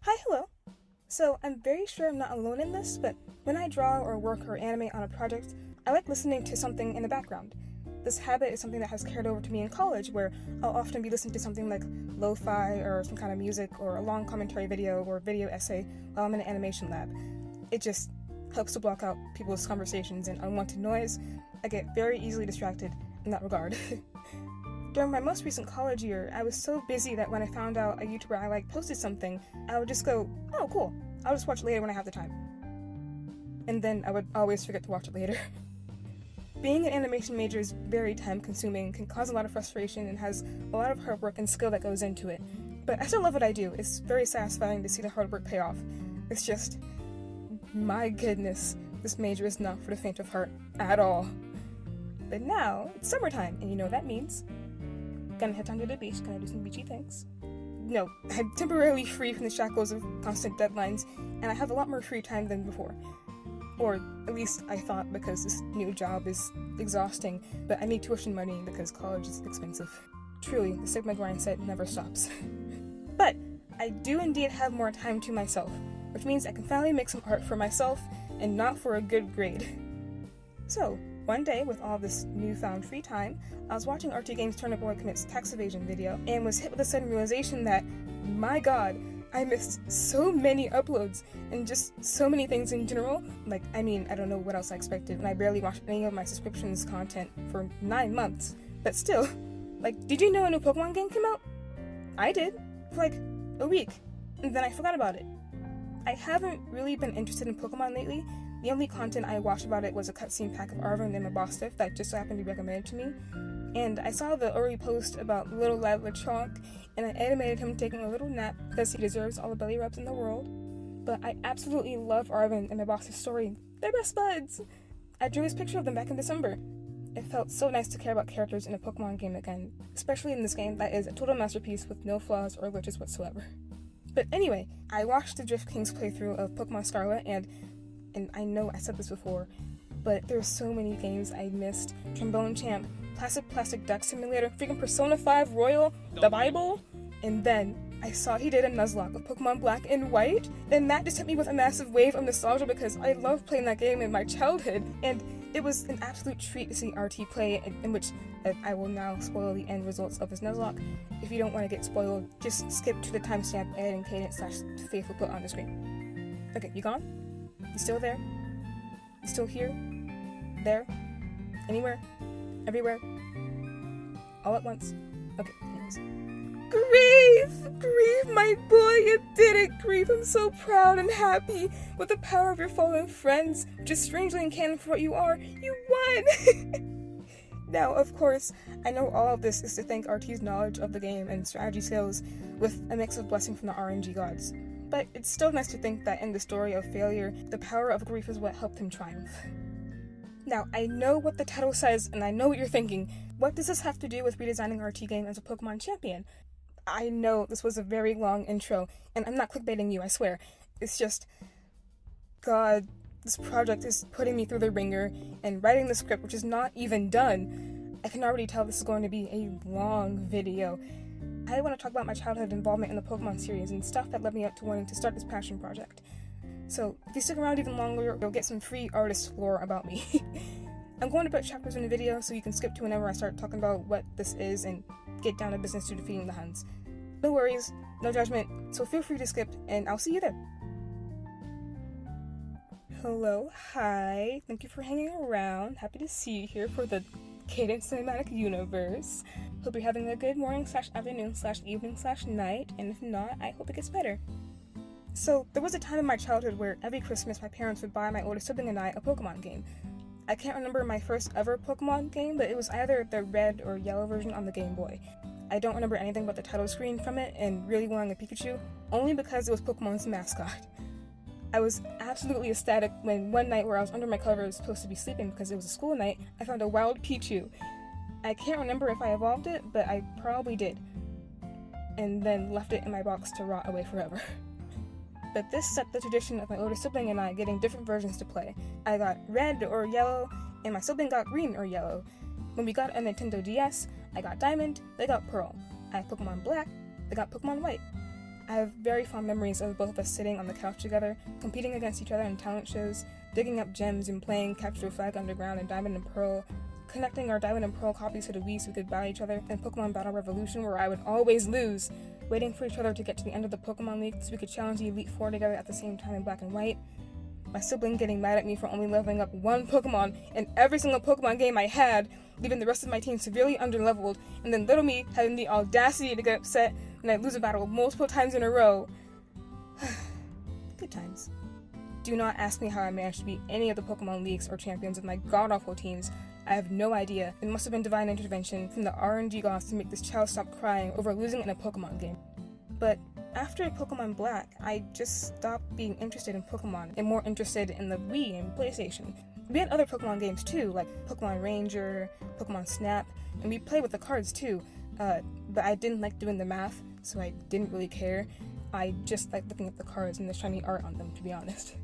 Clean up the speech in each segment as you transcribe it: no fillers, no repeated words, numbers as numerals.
Hi, hello. So, I'm very sure I'm not alone in this, but when I draw or work or animate on a project, I like listening to something in the background. This habit is something that has carried over to me in college, where I'll often be listening to something like lo-fi or some kind of music or a long commentary video or video essay while I'm in an animation lab. It just helps to block out people's conversations and unwanted noise. I get very easily distracted in that regard. During my most recent college year, I was so busy that when I found out a YouTuber I liked posted something, I would just go, oh cool, I'll just watch it later when I have the time. And then I would always forget to watch it later. Being an animation major is very time-consuming, can cause a lot of frustration, and has a lot of hard work and skill that goes into it. But I still love what I do. It's very satisfying to see the hard work pay off. It's just, my goodness, this major is not for the faint of heart at all. But now, it's summertime, and you know what that means. Gonna head down to the beach, gonna do some beachy things. No, I'm temporarily free from the shackles of constant deadlines, and I have a lot more free time than before. Or at least I thought, because this new job is exhausting, but I need tuition money because college is expensive. Truly, the Sigma mindset never stops. But I do indeed have more time to myself, which means I can finally make some art for myself and not for a good grade. So, one day, with all this newfound free time, I was watching RTGame's Turnip Boy Commits Tax Evasion video and was hit with a sudden realization that, my god, I missed so many uploads and just so many things in general. I don't know what else I expected, and I barely watched any of my subscriptions content for 9 months. But still, did you know a new Pokemon game came out? I did, for a week, and then I forgot about it. I haven't really been interested in Pokemon lately. The only content I watched about it was a cutscene pack of Arven and my boss stuff that just so happened to be recommended to me. And I saw the Ori post about little lad LeChonk, and I animated him taking a little nap because he deserves all the belly rubs in the world. But I absolutely love Arven and my boss's story. They're best buds! I drew his picture of them back in December. It felt so nice to care about characters in a Pokemon game again, especially in this game that is a total masterpiece with no flaws or glitches whatsoever. But anyway, I watched the Drift King's playthrough of Pokemon Scarlet, and I know I said this before, but there are so many games I missed. Trombone Champ, Plastic Duck Simulator, freaking Persona 5 Royal, the Bible, and then I saw he did a Nuzlocke of Pokemon Black and White, and that just hit me with a massive wave of nostalgia because I loved playing that game in my childhood, and it was an absolute treat to see RT play, in which I will now spoil the end results of his Nuzlocke. If you don't want to get spoiled, just skip to the timestamp editing cadence / faithful put on the screen. Okay, you gone? You still there? You still here? There? Anywhere? Everywhere? All at once? Okay, anyways. Grief, my boy, you did it, Grief. I'm so proud and happy. With the power of your fallen friends, which is strangely uncanny for what you are, you won! Now, of course, I know all of this is to thank RT's knowledge of the game and strategy skills, with a mix of blessing from the RNG gods. But it's still nice to think that in the story of failure, the power of grief is what helped him triumph. Now, I know what the title says, and I know what you're thinking. What does this have to do with redesigning RTGame as a Pokemon champion? I know this was a very long intro, and I'm not clickbaiting you, I swear. It's just, God, this project is putting me through the ringer, and writing the script, which is not even done. I can already tell this is going to be a long video. I want to talk about my childhood involvement in the Pokemon series and stuff that led me up to wanting to start this passion project. So, if you stick around even longer, you'll get some free artist lore about me. I'm going to put chapters in the video so you can skip to whenever I start talking about what this is and get down to business to defeating the Huns. No worries, no judgment, so feel free to skip, and I'll see you there. Hello, hi, thank you for hanging around. Happy to see you here for the Cadence Cinematic Universe. Hope you're having a good morning / afternoon / evening / night, and if not, I hope it gets better. So, there was a time in my childhood where every Christmas my parents would buy my older sibling and I a Pokemon game. I can't remember my first ever Pokemon game, but it was either the red or yellow version on the Game Boy. I don't remember anything but the title screen from it and really wanting a Pikachu, only because it was Pokemon's mascot. I was absolutely ecstatic when one night where I was under my covers supposed to be sleeping because it was a school night, I found a wild Pichu. I can't remember if I evolved it, but I probably did. And then left it in my box to rot away forever. But this set the tradition of my older sibling and I getting different versions to play. I got red or yellow, and my sibling got green or yellow. When we got a Nintendo DS, I got diamond, they got pearl. I had Pokemon Black, they got Pokemon White. I have very fond memories of both of us sitting on the couch together, competing against each other in talent shows, digging up gems and playing Capture the Flag Underground and Diamond and Pearl, connecting our Diamond and Pearl copies to the Wii so we could battle each other, and Pokemon Battle Revolution where I would always lose, waiting for each other to get to the end of the Pokemon League so we could challenge the Elite Four together at the same time in black and white, my sibling getting mad at me for only leveling up one Pokemon in every single Pokemon game I had, leaving the rest of my team severely underleveled, and then little me having the audacity to get upset when I lose a battle multiple times in a row. Good times. Do not ask me how I managed to beat any of the Pokemon Leagues or champions of my god-awful teams. I have no idea. It must have been divine intervention from the RNG gods to make this child stop crying over losing in a Pokemon game. But after Pokemon Black, I just stopped being interested in Pokemon and more interested in the Wii and PlayStation. We had other Pokemon games too, like Pokemon Ranger, Pokemon Snap, and we played with the cards too, but I didn't like doing the math, so I didn't really care. I just liked looking at the cards and the shiny art on them, to be honest.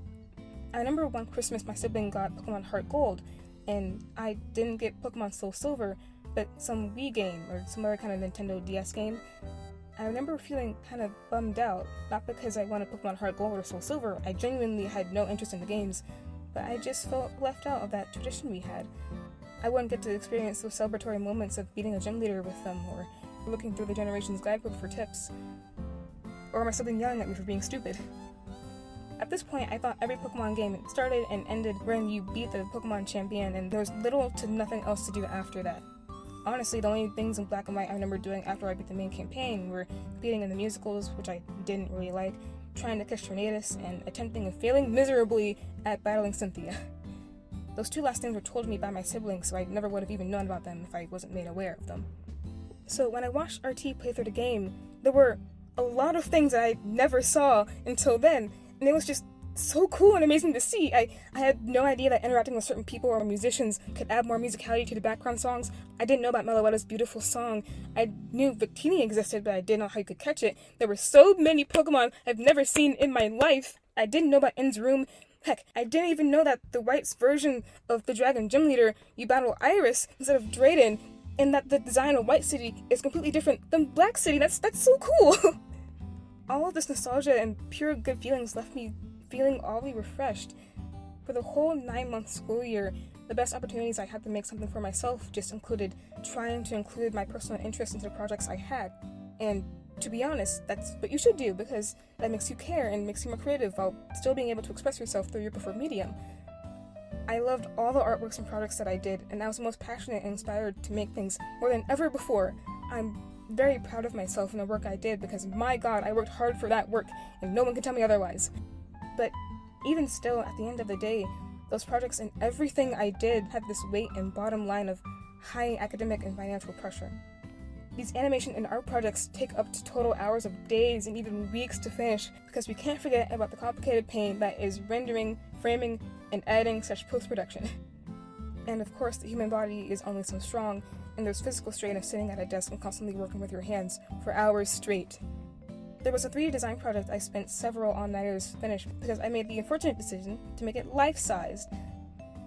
I remember one Christmas my sibling got Pokemon Heart Gold, and I didn't get Pokemon Soul Silver, but some Wii game or some other kind of Nintendo DS game. I remember feeling kind of bummed out, not because I wanted Pokemon Heart Gold or Soul Silver, I genuinely had no interest in the games, but I just felt left out of that tradition we had. I wouldn't get to experience those celebratory moments of beating a gym leader with them, or looking through the Generations guidebook for tips, or my sibling yelling at me for being stupid. At this point, I thought every Pokemon game started and ended when you beat the Pokemon champion, and there was little to nothing else to do after that. Honestly, the only things in black and white I remember doing after I beat the main campaign were competing in the musicals, which I didn't really like, trying to catch Tornadus, and attempting and failing miserably at battling Cynthia. Those two last things were told to me by my siblings, so I never would have even known about them if I wasn't made aware of them. So when I watched RT play through the game, there were a lot of things that I never saw until then, and it was just so cool and amazing to see. I had no idea that interacting with certain people or musicians could add more musicality to the background songs. I didn't know about Meloetta's beautiful song. I knew Victini existed, but I didn't know how you could catch it. There were so many Pokemon I've never seen in my life. I didn't know about N's Room. Heck, I didn't even know that the White's version of the Dragon Gym Leader, you battle Iris instead of Drayden, and that the design of White City is completely different than Black City. That's so cool! All of this nostalgia and pure good feelings left me feeling oddly refreshed. For the whole 9-month school year, the best opportunities I had to make something for myself just included trying to include my personal interests into the projects I had. And to be honest, that's what you should do, because that makes you care and makes you more creative while still being able to express yourself through your preferred medium. I loved all the artworks and projects that I did, and I was most passionate and inspired to make things more than ever before. I'm very proud of myself and the work I did, because my god, I worked hard for that work, and no one can tell me otherwise. But even still, at the end of the day, those projects and everything I did had this weight and bottom line of high academic and financial pressure. These animation and art projects take up to total hours of days and even weeks to finish, because we can't forget about the complicated pain that is rendering, framing, and editing such post-production. And of course, the human body is only so strong, and there's physical strain of sitting at a desk and constantly working with your hands for hours straight. There was a 3D design project I spent several all-nighters to finish because I made the unfortunate decision to make it life-sized.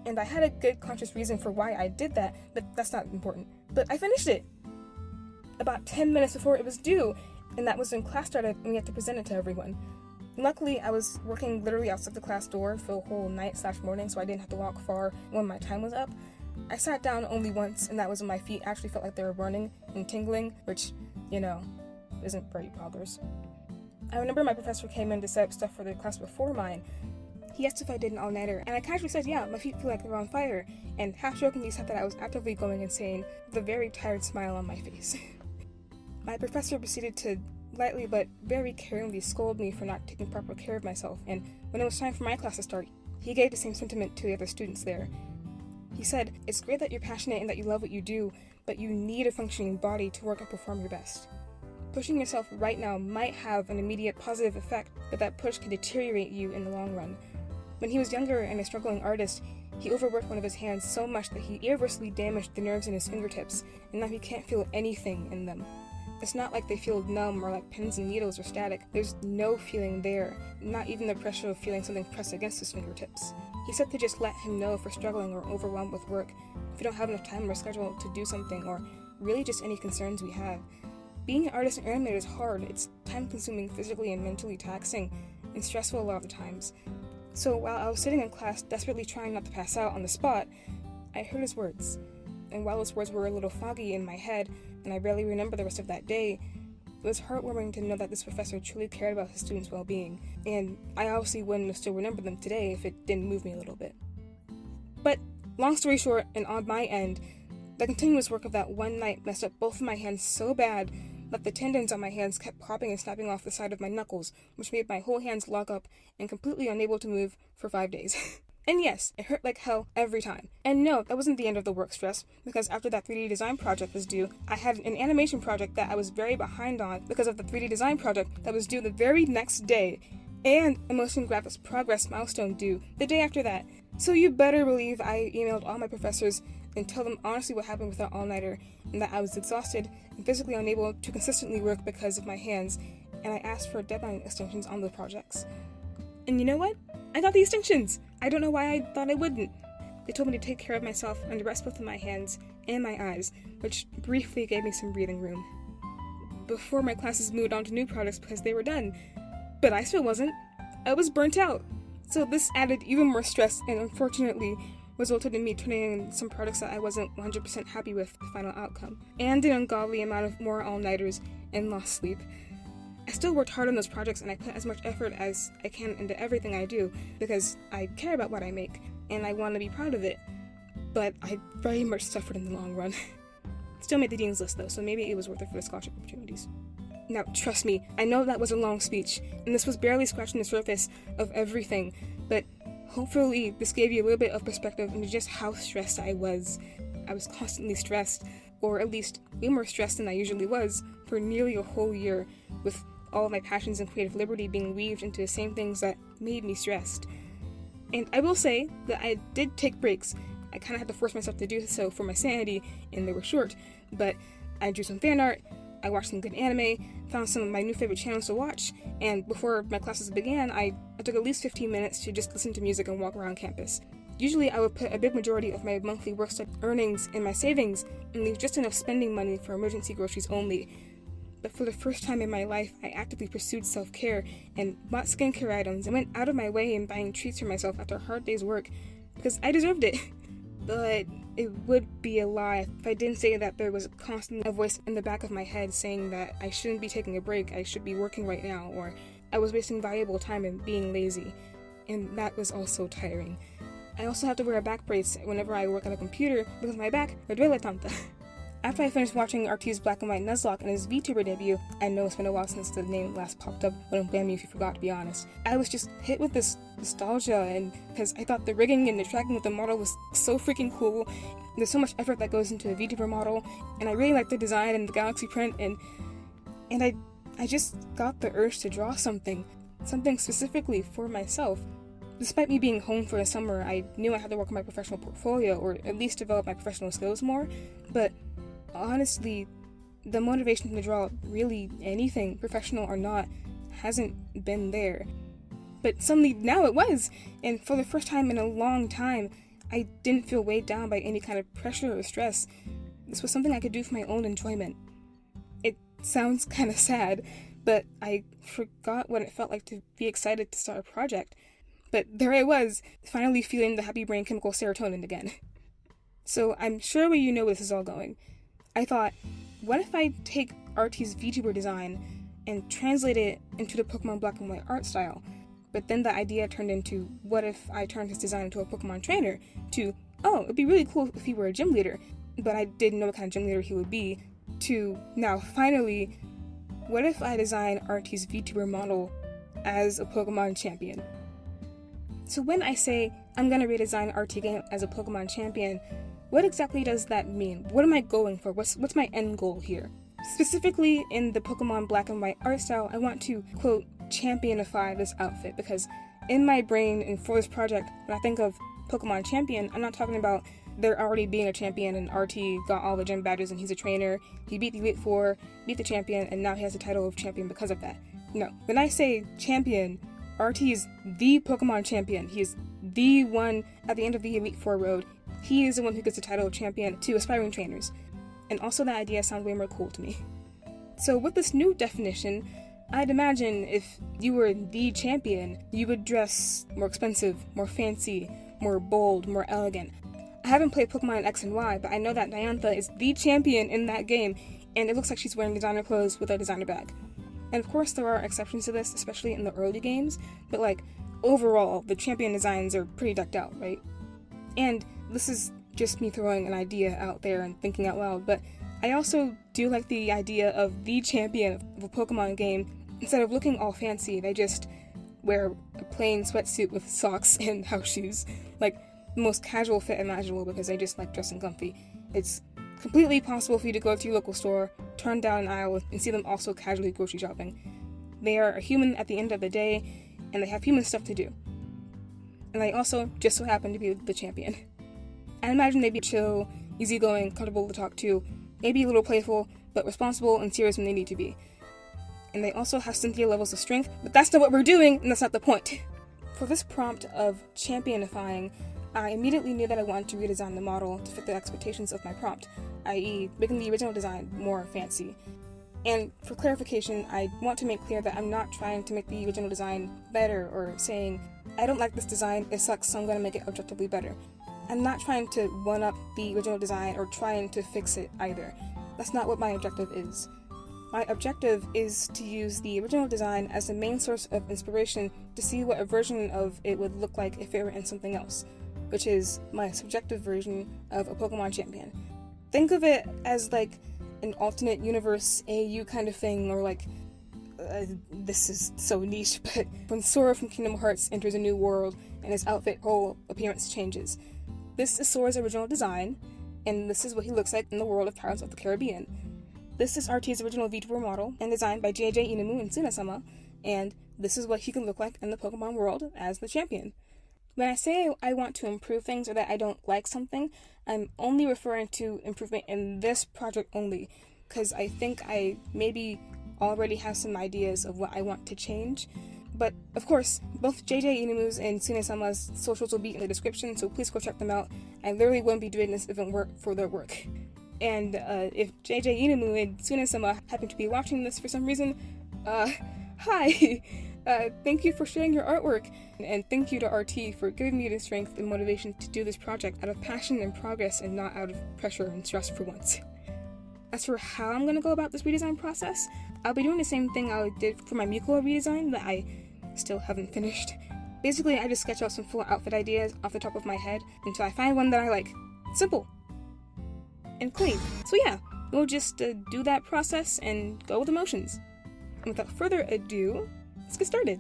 And I had a good conscious reason for why I did that, but that's not important. But I finished it! About 10 minutes before it was due, and that was when class started and we had to present it to everyone. Luckily, I was working literally outside the class door for the whole night/morning, so I didn't have to walk far when my time was up. I sat down only once, and that was when my feet actually felt like they were burning and tingling, which, you know, isn't very progress. I remember my professor came in to set up stuff for the class before mine. He asked if I did an all-nighter, and I casually said, yeah, my feet feel like they're on fire, and half-jokingly said that I was actively going insane, with a very tired smile on my face. My professor proceeded to lightly but very caringly scold me for not taking proper care of myself, and when it was time for my class to start, he gave the same sentiment to the other students there. He said, it's great that you're passionate and that you love what you do, but you need a functioning body to work and perform your best. Pushing yourself right now might have an immediate positive effect, but that push can deteriorate you in the long run. When he was younger and a struggling artist, he overworked one of his hands so much that he irreversibly damaged the nerves in his fingertips, and now he can't feel anything in them. It's not like they feel numb or like pins and needles or static. There's no feeling there, not even the pressure of feeling something pressed against his fingertips. He said to just let him know if we're struggling or overwhelmed with work, if we don't have enough time or schedule to do something, or really just any concerns we have. being an artist and animator is hard. It's time-consuming, physically and mentally taxing, and stressful a lot of the times. So while I was sitting in class, desperately trying not to pass out on the spot, I heard his words. And while those words were a little foggy in my head, and I barely remember the rest of that day, it was heartwarming to know that this professor truly cared about his students' well-being, and I obviously wouldn't have still remembered them today if it didn't move me a little bit. But, long story short, and on my end, the continuous work of that one night messed up both of my hands so bad that the tendons on my hands kept popping and snapping off the side of my knuckles, which made my whole hands lock up and completely unable to move for 5 days. And yes, it hurt like hell every time. And no, that wasn't the end of the work stress, because after that 3D design project was due, I had an animation project that I was very behind on because of the 3D design project that was due the very next day, and a motion graphics progress milestone due the day after that. So you better believe I emailed all my professors and told them honestly what happened with that all-nighter, and that I was exhausted and physically unable to consistently work because of my hands, and I asked for deadline extensions on the projects. And you know what? I got the extensions! I don't know why I thought I wouldn't. They told me to take care of myself and to rest both of my hands and my eyes, which briefly gave me some breathing room. Before my classes moved on to new projects because they were done. But I still wasn't. I was burnt out. So this added even more stress and unfortunately resulted in me turning in some projects that I wasn't 100% happy with the final outcome, and an ungodly amount of more all-nighters and lost sleep. I still worked hard on those projects and I put as much effort as I can into everything I do because I care about what I make and I want to be proud of it, but I very much suffered in the long run. Still made the dean's list though, so maybe it was worth it for the scholarship opportunities. Now, trust me, I know that was a long speech, and this was barely scratching the surface of everything, but hopefully this gave you a little bit of perspective into just how stressed I was. I was constantly stressed, or at least way more stressed than I usually was, for nearly a whole year, with all of my passions and creative liberty being weaved into the same things that made me stressed. And I will say that I did take breaks. I kind of had to force myself to do so for my sanity, and they were short, but I drew some fan art, I watched some good anime, found some of my new favorite channels to watch, and before my classes began, I took at least 15 minutes to just listen to music and walk around campus. Usually I would put a big majority of my monthly work-study earnings in my savings and leave just enough spending money for emergency groceries only. But for the first time in my life, I actively pursued self-care and bought skincare items and went out of my way in buying treats for myself after a hard day's work, because I deserved it. But it would be a lie if I didn't say that there was constantly a voice in the back of my head saying that I shouldn't be taking a break, I should be working right now, or I was wasting valuable time and being lazy. And that was also tiring. I also have to wear a back brace whenever I work on a computer because my back me duele tanto. After I finished watching RT's Black and White Nuzlocke and his VTuber debut, I know it's been a while since the name last popped up, but don't blame me if you forgot, to be honest. I was just hit with this nostalgia, and because I thought the rigging and the tracking with the model was so freaking cool. There's so much effort that goes into a VTuber model, and I really like the design and the galaxy print, and I just got the urge to draw something specifically for myself. Despite me being home for the summer, I knew I had to work on my professional portfolio, or at least develop my professional skills more, but honestly, the motivation to draw really anything, professional or not, hasn't been there. But suddenly now it was, and for the first time in a long time, I didn't feel weighed down by any kind of pressure or stress. This was something I could do for my own enjoyment. It sounds kind of sad, but I forgot what it felt like to be excited to start a project. But there I was, finally feeling the happy brain chemical serotonin again. So I'm sure where you know where this is all going. I thought, what if I take RT's VTuber design and translate it into the Pokemon Black and White art style? But then the idea turned into, what if I turned his design into a Pokemon trainer? To, oh, it'd be really cool if he were a gym leader, but I didn't know what kind of gym leader he would be. To, now finally, what if I design RT's VTuber model as a Pokemon champion? So when I say I'm gonna redesign RTGame as a Pokemon champion, what exactly does that mean? What am I going for? What's my end goal here? Specifically in the Pokemon Black and White art style, I want to, quote, championify this outfit, because in my brain and for this project, when I think of Pokemon champion, I'm not talking about there already being a champion and RT got all the gym badges and he's a trainer, he beat the Elite Four, beat the champion, and now he has the title of champion because of that. No, when I say champion, RT is the Pokemon champion. He is the one at the end of the Elite Four road. He is the one who gets the title of champion to aspiring trainers. And also that idea sounds way more cool to me. So with this new definition, I'd imagine if you were the champion, you would dress more expensive, more fancy, more bold, more elegant. I haven't played Pokemon X and Y, but I know that Diantha is the champion in that game, and it looks like she's wearing designer clothes with a designer bag. And of course there are exceptions to this, especially in the early games, but like, overall, the champion designs are pretty decked out, right? And this is just me throwing an idea out there and thinking out loud, but I also do like the idea of the champion of a Pokemon game. Instead of looking all fancy, they just wear a plain sweatsuit with socks and house shoes. Like, the most casual fit imaginable because they just like dressing comfy. It's completely possible for you to go to your local store, turn down an aisle, and see them also casually grocery shopping. They are a human at the end of the day, and they have human stuff to do. And they also just so happen to be the champion. I imagine they'd be chill, easygoing, comfortable to talk to, maybe a little playful, but responsible and serious when they need to be. And they also have Cynthia levels of strength, but that's not what we're doing, and that's not the point. For this prompt of championifying, I immediately knew that I wanted to redesign the model to fit the expectations of my prompt, i.e. making the original design more fancy. And for clarification, I want to make clear that I'm not trying to make the original design better or saying, I don't like this design, it sucks, so I'm going to make it objectively better. I'm not trying to one-up the original design or trying to fix it either. That's not what my objective is. My objective is to use the original design as the main source of inspiration to see what a version of it would look like if it were in something else, which is my subjective version of a Pokemon champion. Think of it as like an alternate universe AU kind of thing, or like, this is so niche, but when Sora from Kingdom Hearts enters a new world and his outfit whole appearance changes. This is Sora's original design, and this is what he looks like in the world of Pirates of the Caribbean. This is RT's original V4 model, and designed by JJinomu and Tsunesama, and this is what he can look like in the Pokemon world as the champion. When I say I want to improve things or that I don't like something, I'm only referring to improvement in this project only, because I think I maybe already have some ideas of what I want to change. But, of course, both JJinomu's and Tsunesama's socials will be in the description, so please go check them out. I literally wouldn't be doing this if it weren't for their work. And if JJinomu and Tsunesama happen to be watching this for some reason, hi! Thank you for sharing your artwork, and thank you to RT for giving me the strength and motivation to do this project out of passion and progress and not out of pressure and stress for once. As for how I'm going to go about this redesign process, I'll be doing the same thing I did for my Bugle redesign that I still haven't finished. Basically, I just sketch out some full outfit ideas off the top of my head until I find one that I like. Simple. And clean. So yeah, we'll just do that process and go with emotions. And without further ado, let's get started.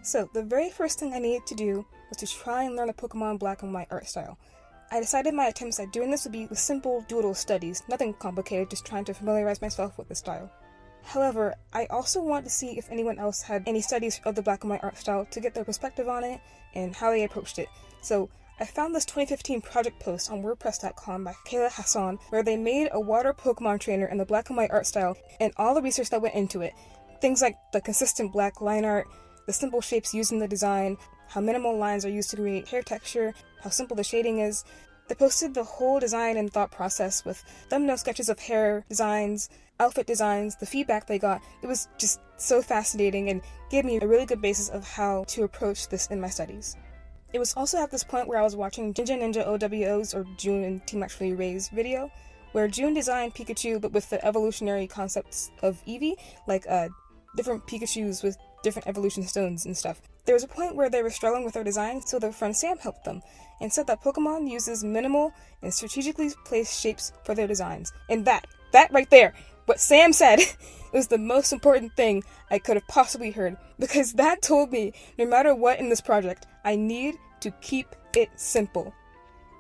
So, the very first thing I needed to do was to try and learn a Pokemon Black and White art style. I decided my attempts at doing this would be with simple doodle studies, nothing complicated, just trying to familiarize myself with the style. However, I also wanted to see if anyone else had any studies of the Black and White art style to get their perspective on it and how they approached it. So, I found this 2015 project post on WordPress.com by Kayla Hassan, where they made a water Pokemon trainer in the Black and White art style and all the research that went into it. Things like the consistent black line art, the simple shapes used in the design, how minimal lines are used to create hair texture, how simple the shading is. They posted the whole design and thought process with thumbnail sketches of hair designs, outfit designs, the feedback they got. It was just so fascinating and gave me a really good basis of how to approach this in my studies. It was also at this point where I was watching Ninja OWO's or June and Team Actually Ray's video, where June designed Pikachu but with the evolutionary concepts of Eevee, like different Pikachus with different evolution stones and stuff. There was a point where they were struggling with their design, so their friend Sam helped them, and said that Pokemon uses minimal and strategically placed shapes for their designs. And that right there, what Sam said, was the most important thing I could have possibly heard, because that told me, no matter what in this project, I need to keep it simple.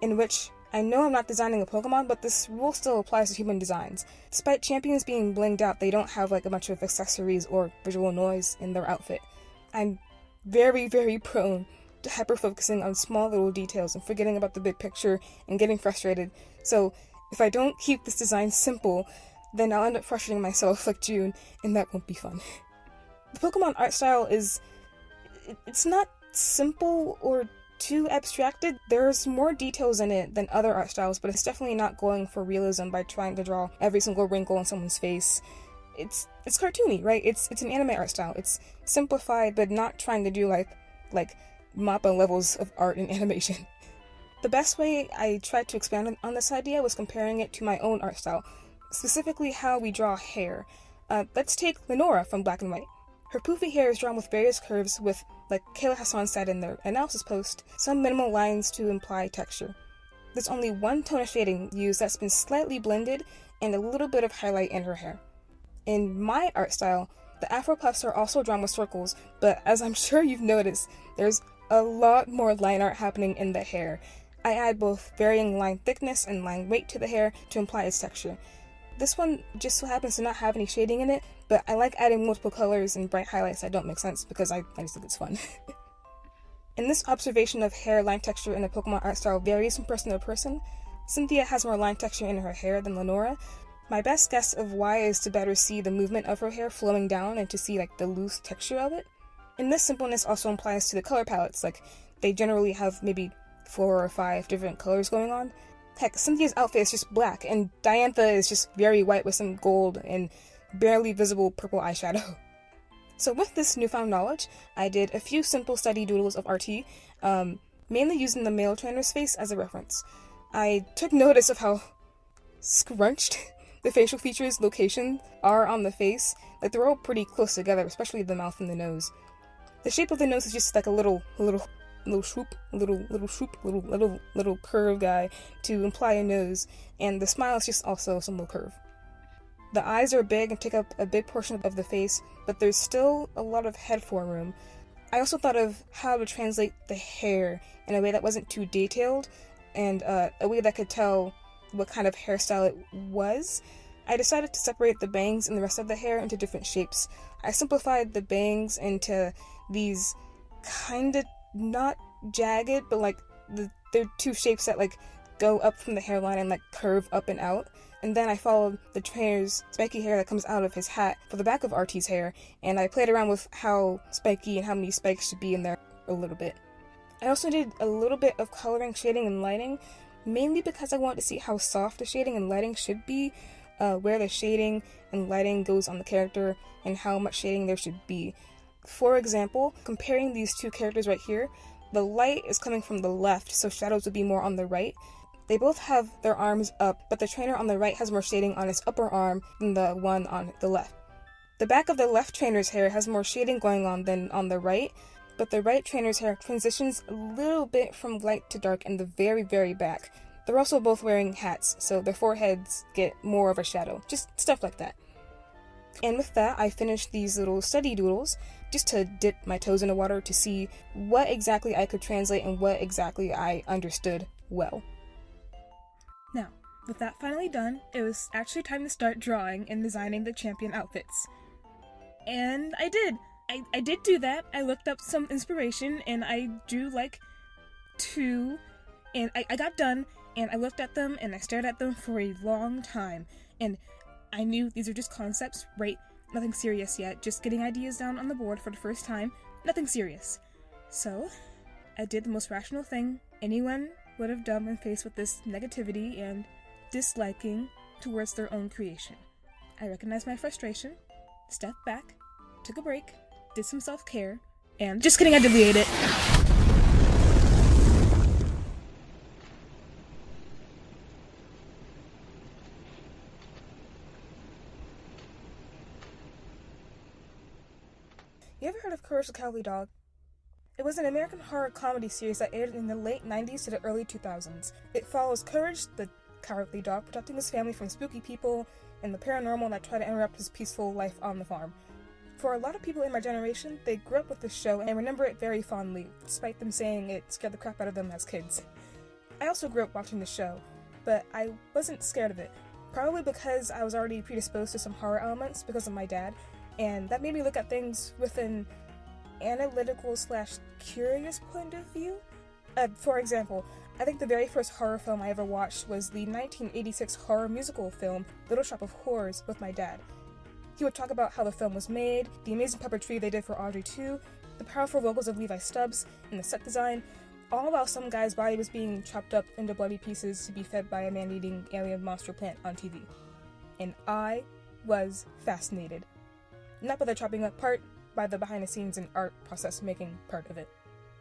In which, I know I'm not designing a Pokemon, but this rule still applies to human designs. Despite champions being blinged out, they don't have like a bunch of accessories or visual noise in their outfit. I'm very, very prone to hyper-focusing on small little details and forgetting about the big picture and getting frustrated. So, if I don't keep this design simple, then I'll end up frustrating myself like June, and that won't be fun. The Pokemon art style it's not simple or too abstracted. There's more details in it than other art styles, but it's definitely not going for realism by trying to draw every single wrinkle on someone's face. It's cartoony, right? It's an anime art style. It's simplified, but not trying to do like MAPPA levels of art and animation. The best way I tried to expand on this idea was comparing it to my own art style, specifically how we draw hair. Let's take Lenora from Black and White. Her poofy hair is drawn with various curves with, like Kayla Hassan said in their analysis post, some minimal lines to imply texture. There's only one tone of shading used that's been slightly blended and a little bit of highlight in her hair. In my art style, the afro puffs are also drawn with circles, but as I'm sure you've noticed, there's a lot more line art happening in the hair. I add both varying line thickness and line weight to the hair to imply its texture. This one just so happens to not have any shading in it, but I like adding multiple colors and bright highlights that don't make sense because I just think it's fun. And this observation of hair line texture in the Pokemon art style varies from person to person. Cynthia has more line texture in her hair than Lenora. My best guess of why is to better see the movement of her hair flowing down and to see like the loose texture of it. And this simpleness also applies to the color palettes, like they generally have maybe 4 or 5 different colors going on. Heck, Cynthia's outfit is just black, and Diantha is just very white with some gold and barely visible purple eyeshadow. So with this newfound knowledge, I did a few simple study doodles of RT, mainly using the male trainer's face as a reference. I took notice of how scrunched the facial features location are on the face. Like, they're all pretty close together, especially the mouth and the nose. The shape of the nose is just like a little swoop, little curve guy to imply a nose, and the smile is just also some little curve. The eyes are big and take up a big portion of the face, but there's still a lot of head form room. I also thought of how to translate the hair in a way that wasn't too detailed, and a way that could tell what kind of hairstyle it was. I decided to separate the bangs and the rest of the hair into different shapes. I simplified the bangs into these kinda not jagged, but like they're two shapes that like go up from the hairline and like curve up and out. And then I followed the trainer's spiky hair that comes out of his hat for the back of RT's hair, and I played around with how spiky and how many spikes should be in there a little bit. I also did a little bit of coloring, shading, and lighting, mainly because I wanted to see how soft the shading and lighting should be, where the shading and lighting goes on the character, and how much shading there should be. For example, comparing these two characters right here, the light is coming from the left, so shadows would be more on the right. They both have their arms up, but the trainer on the right has more shading on his upper arm than the one on the left. The back of the left trainer's hair has more shading going on than on the right, but the right trainer's hair transitions a little bit from light to dark in the very, very back. They're also both wearing hats, so their foreheads get more of a shadow. Just stuff like that. And with that, I finished these little study doodles just to dip my toes in the water to see what exactly I could translate and what exactly I understood well. Now, with that finally done, it was actually time to start drawing and designing the champion outfits. And I did! I did do that. I looked up some inspiration and I drew like 2, and I got done and I looked at them and I stared at them for a long time. And I knew these are just concepts, right? Nothing serious yet, just getting ideas down on the board for the first time, nothing serious. So, I did the most rational thing anyone would have done when faced with this negativity and disliking towards their own creation. I recognized my frustration, stepped back, took a break, did some self-care, and just kidding, I deleted it. You ever heard of Courage the Cowardly Dog? It was an American horror comedy series that aired in the late 90s to the early 2000s. It follows Courage, the cowardly dog, protecting his family from spooky people and the paranormal that try to interrupt his peaceful life on the farm. For a lot of people in my generation, they grew up with this show and remember it very fondly, despite them saying it scared the crap out of them as kids. I also grew up watching the show, but I wasn't scared of it, probably because I was already predisposed to some horror elements because of my dad, and that made me look at things with an analytical/curious point of view. For example, I think the very first horror film I ever watched was the 1986 horror musical film Little Shop of Horrors with my dad. He would talk about how the film was made, the amazing puppetry they did for Audrey 2, the powerful vocals of Levi Stubbs, and the set design. all while some guy's body was being chopped up into bloody pieces to be fed by a man-eating alien monster plant on TV. And I was fascinated. Not by the chopping up part, by the behind-the-scenes and art process making part of it.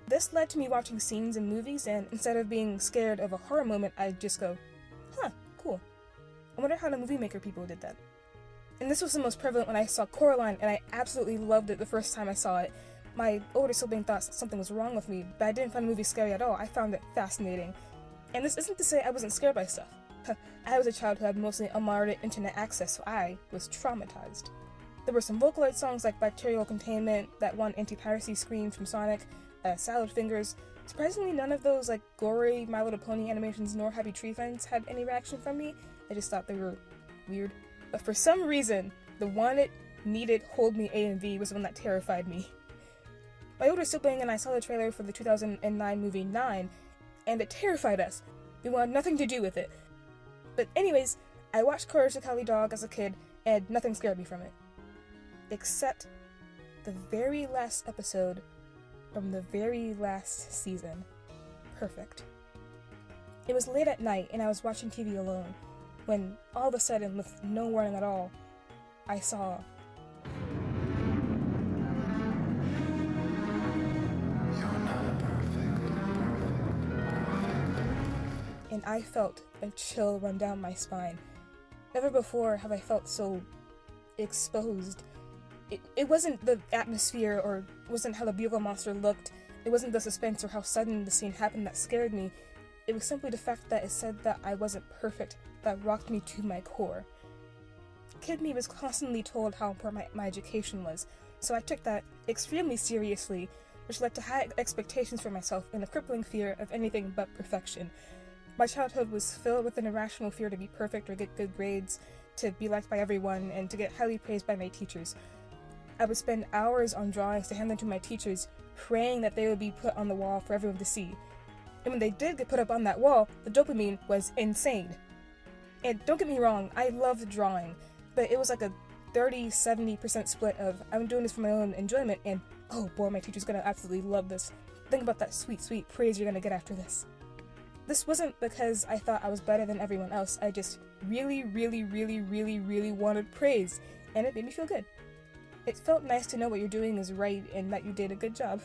This led to me watching scenes in movies, and instead of being scared of a horror moment, I'd just go, huh, cool. I wonder how the movie maker people did that. And this was the most prevalent when I saw Coraline, and I absolutely loved it the first time I saw it. My older sibling thought something was wrong with me, but I didn't find the movie scary at all. I found it fascinating. And this isn't to say I wasn't scared by stuff. I was a child who had mostly unmonitored internet access, so I was traumatized. There were some Vocaloid songs like Bacterial Containment, that one anti-piracy scream from Sonic, Salad Fingers. Surprisingly, none of those like gory My Little Pony animations nor Happy Tree Friends had any reaction from me. I just thought they were weird. But for some reason, the one it needed Hold Me A and V was the one that terrified me. My older sibling and I saw the trailer for the 2009 movie 9, and it terrified us. We wanted nothing to do with it. But anyways, I watched Courage the Cowardly Dog as a kid, and nothing scared me from it. Except the very last episode from the very last season. Perfect. It was late at night, and I was watching TV alone, when all of a sudden, with no warning at all, I saw... And I felt a chill run down my spine. Never before have I felt so exposed. It wasn't the atmosphere, or wasn't how the Bugle monster looked. It wasn't the suspense or how sudden the scene happened that scared me. It was simply the fact that it said that I wasn't perfect that rocked me to my core. Kid me was constantly told how important my education was, so I took that extremely seriously, which led to high expectations for myself and a crippling fear of anything but perfection. My childhood was filled with an irrational fear to be perfect or get good grades, to be liked by everyone, and to get highly praised by my teachers. I would spend hours on drawings to hand them to my teachers, praying that they would be put on the wall for everyone to see. And when they did get put up on that wall, the dopamine was insane. And don't get me wrong, I loved drawing, but it was like a 30-70% split of I'm doing this for my own enjoyment and oh boy, my teacher's gonna absolutely love this. Think about that sweet, sweet praise you're gonna get after this. This wasn't because I thought I was better than everyone else, I just really wanted praise, and it made me feel good. It felt nice to know what you're doing is right and that you did a good job.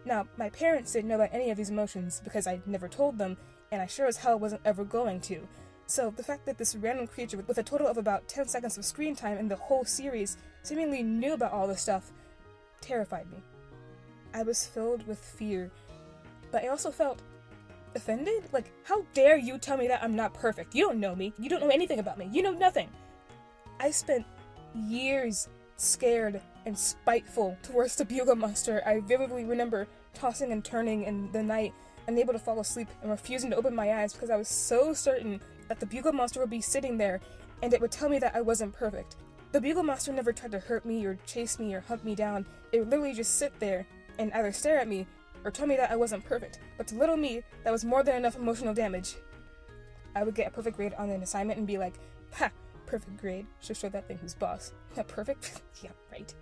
Now, my parents didn't know about any of these emotions because I never told them, and I sure as hell wasn't ever going to. So the fact that this random creature with a total of about 10 seconds of screen time in the whole series seemingly knew about all this stuff terrified me. I was filled with fear, but I also felt offended? Like, how dare you tell me that I'm not perfect? You don't know me. You don't know anything about me. You know nothing. I spent years scared and spiteful towards the Bugle monster. I vividly remember tossing and turning in the night, unable to fall asleep and refusing to open my eyes because I was so certain that the Bugle monster would be sitting there and it would tell me that I wasn't perfect. The Bugle monster never tried to hurt me or chase me or hunt me down. It would literally just sit there and either stare at me or tell me that I wasn't perfect. But to little me, that was more than enough emotional damage. I would get a perfect grade on an assignment and be like, ha, perfect grade. Should show that thing who's boss. Perfect? Yeah, right.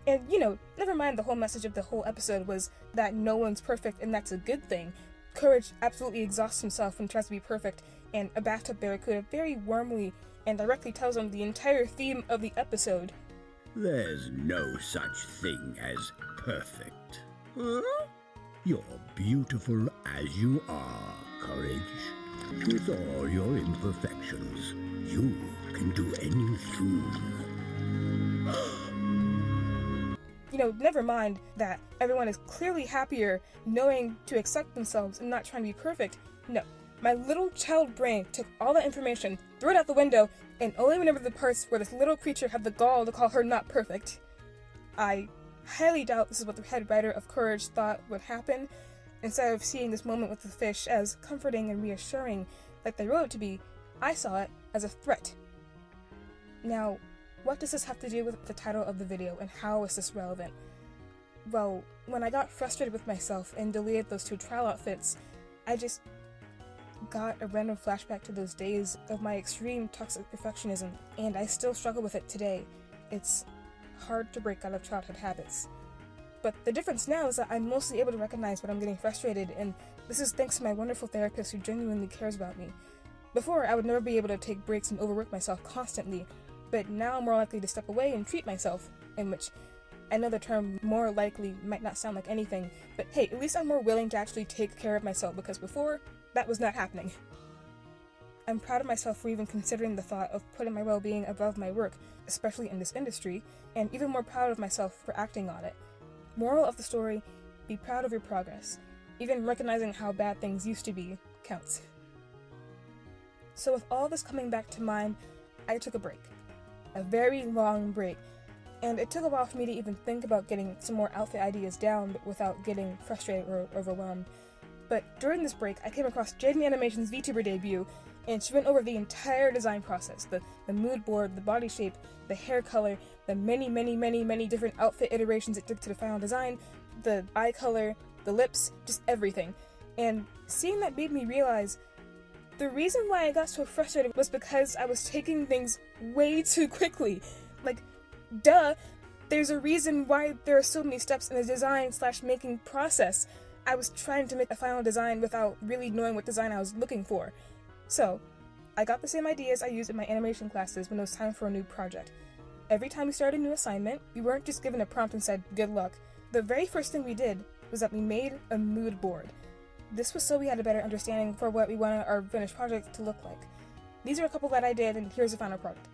And, you know, never mind the whole message of the whole episode was that no one's perfect and that's a good thing. Courage absolutely exhausts himself when he tries to be perfect, and a bathtub barracuda very warmly and directly tells him the entire theme of the episode. There's no such thing as perfect. Huh? You're beautiful as you are, Courage. With all your imperfections, you can do anything. You know, never mind that everyone is clearly happier knowing to accept themselves and not trying to be perfect. No, my little child brain took all that information, threw it out the window, and only remembered the parts where this little creature had the gall to call her not perfect. I highly doubt this is what the head writer of Courage thought would happen. Instead of seeing this moment with the fish as comforting and reassuring like they wrote it to be, I saw it as a threat. Now, what does this have to do with the title of the video, and how is this relevant? Well, when I got frustrated with myself and deleted those 2 trial outfits, I just got a random flashback to those days of my extreme toxic perfectionism, and I still struggle with it today. It's hard to break out of childhood habits. But the difference now is that I'm mostly able to recognize when I'm getting frustrated, and this is thanks to my wonderful therapist who genuinely cares about me. Before, I would never be able to take breaks and overwork myself constantly, but now I'm more likely to step away and treat myself, in which I know the term more likely might not sound like anything, but hey, at least I'm more willing to actually take care of myself, because before, that was not happening. I'm proud of myself for even considering the thought of putting my well-being above my work, especially in this industry, and even more proud of myself for acting on it. Moral of the story, be proud of your progress. Even recognizing how bad things used to be counts. So with all this coming back to mind, I took a break. A very long break. And it took a while for me to even think about getting some more outfit ideas down without getting frustrated or overwhelmed. But during this break, I came across JJinomu's VTuber debut, and she went over the entire design process, the mood board, the body shape, the hair color, the many different outfit iterations it took to the final design, the eye color, the lips, just everything. And seeing that made me realize the reason why I got so frustrated was because I was taking things way too quickly. Like, duh, there's a reason why there are so many steps in the design/making process. I was trying to make a final design without really knowing what design I was looking for. So, I got the same ideas I used in my animation classes when it was time for a new project. Every time we started a new assignment, we weren't just given a prompt and said, good luck. The very first thing we did was that we made a mood board. This was so we had a better understanding for what we wanted our finished project to look like. These are a couple that I did, and here's the final product.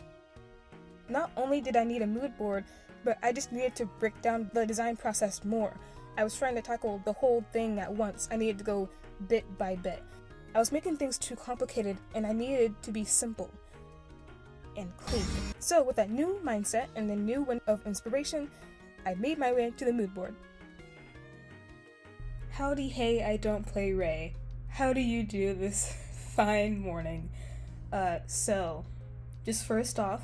Not only did I need a mood board, but I just needed to break down the design process more. I was trying to tackle the whole thing at once. I needed to go bit by bit. I was making things too complicated, and I needed to be simple and clean. So with that new mindset and the new wind of inspiration, I made my way to the mood board. Howdy hey, I don't play Ray. How do you do this fine morning? So, just first off,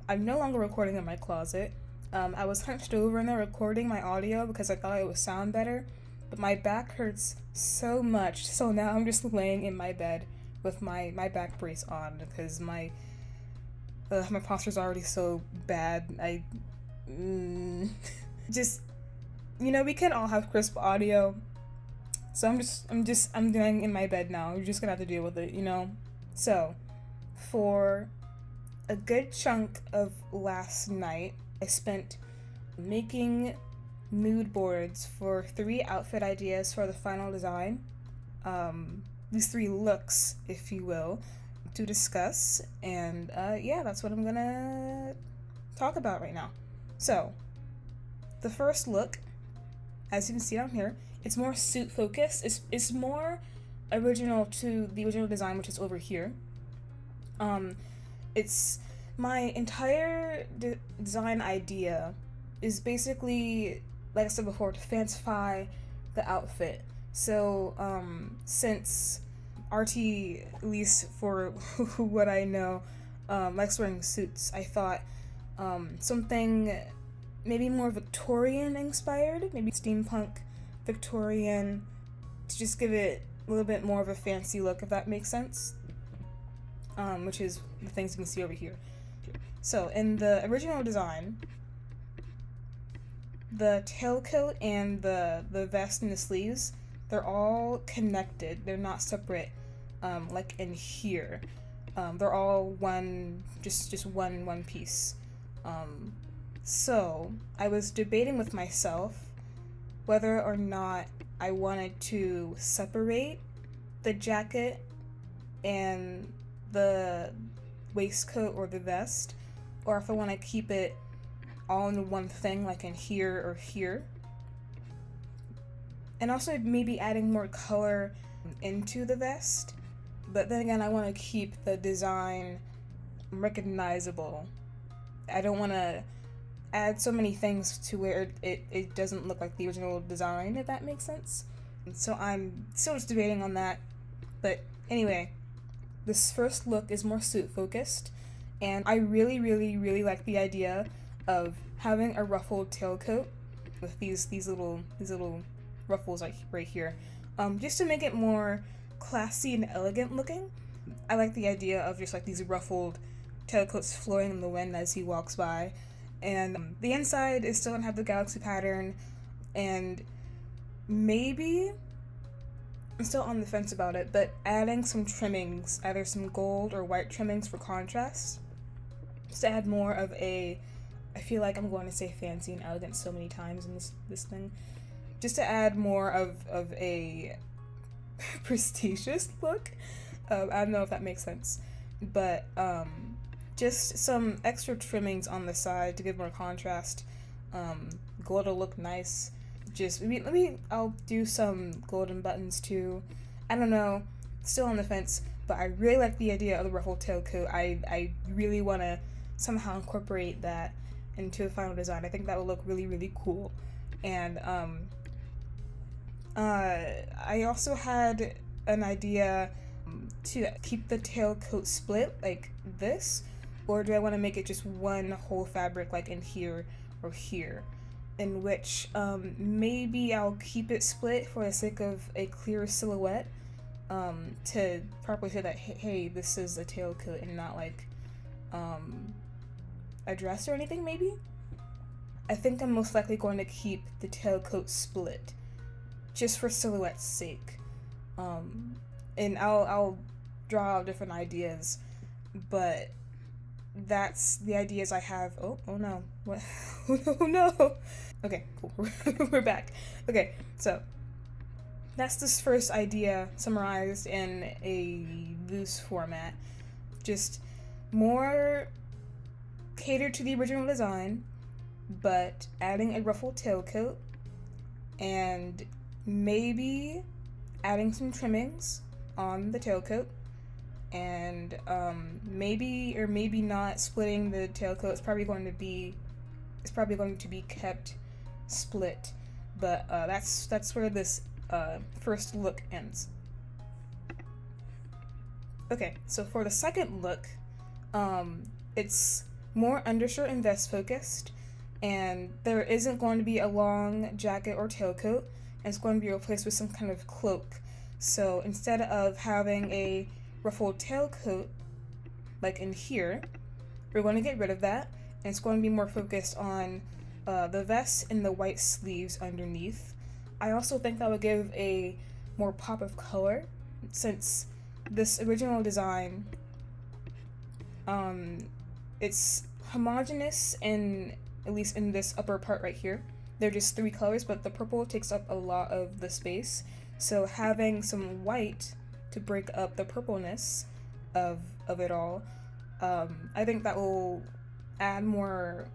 I'm no longer recording in my closet. I was hunched over in there recording my audio because I thought it would sound better, but my back hurts so much, so now I'm just laying in my bed with my back brace on because my posture's already so bad. Just, we can all have crisp audio, so I'm doing in my bed now. You're just gonna have to deal with it, So, for a good chunk of last night, I spent making mood boards for 3 outfit ideas for the final design. These 3 looks, if you will, to discuss, and that's what I'm gonna talk about right now. So, the first look, as you can see down here, it's more suit focused. It's more original to the original design, which is over here. It's my entire design idea is basically, like I said before, to fancify the outfit. So, since RT, at least for what I know, likes wearing suits, I thought something maybe more Victorian inspired, maybe steampunk Victorian, to just give it a little bit more of a fancy look, if that makes sense. Which is the things you can see over here. So, in the original design, the tailcoat and the vest and the sleeves, they're all connected. They're not separate, like in here. They're all one, just one piece. So, I was debating with myself whether or not I wanted to separate the jacket and the waistcoat or the vest, or if I want to keep it all in one thing, like in here or here. And also maybe adding more color into the vest. But then again, I want to keep the design recognizable. I don't want to add so many things to where it doesn't look like the original design, if that makes sense. So I'm still just debating on that. But anyway, this first look is more suit focused, and I really like the idea of having a ruffled tailcoat with these little ruffles right here, just to make it more classy and elegant looking. I like the idea of just like these ruffled tailcoats flowing in the wind as he walks by, and the inside is still gonna have the galaxy pattern. And maybe, I'm still on the fence about it, but adding some trimmings, either some gold or white trimmings for contrast, just to add more of a, I feel like I'm going to say fancy and elegant so many times in this thing, just to add more of a prestigious look. I don't know if that makes sense, but just some extra trimmings on the side to give more contrast. Gold will look nice. Just I'll do some golden buttons too. I don't know, still on the fence, but I really like the idea of the ruffled tailcoat. I really want to somehow incorporate that into the final design. I think that would look really, really cool. And I also had an idea to keep the tailcoat split like this, or do I want to make it just one whole fabric like in here or here? In which maybe I'll keep it split for the sake of a clear silhouette, to properly say that, hey, this is a tailcoat and not like a dress or anything. Maybe I think I'm most likely going to keep the tailcoat split just for silhouette's sake, and I'll draw out different ideas, but that's the ideas I have. Oh no, what? Oh no. Okay, cool. We're back. Okay, so that's this first idea summarized in a loose format. Just more catered to the original design, but adding a ruffled tailcoat and maybe adding some trimmings on the tailcoat, and maybe or maybe not splitting the tailcoat. It's probably going to be kept split, but that's where this first look ends. Okay, so for the second look, it's more undershirt and vest focused, and there isn't going to be a long jacket or tailcoat, and it's going to be replaced with some kind of cloak. So instead of having a ruffled tailcoat like in here, we're going to get rid of that, and it's going to be more focused on the vest and the white sleeves underneath. I also think that would give a more pop of color, since this original design, it's homogeneous in, at least in this upper part right here. They're just 3 colors, but the purple takes up a lot of the space. So having some white to break up the purpleness of it all, I think that will add more.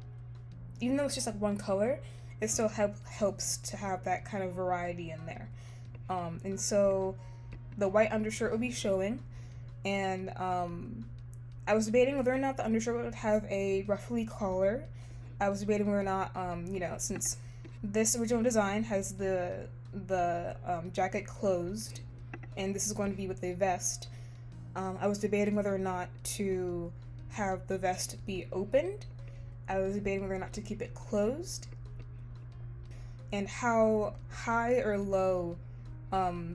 Even though it's just like one color, it still helps to have that kind of variety in there. And so the white undershirt will be showing, and I was debating whether or not the undershirt would have a ruffly collar. I was debating whether or not, since this original design has the jacket closed, and this is going to be with a vest, I was debating whether or not to have the vest be opened. I was debating whether or not to keep it closed, and how high or low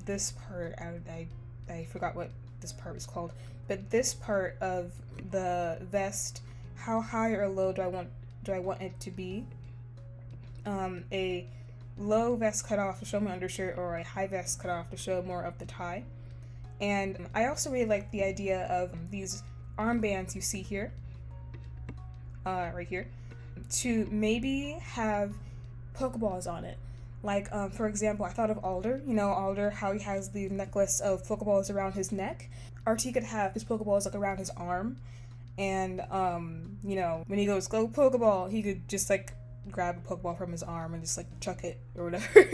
this part, I forgot what this part was called, but this part of the vest, how high or low do I want it to be? A low vest cutoff to show my undershirt, or a high vest cutoff to show more of the tie. And I also really like the idea of these armbands you see here, right here, to maybe have Pokeballs on it. Like, for example, I thought of Alder. Alder, how he has the necklace of Pokeballs around his neck. RT could have his Pokeballs like around his arm, and when he goes, "Go Pokeball," he could just like grab a Pokeball from his arm and just like chuck it or whatever.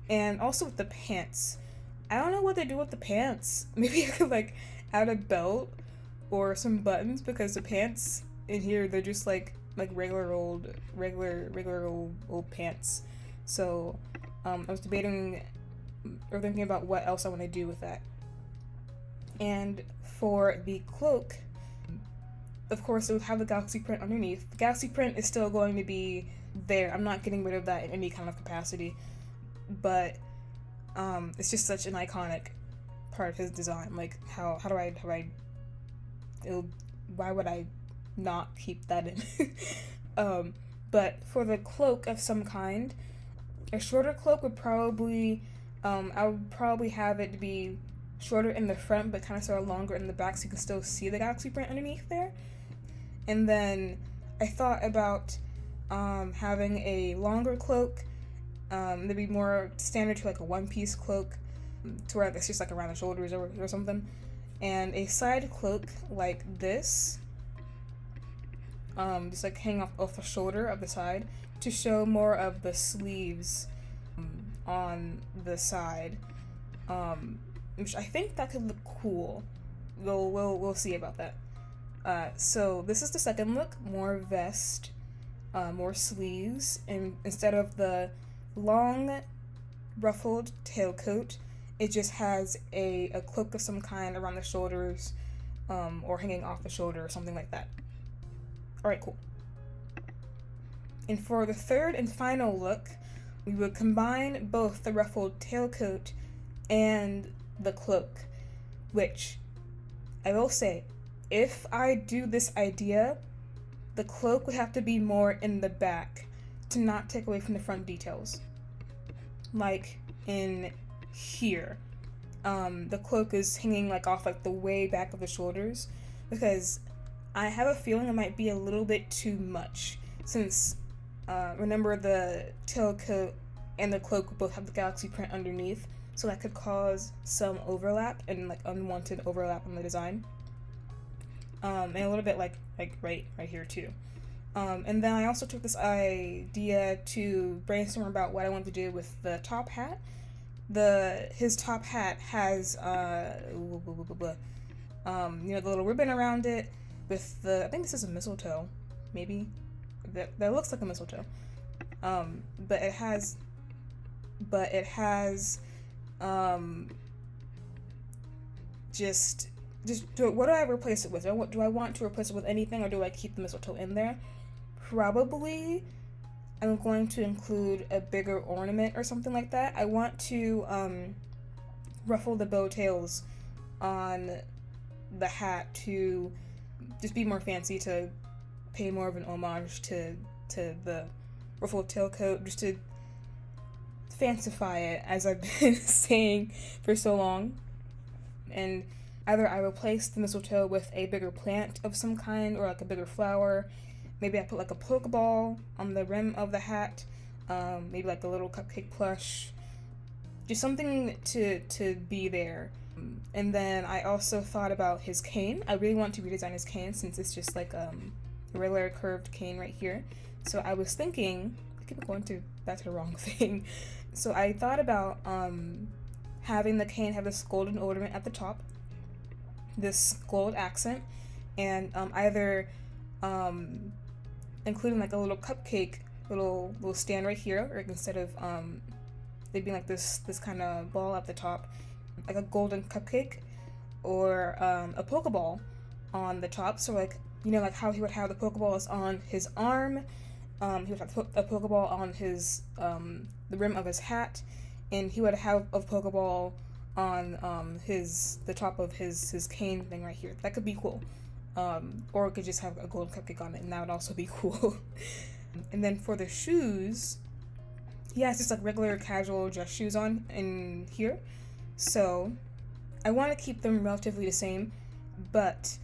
And also with the pants, I don't know what they do with the pants. Maybe I could like add a belt or some buttons, because the pants in here, they're just like regular old pants. So I was debating or thinking about what else I want to do with that. And for the cloak, of course, it would have the galaxy print underneath. The galaxy print is still going to be there. I'm not getting rid of that in any kind of capacity, but it's just such an iconic part of his design. Like, why would I not keep that in? But for the cloak of some kind, a shorter cloak would probably, I would probably have it to be shorter in the front, but kind of sort of longer in the back, so you can still see the galaxy print underneath there. And then I thought about having a longer cloak, that'd be more standard to like a one-piece cloak, to where it's just like around the shoulders or something, and a side cloak like this, just like hanging off the shoulder of the side to show more of the sleeves on the side, which I think that could look cool. We'll see about that. So this is the second look, more vest, more sleeves, and instead of the long ruffled tailcoat, it just has a cloak of some kind around the shoulders, or hanging off the shoulder or something like that. Alright, cool. And for the third and final look, we would combine both the ruffled tailcoat and the cloak, which I will say, if I do this idea, the cloak would have to be more in the back to not take away from the front details. Like in here. The cloak is hanging like off like the way back of the shoulders, because I have a feeling it might be a little bit too much, since remember the tailcoat and the cloak both have the galaxy print underneath, so that could cause some overlap and like unwanted overlap in the design. And a little bit like right here too. And then I also took this idea to brainstorm about what I want to do with the top hat. His top hat has you know, the little ribbon around it with the, I think this is a mistletoe, maybe that looks like a mistletoe. But it has just what do I replace it with? Do I want to replace it with anything, or do I keep the mistletoe in there? Probably I'm going to include a bigger ornament or something like that. I want to ruffle the bow tails on the hat to just be more fancy, to pay more of an homage to the ruffled tailcoat, just to fancify it, as I've been saying for so long. And either I replace the mistletoe with a bigger plant of some kind, or like a bigger flower. Maybe I put like a Pokeball on the rim of the hat, maybe like a little cupcake plush, just something to be there. And then I also thought about his cane. I really want to redesign his cane, since it's just like a regular curved cane right here. So I was thinking, I keep going back to the wrong thing. So I thought about having the cane have this golden ornament at the top, this gold accent, and either including like a little cupcake little stand right here, or instead of it being like this kind of ball at the top, like a golden cupcake, or a Pokeball on the top. So like, you know, like how he would have the Pokeballs on his arm, he would have a Pokeball on his the rim of his hat, and he would have a Pokeball on the top of his cane thing right here. That could be cool. Or it could just have a golden cupcake on it, and that would also be cool. And then for the shoes, he has just like regular casual dress shoes on in here. So I want to keep them relatively the same, but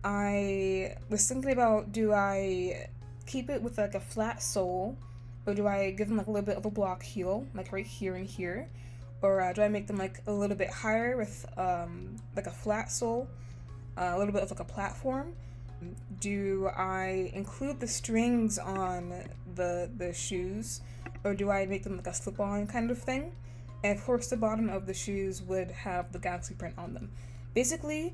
I was thinking about, do I keep it with like a flat sole, or do I give them like a little bit of a block heel, like right here and here, or do I make them like a little bit higher with like a flat sole, a little bit of like a platform? Do I include the strings on the shoes, or do I make them like a slip-on kind of thing? And of course the bottom of the shoes would have the galaxy print on them. Basically,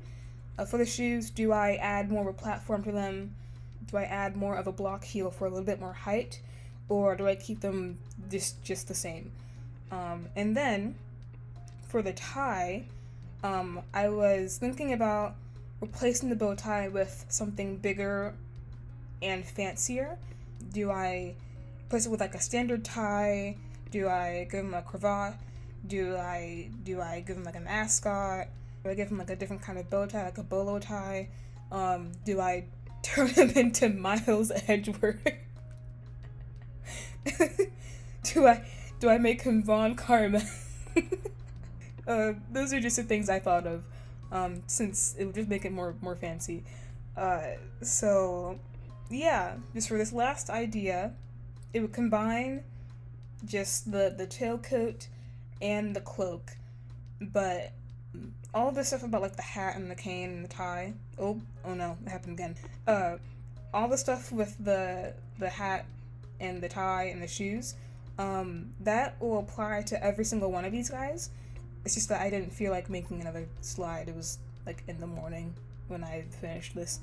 for the shoes, do I add more of a platform to them? Do I add more of a block heel for a little bit more height? Or do I keep them just the same? And then, for the tie, I was thinking about replacing the bow tie with something bigger and fancier. Do I replace it with like a standard tie? Do I give him a cravat? Do I give him like an ascot? Do I give him like a different kind of bow tie, like a bolo tie? Do I turn him into Miles Edgeworth? Do I make him Von Karma? Those are just the things I thought of, since it would just make it more fancy. So yeah, just for this last idea, it would combine just the tailcoat and the cloak, but all the stuff about like the hat and the cane and the tie. Oh no, it happened again. All the stuff with the hat and the tie and the shoes, that will apply to every single one of these guys. It's just that I didn't feel like making another slide. It was like in the morning when I finished this.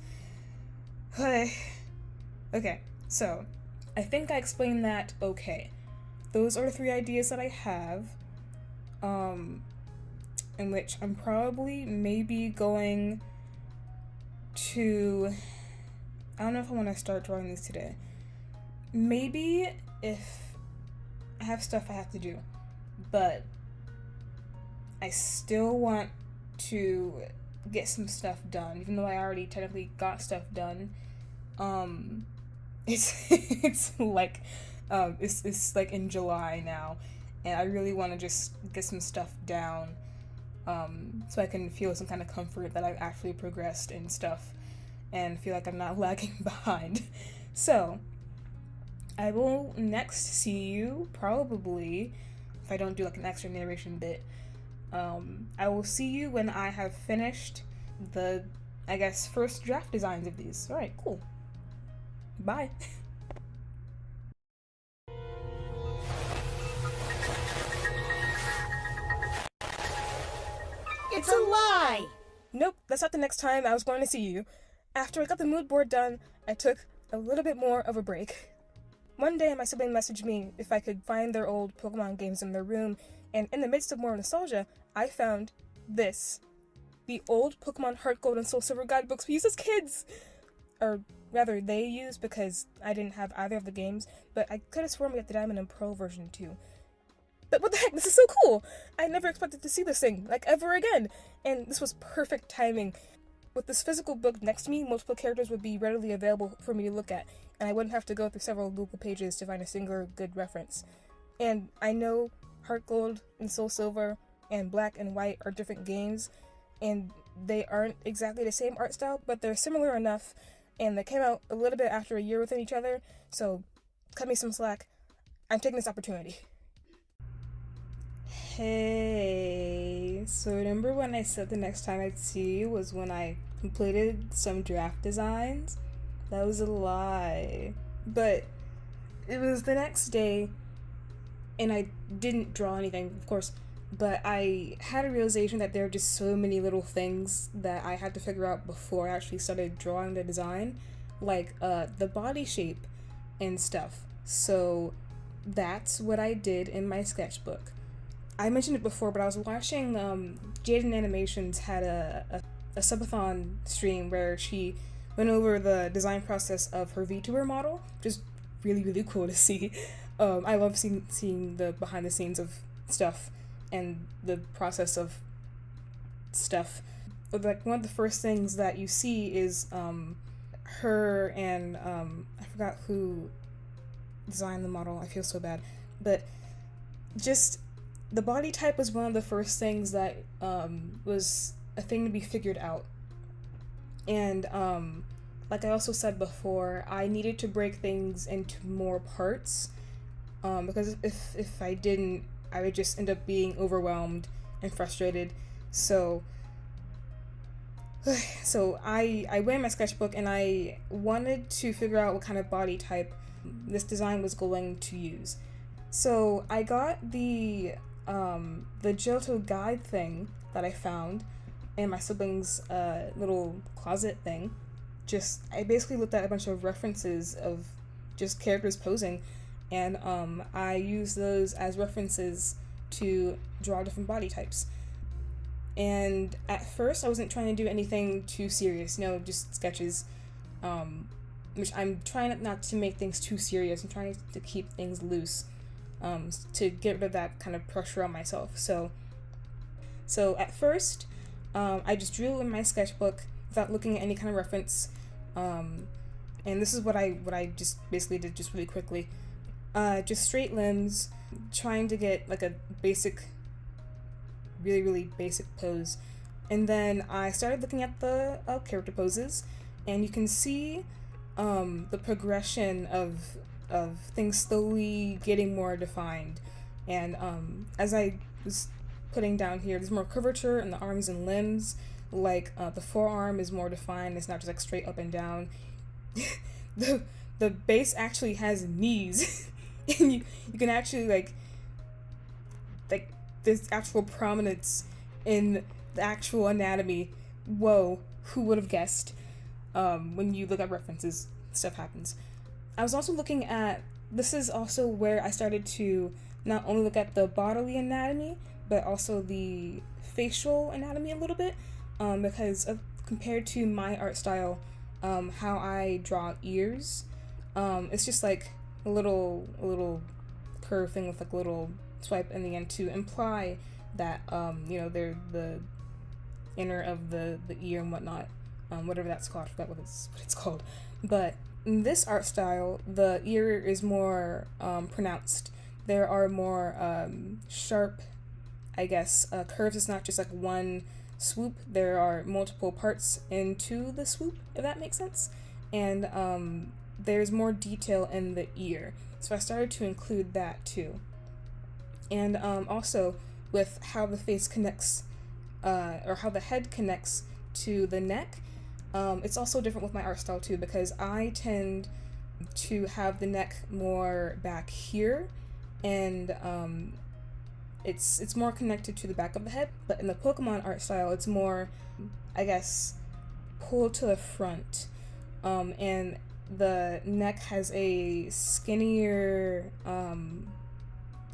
Okay, so I think I explained that okay. Those are the 3 ideas that I have, in which I'm probably maybe going to, I don't know if I want to start drawing these today. Maybe if I have stuff I have to do, but I still want to get some stuff done, even though I already technically got stuff done. It's like, it's like in July now, and I really want to just get some stuff down, so I can feel some kind of comfort that I've actually progressed in stuff, and feel like I'm not lagging behind. So, I will next see you, probably, if I don't do like an extra narration bit, I will see you when I have finished the, I guess, first draft designs of these. Alright, cool. Bye. It's a lie! Nope, that's not the next time I was going to see you. After I got the mood board done, I took a little bit more of a break. One day, my sibling messaged me if I could find their old Pokemon games in their room, and in the midst of more nostalgia, I found this. The old Pokemon Heart Gold and Soul Silver guidebooks we used as kids! Or rather, they used, because I didn't have either of the games, but I could have sworn we got the Diamond and Pearl version too. But what the heck, this is so cool! I never expected to see this thing, like, ever again! And this was perfect timing. With this physical book next to me, multiple characters would be readily available for me to look at, and I wouldn't have to go through several Google pages to find a single good reference. And I know Heart Gold and Soul Silver and Black and White are different games, and they aren't exactly the same art style, but they're similar enough, and they came out a little bit after a year within each other, so cut me some slack. I'm taking this opportunity. Hey, so remember when I said the next time I'd see you was when I completed some draft designs? That was a lie. But it was the next day, and I didn't draw anything, of course, but I had a realization that there were just so many little things that I had to figure out before I actually started drawing the design, like the body shape and stuff. So that's what I did in my sketchbook. I mentioned it before, but I was watching JJinomu had a subathon stream where she went over the design process of her VTuber model, which is really, really cool to see. I love seeing the behind the scenes of stuff and the process of stuff. Like, one of the first things that you see is her and I forgot who designed the model. I feel so bad, but just the body type was one of the first things that was a thing to be figured out. And like I also said before, I needed to break things into more parts, because if I didn't, I would just end up being overwhelmed and frustrated. So I went in my sketchbook and I wanted to figure out what kind of body type this design was going to use. So I got the Johto guide thing that I found in my sibling's little closet thing. I basically looked at a bunch of references of just characters posing, and I used those as references to draw different body types. And at first I wasn't trying to do anything too serious, just sketches, which I'm trying not to make things too serious. I'm trying to keep things loose, to get rid of that kind of pressure on myself. So at first, I just drew in my sketchbook without looking at any kind of reference, and this is what I just basically did just really quickly. just straight limbs, trying to get like a basic, really basic pose. And then I started looking at the character poses, and you can see the progression of things slowly getting more defined. And as I was putting down here, there's more curvature in the arms and limbs. Like the forearm is more defined. It's not just like straight up and down. the base actually has knees, and you can actually like there's actual prominence in the actual anatomy. Whoa, who would have guessed? When you look at references, stuff happens. I was also looking at, this is also where I started to not only look at the bodily anatomy, but also the facial anatomy a little bit, because compared to my art style, how I draw ears, it's just like a little curve thing with like a little swipe in the end to imply that they're the inner of the ear and whatnot, whatever that's called. I forgot what it's called. But in this art style, the ear is more pronounced. There are more sharp, I guess, curves. It's not just like one swoop. There are multiple parts into the swoop, if that makes sense. And there's more detail in the ear. So I started to include that too. And also with how the face connects, or how the head connects to the neck, it's also different with my art style too, because I tend to have the neck more back here, and it's more connected to the back of the head. But in the Pokemon art style, it's more, I guess, pulled to the front, and the neck has a skinnier,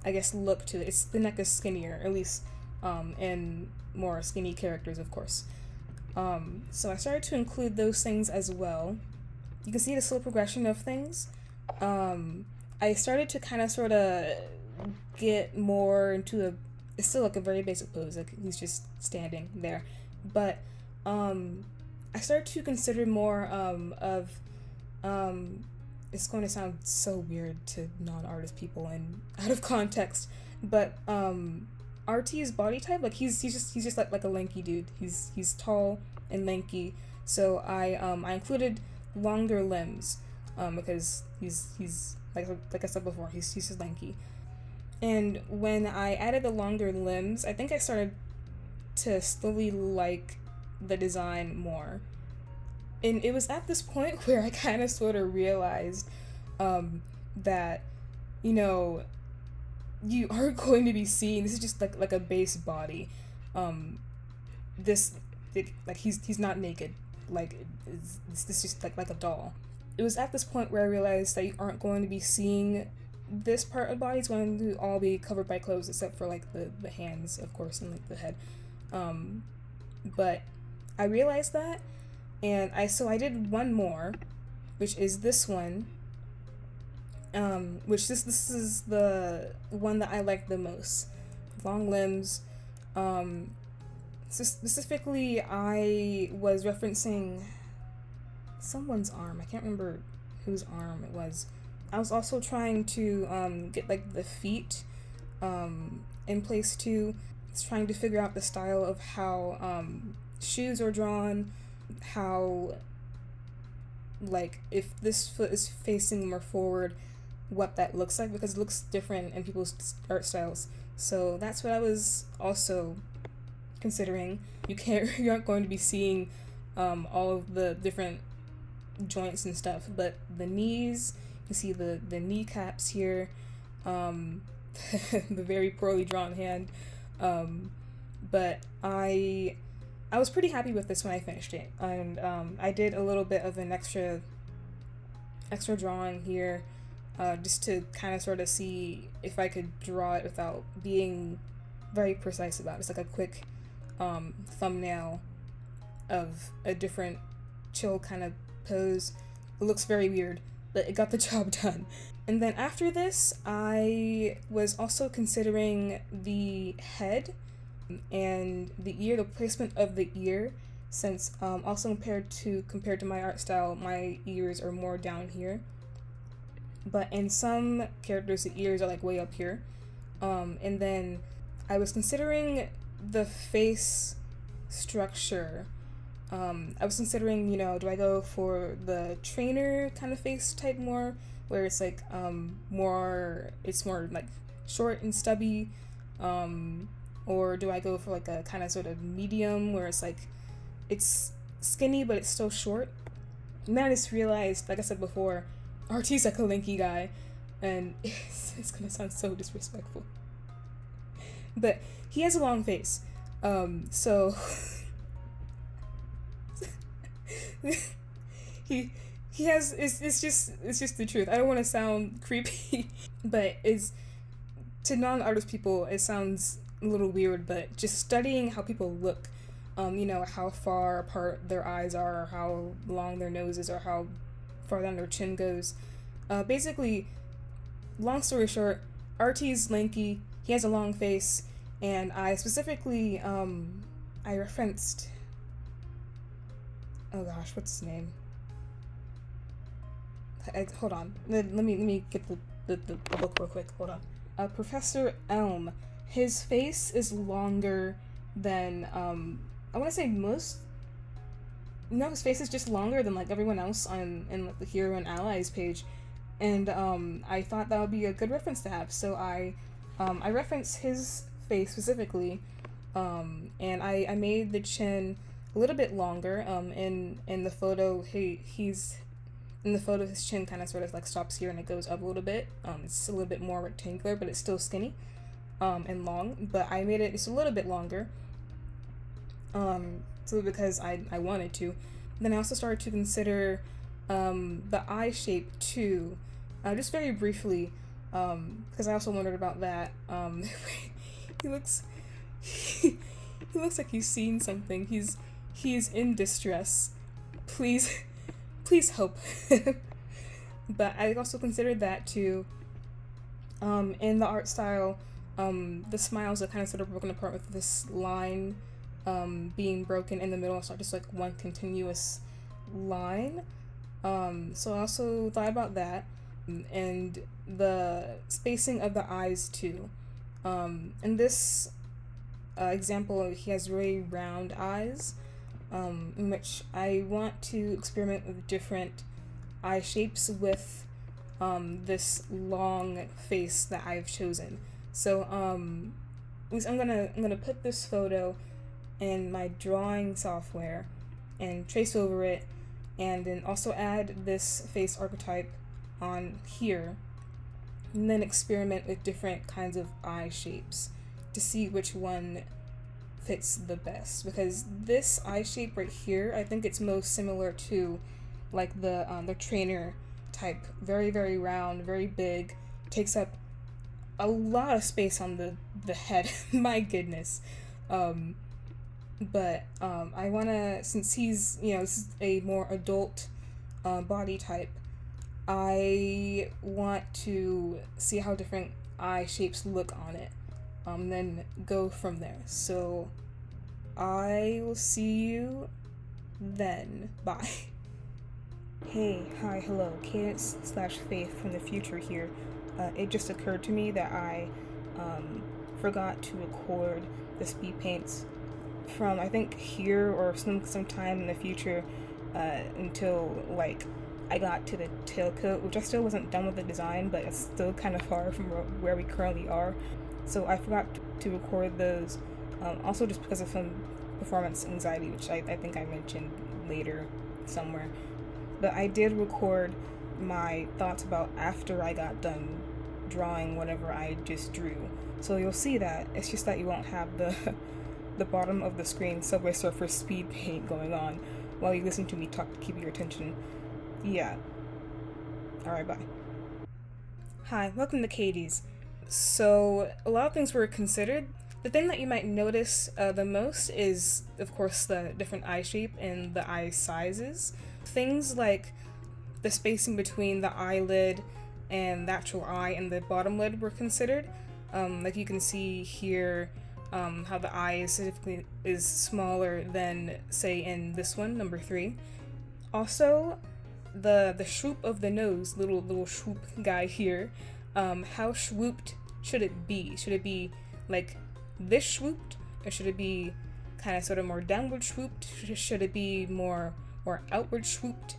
I guess, look to it. The neck is skinnier, at least in more skinny characters, of course. So I started to include those things as well. You can see the slow progression of things. I started to kind of sort of get more into it's still like a very basic pose, like he's just standing there. But I started to consider more of it's going to sound so weird to non-artist people and out of context, but RT's body type, like he's just like a lanky dude. He's tall and lanky, so I included longer limbs because he's like I said before, he's just lanky. And when I added the longer limbs, I think I started to slowly like the design more. And it was at this point where I kind of sort of realized that, you are going to be seeing, this is just like a base body. He's not naked. Like, this is just like a doll. It was at this point where I realized that you aren't going to be seeing this part of the body. It's going to all be covered by clothes, except for like the hands, of course, and like the head. But I realized that, and I did one more, which is this one, which this is the one that I like the most. Long limbs. Specifically, I was referencing someone's arm. I can't remember whose arm it was. I was also trying to get like the feet in place too. I was trying to figure out the style of how shoes are drawn, how, like, if this foot is facing more forward, what that looks like, because it looks different in people's art styles. So that's what I was also considering. You aren't going to be seeing all of the different joints and stuff, but the knees, you see the kneecaps here, the very poorly drawn hand, but I was pretty happy with this when I finished it, and I did a little bit of an extra drawing here, just to kind of sort of see if I could draw it without being very precise about it. It's like a quick thumbnail of a different chill kind of pose. It looks very weird, but it got the job done. And then after this, I was also considering the head and the ear, the placement of the ear, since also compared to my art style, my ears are more down here. but in some characters the ears are like way up here. And then I was considering the face structure. I was considering, you know, do I go for the trainer kind of face type more, where it's like more like short and stubby, or do I go for like a kind of sort of medium where it's like it's skinny but it's still short? And then I just realized, like I said before, RT's like a lanky guy, and it's gonna sound so disrespectful, but he has a long face, so he has, it's just the truth. I don't want to sound creepy, but it's, to non-artist people it sounds a little weird, but just studying how people look, you know, how far apart their eyes are, or how long their nose is, or how far down their chin goes. Basically, long story short, RT's lanky, he has a long face, and I specifically, I referenced, oh gosh, what's his name? Hold on, let me get the book real quick, hold on. Professor Elm, his face is longer than, I want to say most, no, his face is just longer than like everyone else in like the Hero and Allies page, and I thought that would be a good reference to have, so I referenced his face specifically, and I made the chin a little bit longer. In the photo, he's in the photo, his chin kind of sort of like stops here and it goes up a little bit. It's a little bit more rectangular, but it's still skinny, and long, but I made it just a little bit longer, so because I wanted to. Then I also started to consider the eye shape too, just very briefly, because I also wondered about that. He looks he looks like he's seen something. He's in distress. Please help. But I also considered that too. In the art style, the smiles are kind of sort of broken apart with this line being broken in the middle. It's not just like one continuous line. So I also thought about that, and the spacing of the eyes too. In this example, he has very round eyes, in which I want to experiment with different eye shapes with this long face that I've chosen. So I'm gonna put this photo in my drawing software and trace over it, and then also add this face archetype on here, and then experiment with different kinds of eye shapes to see which one fits the best, because this eye shape right here, I think it's most similar to like the trainer type, very round, very big, takes up a lot of space on the head. My goodness. But I wanna, since he's, you know, this is a more adult body type, I want to see how different eye shapes look on it, then go from there. So I will see you then. Bye. Hey, hi, hello, Cadence/Faith from the future here. It just occurred to me that I forgot to record the speed paints from, I think, here or sometime in the future, until like I got to the tailcoat, which I still wasn't done with the design, but it's still kind of far from where we currently are. So I forgot to record those, also just because of some performance anxiety, which I think I mentioned later somewhere. But I did record my thoughts about after I got done drawing whatever I just drew. So you'll see that. It's just that you won't have the bottom of the screen Subway Surfer speed paint going on while you listen to me talk to keep your attention. Yeah. Alright, bye. Hi, welcome to Katie's. So, a lot of things were considered. The thing that you might notice the most is, of course, the different eye shape and the eye sizes. Things like the spacing between the eyelid and the actual eye and the bottom lid were considered. Like you can see here, how the eye specifically is smaller than, say, in this one, number 3. Also, the swoop of the nose, little swoop guy here, how swooped should it be? Should it be like this swooped, or should it be kind of sort of more downward swooped? Should it be more outward swooped?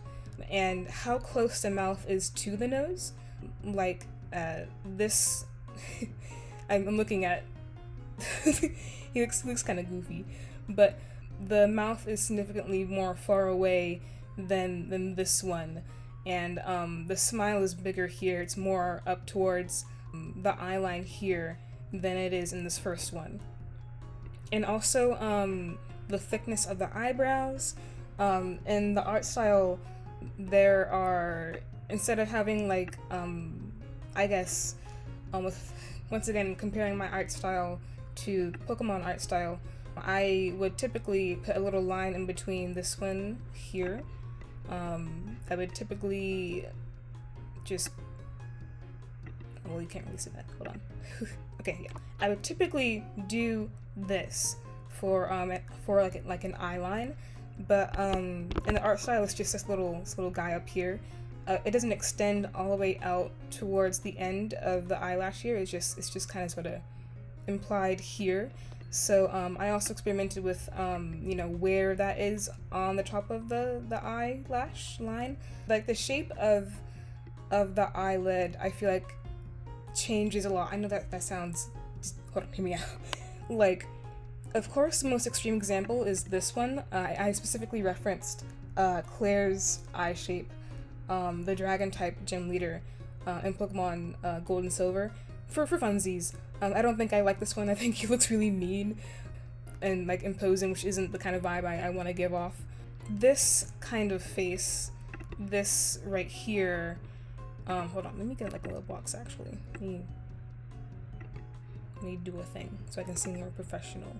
And how close the mouth is to the nose? Like this, I'm looking at. he looks kind of goofy, but the mouth is significantly more far away than this one, and the smile is bigger here. It's more up towards the eye line here than it is in this first one. And also the thickness of the eyebrows. In the art style, there are, instead of having like I guess once again comparing my art style to Pokemon art style, I would typically put a little line in between this one here. I would typically just, well, you can't really see that, hold on. Okay, yeah. I would typically do this for like an eye line, but in the art style it's just this little guy up here. It doesn't extend all the way out towards the end of the eyelash here. It's just kind of sort of implied here. So I also experimented with you know, where that is on the top of the eyelash line. Like the shape of the eyelid, I feel like changes a lot. I know that sounds, hold on, hear me out. Like, of course, the most extreme example is this one. I specifically referenced Claire's eye shape, the dragon type gym leader in Pokemon Gold and Silver, for funsies. I don't think I like this one. I think he looks really mean and like imposing, which isn't the kind of vibe I want to give off. This kind of face, this right here, hold on, let me get like a little box actually. Let me do a thing so I can seem more professional.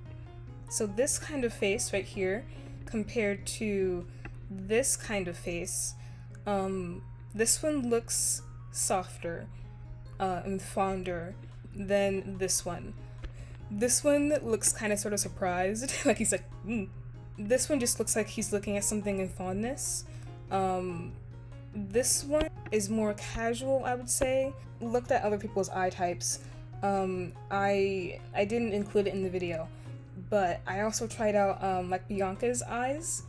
So this kind of face right here compared to this kind of face, this one looks softer and fonder than this one. This one looks kind of sort of surprised, like he's like, This one just looks like he's looking at something in fondness. This one is more casual, I would say. Looked at other people's eye types. I didn't include it in the video, but I also tried out like Bianca's eyes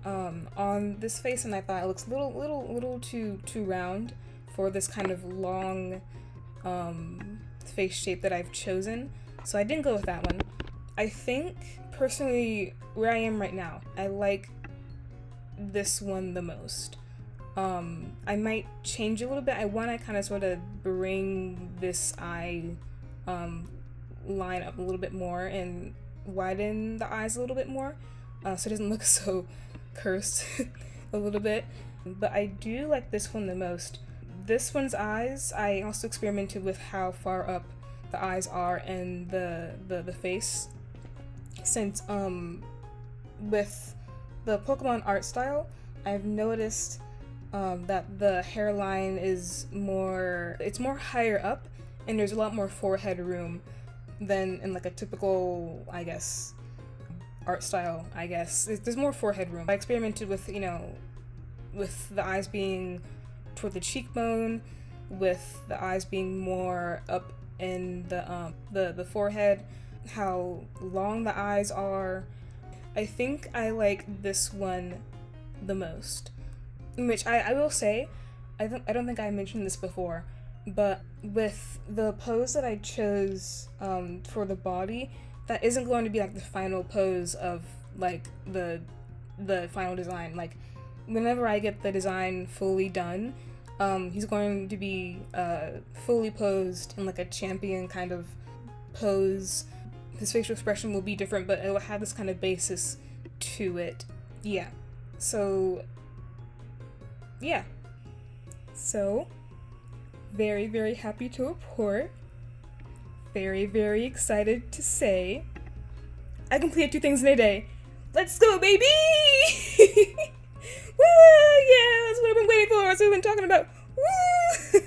on this face, and I thought it looks a little too round for this kind of long face shape that I've chosen, so I didn't go with that one. I think personally where I am right now, I like this one the most. I might change a little bit. I want to kind of sort of bring this eye line up a little bit more and widen the eyes a little bit more, so it doesn't look so cursed a little bit. But I do like this one the most. This one's eyes, I also experimented with how far up the eyes are in the face, since with the Pokemon art style, I've noticed that the hairline is more higher up, and there's a lot more forehead room than in like a typical, I guess, art style, I guess. There's more forehead room. I experimented with, you know, with the eyes being toward the cheekbone, with the eyes being more up in the forehead, how long the eyes are. I think I like this one the most. Which I will say, I don't think I mentioned this before, but with the pose that I chose for the body, that isn't going to be like the final pose of like the final design. Like whenever I get the design fully done, he's going to be fully posed in like a champion kind of pose. His facial expression will be different, but it will have this kind of basis to it. Yeah. So very, very happy to report, very, very excited to say, I completed 2 things in a day. Let's go, baby! Woo! Yeah, that's what I've been waiting for, that's what we've been talking about. Woo!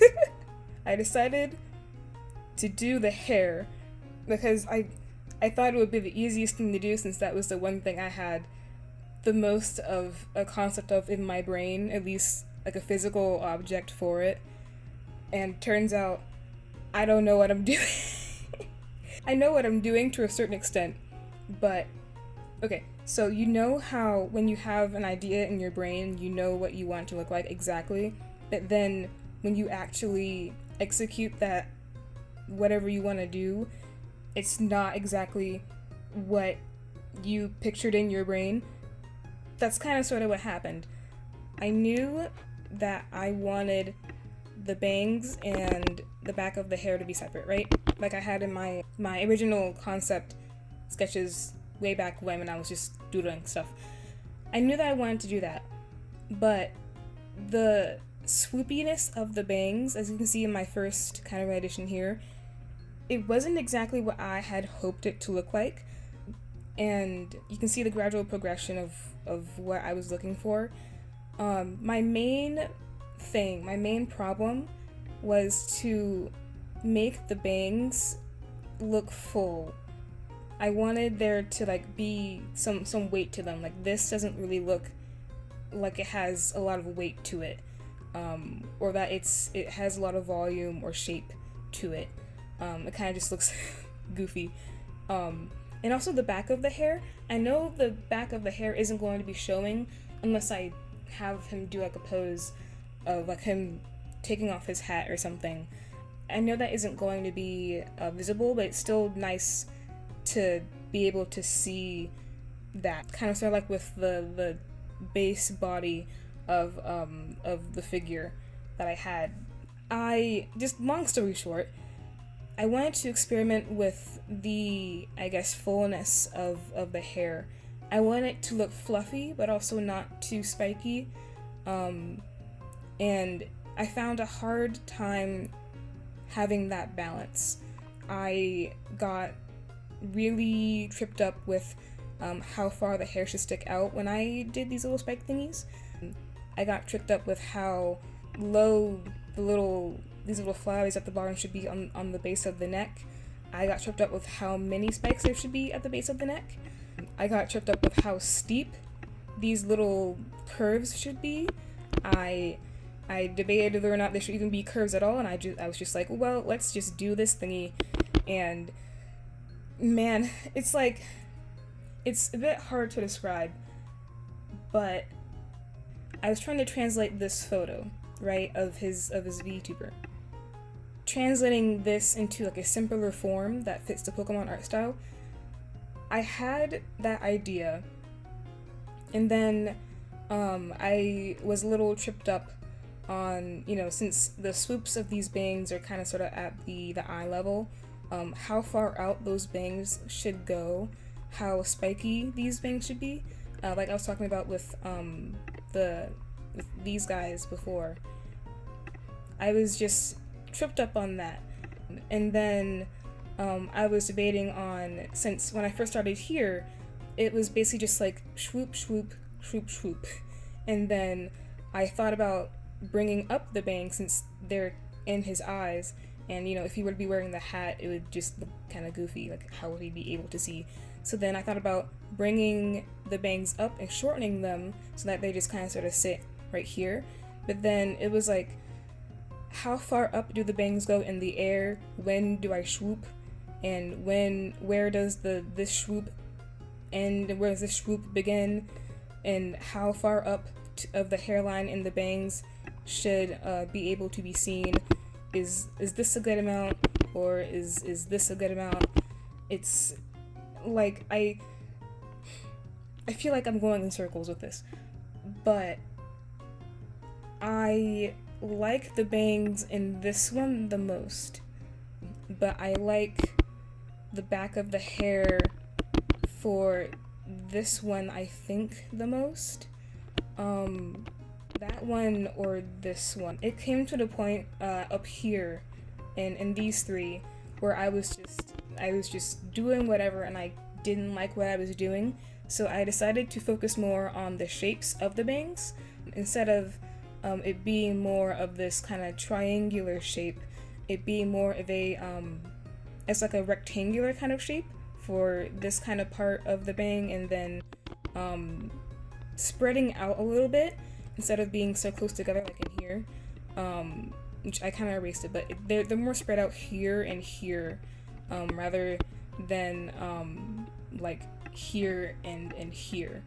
I decided to do the hair because I thought it would be the easiest thing to do, since that was the one thing I had the most of a concept of in my brain, at least like a physical object for it, and turns out I don't know what I'm doing. I know what I'm doing to a certain extent, but okay, so you know how when you have an idea in your brain, you know what you want it to look like exactly, but then when you actually execute that, whatever you want to do, it's not exactly what you pictured in your brain. That's kind of sort of what happened. I knew that I wanted the bangs and the back of the hair to be separate, right? Like I had in my original concept sketches way back when I was just doodling stuff. I knew that I wanted to do that, but the swoopiness of the bangs, as you can see in my first kind of edition here, it wasn't exactly what I had hoped it to look like, and you can see the gradual progression of what I was looking for. My main problem was to make the bangs look full. I wanted there to like be some weight to them. Like this doesn't really look like it has a lot of weight to it, or that it has a lot of volume or shape to it. It kind of just looks goofy. And also the back of the hair. I know the back of the hair isn't going to be showing unless I have him do like a pose of like him taking off his hat or something. I know that isn't going to be visible, but it's still nice to be able to see that, kind of sort of like with the base body of the figure that I had. Just long story short, I wanted to experiment with the, I guess, fullness of the hair. I wanted it to look fluffy, but also not too spiky. And I found a hard time having that balance. I got really tripped up with how far the hair should stick out when I did these little spike thingies. I got tripped up with how low these little flowers at the bottom should be on the base of the neck. I got tripped up with how many spikes there should be at the base of the neck. I got tripped up with how steep these little curves should be. I debated whether or not there should even be curves at all, and I was just like, well, let's just do this thingy. And man, it's like, it's a bit hard to describe, but I was trying to translate this photo, right, of his VTuber. Translating this into like a simpler form that fits the Pokemon art style. I had that idea, and then I was a little tripped up on, since the swoops of these bangs are kind of sort of at the eye level, how far out those bangs should go, how spiky these bangs should be. Like I was talking about with these guys before. I was just tripped up on that. And then I was debating on, since when I first started here, it was basically just like swoop, swoop, swoop, swoop. And then I thought about bringing up the bangs since they're in his eyes, and if he were to be wearing the hat, it would just look kind of goofy, like how would he be able to see? So then I thought about bringing the bangs up and shortening them so that they just kind of sort of sit right here. But then it was like, how far up do the bangs go in the air? When do I swoop? And where does this swoop end, and where does this swoop begin? And how far up of the hairline in the bangs should be able to be seen? Is this a good amount, or is this a good amount? It's like, I feel like I'm going in circles with this, but I like the bangs in this one the most, but I like the back of the hair for this one, I think, the most. That one or this one. It came to the point up here in these three where I was just doing whatever, and I didn't like what I was doing, so I decided to focus more on the shapes of the bangs instead of it being more of this kind of triangular shape. It being more of a it's like a rectangular kind of shape for this kind of part of the bang, and then spreading out a little bit instead of being so close together like in here, which I kind of erased it, but they're more spread out here and here, rather than like here and here.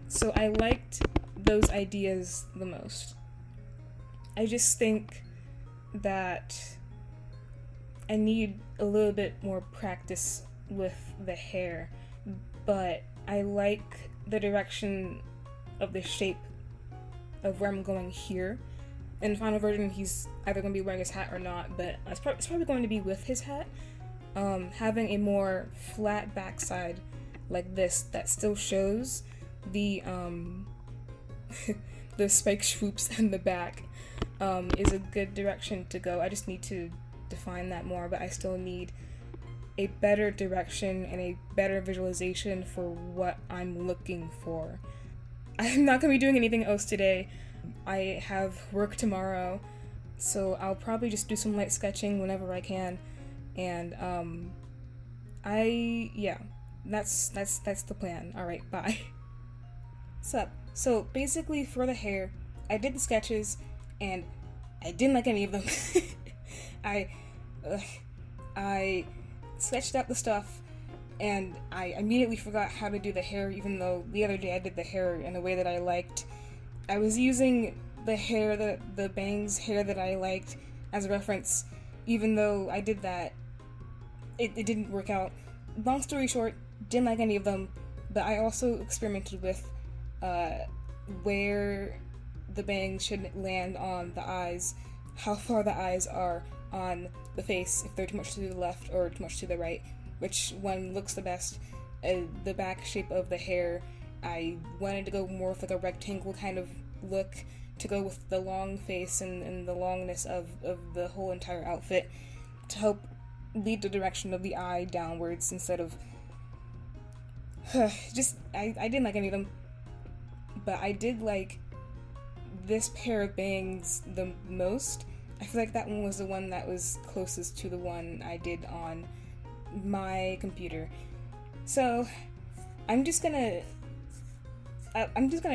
So I liked those ideas the most. I just think that I need a little bit more practice with the hair, but I like the direction of the shape of where I'm going here. In the final version, he's either going to be wearing his hat or not, but it's probably going to be with his hat. Having a more flat backside like this that still shows the the spike swoops in the back is a good direction to go. I just need to define that more, but I still need a better direction and a better visualization for what I'm looking for. I'm not going to be doing anything else today. I have work tomorrow, so I'll probably just do some light sketching whenever I can, and that's the plan. Alright, bye. Sup? So basically for the hair, I did the sketches, and I didn't like any of them. I sketched out the stuff, and I immediately forgot how to do the hair, even though the other day I did the hair in a way that I liked. I was using the bangs hair that I liked as a reference, even though I did that, it didn't work out. Long story short, didn't like any of them, but I also experimented with where the bangs should land on the eyes, how far the eyes are on the face, if they're too much to the left or too much to the right, which one looks the best. The back shape of the hair, I wanted to go more with like a rectangle kind of look to go with the long face and the longness of the whole entire outfit to help lead the direction of the eye downwards instead of I didn't like any of them, but I did like this pair of bangs the most. I feel like that one was the one that was closest to the one I did on my computer. So I'm just gonna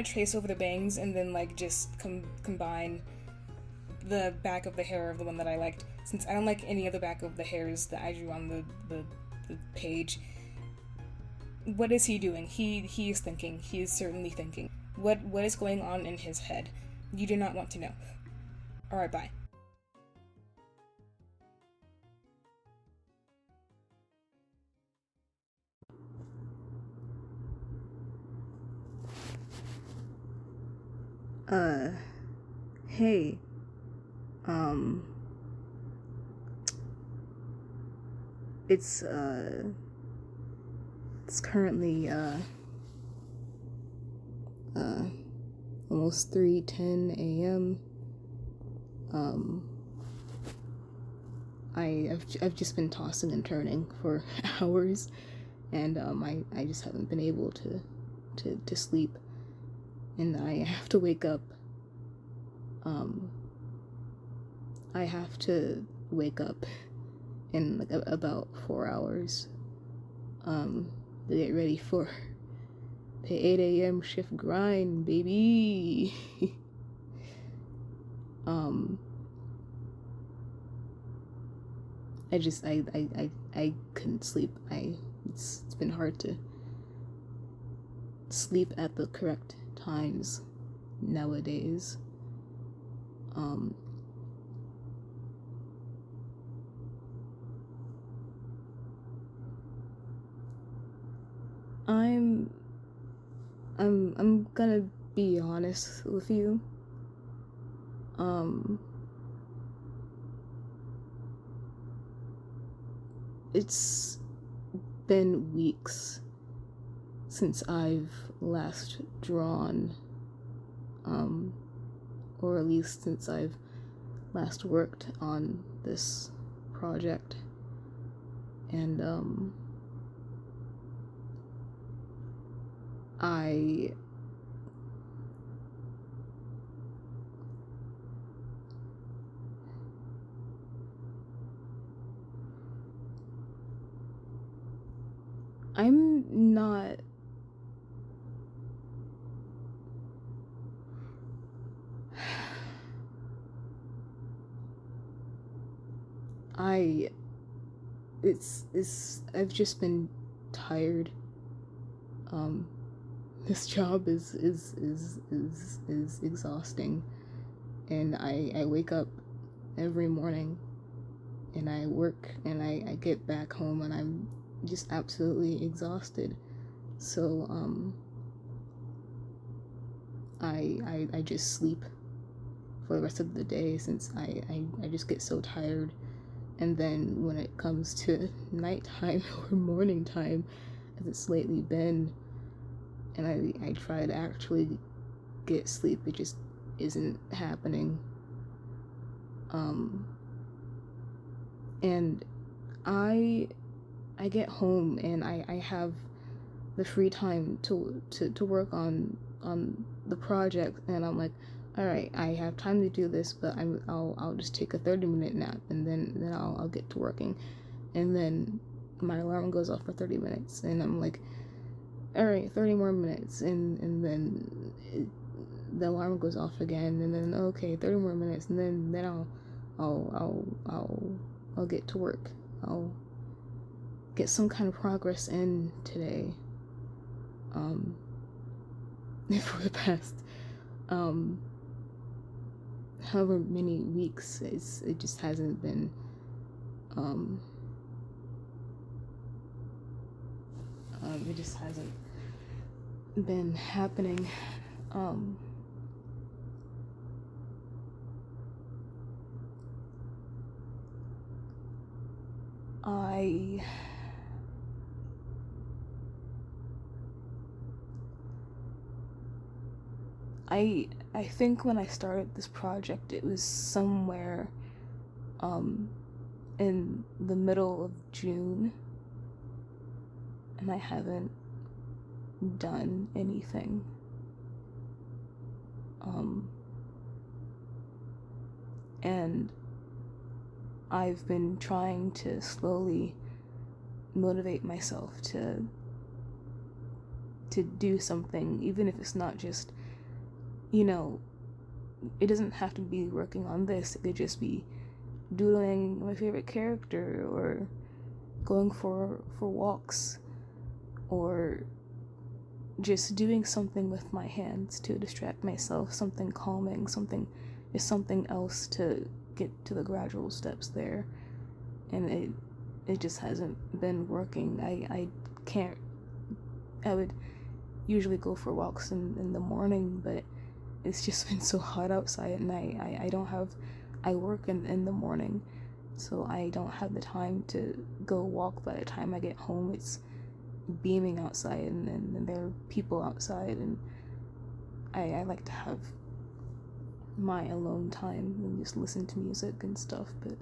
trace over the bangs and then like just combine the back of the hair of the one that I liked, since I don't like any of the back of the hairs that I drew on the page. What is he doing? He is thinking. He is certainly thinking. What is going on in his head? You do not want to know. Alright, bye. Hey, it's currently, almost 3:10 a.m. I've just been tossing and turning for hours, and, I just haven't been able to sleep, and I have to wake up. I have to wake up in like about 4 hours, to get ready for the 8 a.m. shift grind, baby. I couldn't sleep. It's been hard to sleep at the correct times nowadays. I'm gonna be honest with you. It's been weeks since I've last drawn, or at least since I've last worked on this project, and I'm not I've just been tired. This job is exhausting, and I wake up every morning and I work and I get back home and I'm just absolutely exhausted. So I just sleep for the rest of the day, since I just get so tired. And then when it comes to nighttime or morning time, as it's lately been, and I try to actually get sleep, it just isn't happening. And I get home and I have the free time to work on the project, and I'm like, all right, I have time to do this, but I'll just take a 30-minute nap, and then I'll get to working. And then my alarm goes off for 30 minutes, and I'm like, all right, 30 more minutes, and then the alarm goes off again, and then okay, 30 more minutes, and then I'll get to work. I'll get some kind of progress in today. For the past however many weeks, it just hasn't been it just hasn't been happening. I think when I started this project, it was somewhere in the middle of June, and I haven't done anything. And I've been trying to slowly motivate myself to do something, even if it's not just, it doesn't have to be working on this. It could just be doodling my favorite character, or going for walks, or just doing something with my hands to distract myself, something calming, something else to get to the gradual steps there. And it just hasn't been working. I can't. I would usually go for walks in the morning, but it's just been so hot outside, and I work in the morning, so I don't have the time to go walk. By the time I get home, it's beaming outside, and there are people outside, and I like to have my alone time and just listen to music and stuff, but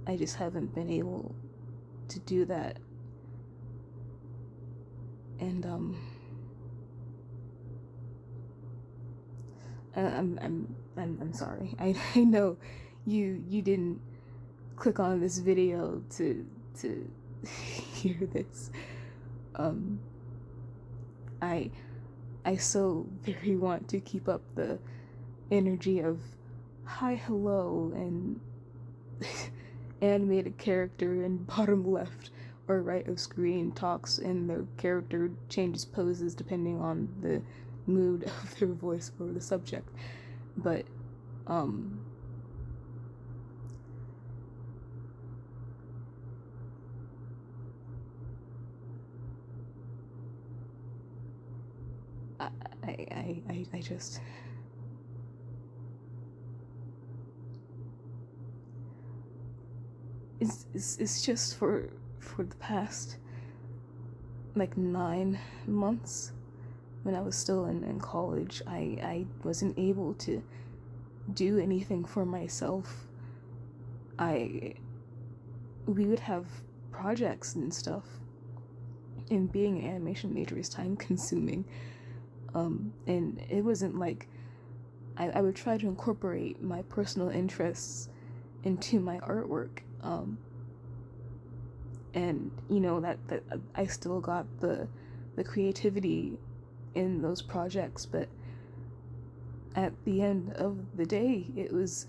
I just haven't been able to do that. And I'm sorry. I know you didn't click on this video to hear this. I so very want to keep up the energy of hi, hello, and animated character in bottom left or right of screen talks, and the character changes poses depending on the mood of their voice or the subject. But I just it's just for the past like 9 months, when I was still in college, I wasn't able to do anything for myself. We would have projects and stuff, and being an animation major is time consuming. And it wasn't like I would try to incorporate my personal interests into my artwork. And that I still got the creativity in those projects, but at the end of the day, it was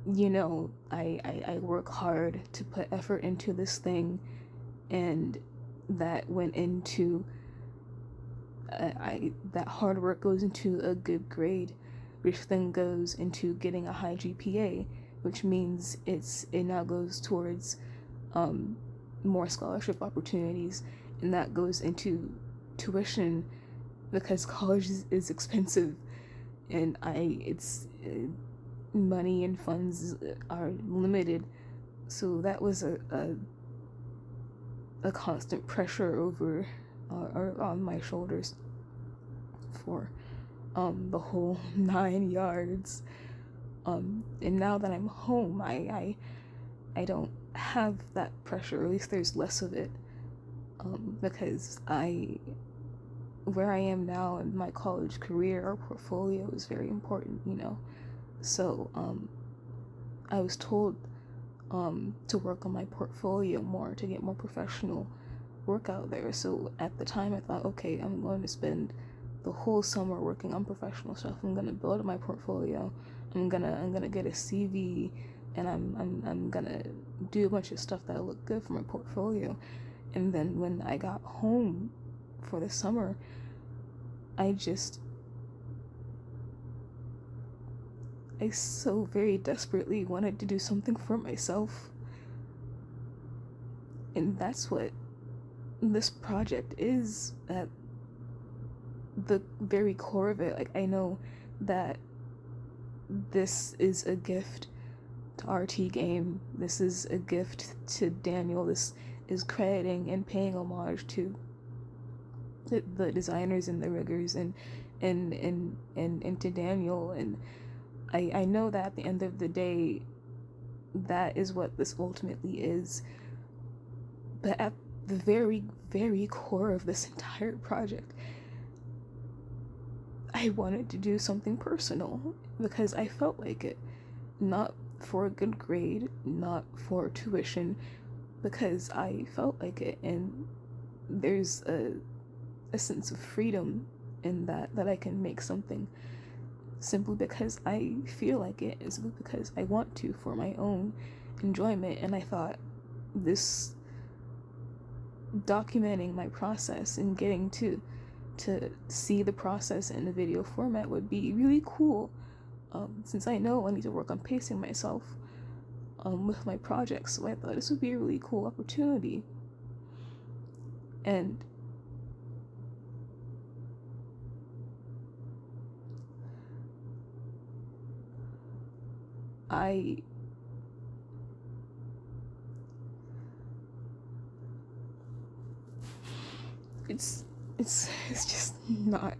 I work hard to put effort into this thing, and that went into that hard work goes into a good grade, which then goes into getting a high GPA, which means it now goes towards more scholarship opportunities, and that goes into tuition, because college is expensive, and money and funds are limited. So that was a constant pressure over on my shoulders for the whole 9 yards. And now that I'm home, I don't have that pressure, or at least there's less of it, because where I am now in my college career, our portfolio is very important, So I was told to work on my portfolio more, to get more professional work out there. So at the time I thought, okay, I'm going to spend the whole summer working on professional stuff. I'm gonna build up my portfolio. I'm gonna get a CV, and I'm gonna do a bunch of stuff that'll look good for my portfolio. And then when I got home for the summer, I so very desperately wanted to do something for myself. And that's what this project is, at the very core of it. Like, I know that this is a gift to RTGame. This is a gift to Daniel. This is crediting and paying homage to the designers and the riggers and to Daniel. And I know that at the end of the day, that is what this ultimately is. But at the very, very core of this entire project, I wanted to do something personal because I felt like it. Not for a good grade, not for tuition, because I felt like it. And there's a sense of freedom in that I can make something simply because I feel like it, is because I want to, for my own enjoyment. And I thought this documenting my process and getting to see the process in a video format would be really cool, since I know I need to work on pacing myself with my projects. So I thought this would be a really cool opportunity. And it's just not.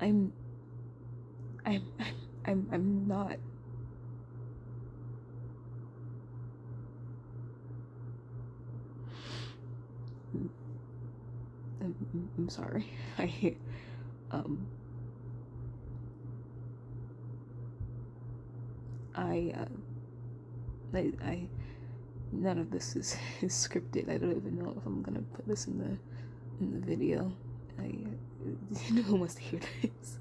I'm not. I'm sorry. None of this is scripted. I don't even know if I'm gonna put this in the video. No one wants to hear this.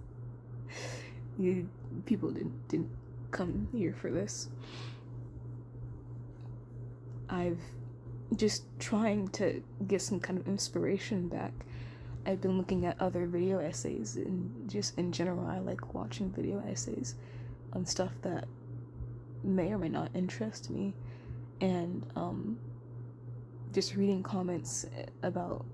People didn't come here for this. I've just trying to get some kind of inspiration back. I've been looking at other video essays, and just in general, I like watching video essays on stuff that may or may not interest me, and just reading comments about,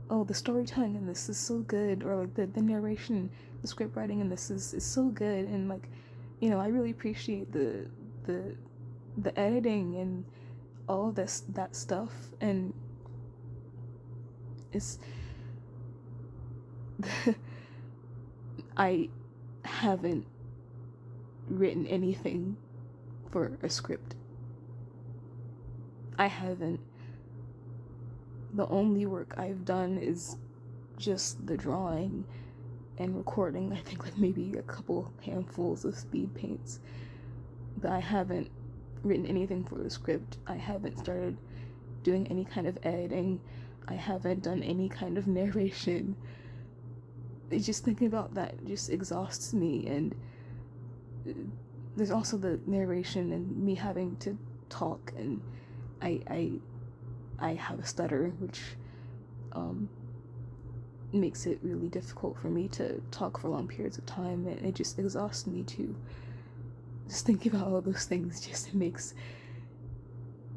oh, the storytelling in this is so good, or like the narration, the script writing in this is so good, and like, I really appreciate the editing and all of that stuff. And it's I haven't written anything for a script. I haven't. The only work I've done is just the drawing and recording. I think like maybe a couple handfuls of speed paints. But I haven't written anything for the script. I haven't started doing any kind of editing. I haven't done any kind of narration. Just thinking about that just exhausts me, and there's also the narration and me having to talk, and I have a stutter, which makes it really difficult for me to talk for long periods of time, and it just exhausts me too. Just thinking about all those things just makes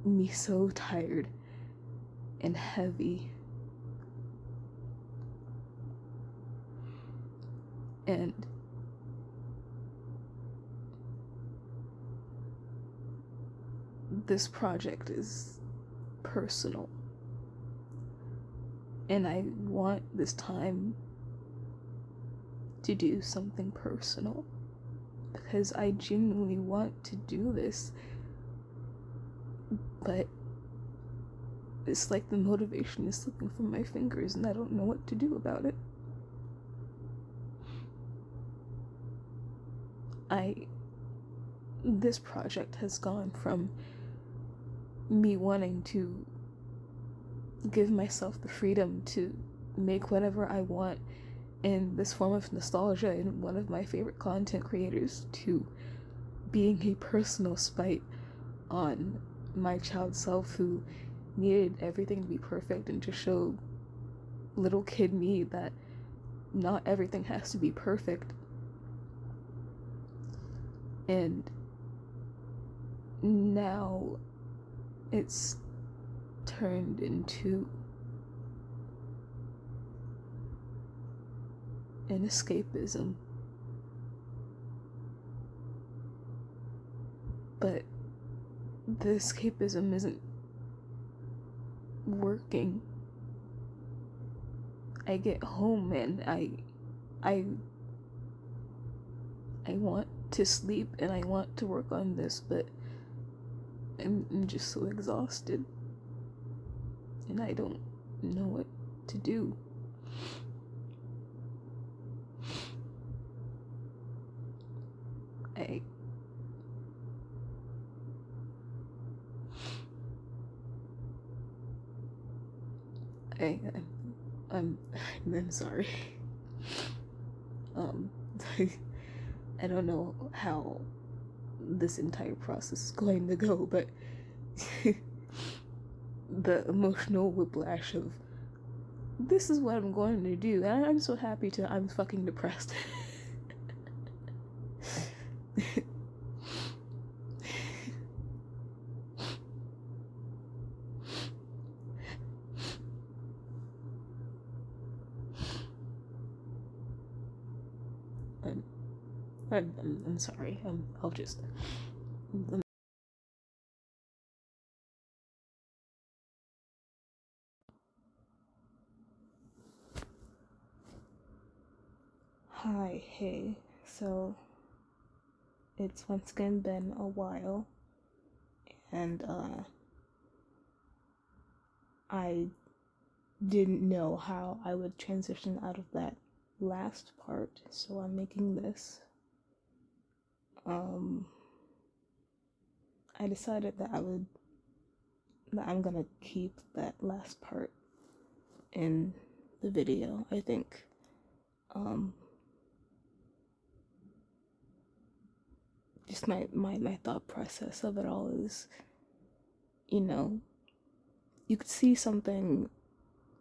me so tired and heavy. And this project is personal. And I want this time to do something personal, because I genuinely want to do this, but it's like the motivation is slipping from my fingers and I don't know what to do about it. This project has gone from me wanting to give myself the freedom to make whatever I want in this form of nostalgia in one of my favorite content creators, to being a personal spite on my child self who needed everything to be perfect, and to show little kid me that not everything has to be perfect. And now it's turned into an escapism. But the escapism isn't working. I get home and I want to sleep and I want to work on this, but I'm just so exhausted and I don't know what to do. I'm sorry. I don't know how this entire process is going to go, but the emotional whiplash of this is what I'm going to do, and I'm so happy I'm fucking depressed. I'm sorry. I'll just. Hi, hey. So, it's once again been a while, and I didn't know how I would transition out of that last part, so I'm making this. I decided that I'm gonna keep that last part in the video. I think just my thought process of it all is, you could see something,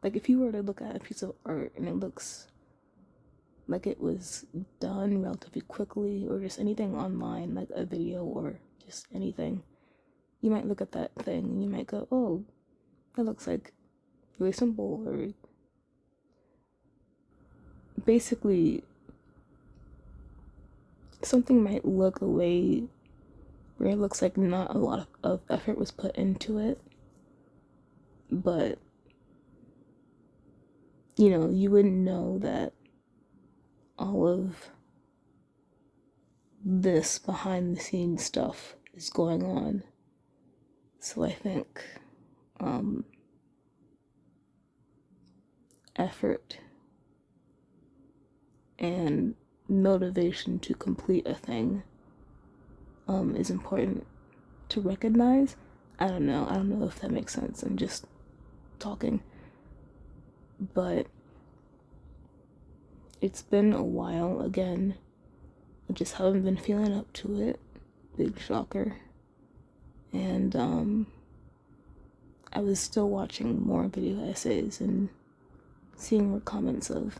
like if you were to look at a piece of art and it looks like it was done relatively quickly, or just anything online, like a video or just anything, you might look at that thing and you might go, oh, that looks like really simple, or basically something might look a way where it looks like not a lot of effort was put into it, but you wouldn't know that all of this behind the scenes stuff is going on. So I think effort and motivation to complete a thing is important to recognize. I don't know if that makes sense. I'm just talking. But it's been a while again. I just haven't been feeling up to it. big shocker. And I was still watching more video essays and seeing more comments of,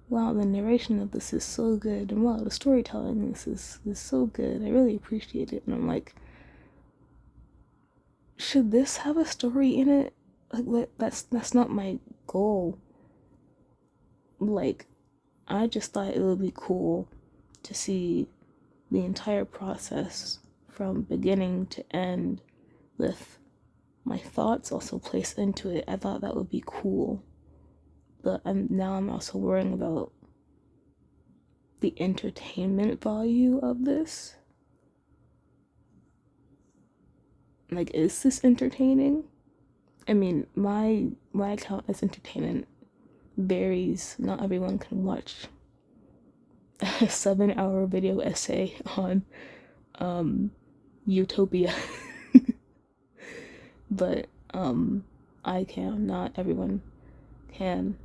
wow, the narration of this is so good, and wow, the storytelling is so good, I really appreciate it. And I'm like, should this have a story in it? Like, that's not my goal. Like, I just thought it would be cool to see the entire process from beginning to end with my thoughts also placed into it. I thought that would be cool. But now I'm also worrying about the entertainment value of this. Like, is this entertaining? I mean, my account as entertainment varies. Not everyone can watch a 7-hour video essay on Utopia. But I can, not everyone can.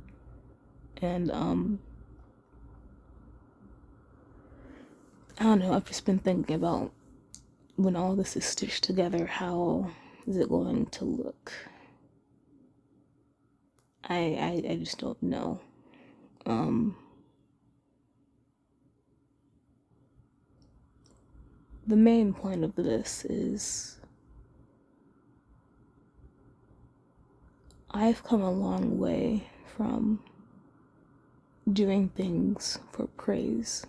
And I don't know, I've just been thinking about when all this is stitched together, how is it going to look? I just don't know. The main point of this is I've come a long way from doing things for praise.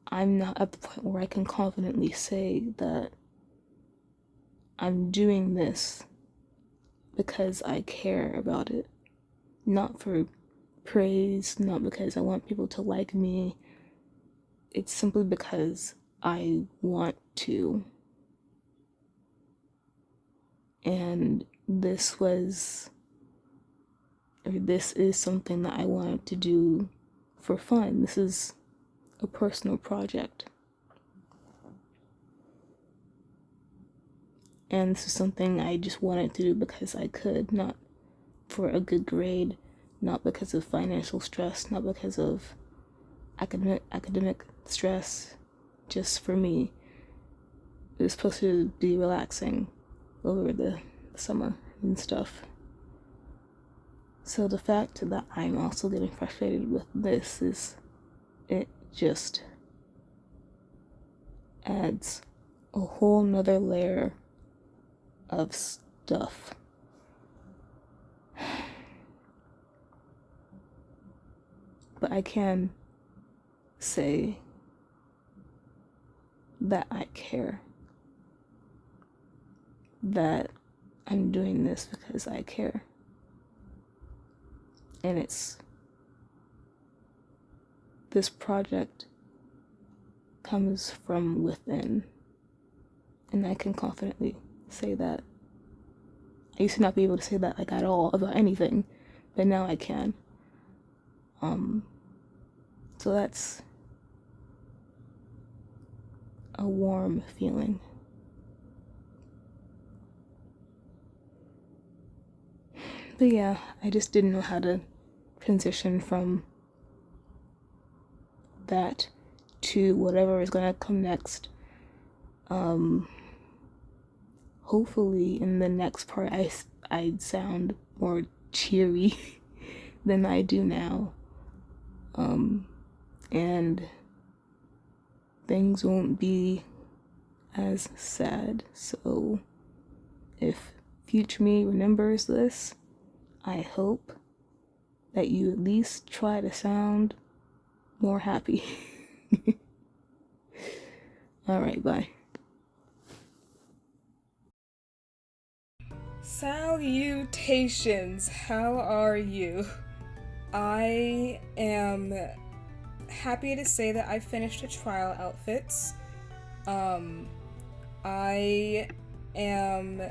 I'm not at the point where I can confidently say that I'm doing this because I care about it. Not for praise, not because I want people to like me. It's simply because I want to. And this is something that I wanted to do for fun. This is a personal project. And this is something I just wanted to do because I could, not for a good grade, not because of financial stress, not because of academic stress, just for me. It was supposed to be relaxing over the summer and stuff. So the fact that I'm also getting frustrated with this it just adds a whole nother layer of stuff. But I can say that I care. That I'm doing this because I care. And this project comes from within. And I can confidently say that. I used to not be able to say that like at all about anything, but now I can. So that's a warm feeling. But yeah, I just didn't know how to transition from that to whatever is gonna come next. Hopefully in the next part I sound more cheery than I do now. And things won't be as sad. So if future me remembers this, I hope that you at least try to sound more happy. Alright, bye. Salutations, how are you? I am happy to say that I finished the trial outfits. I am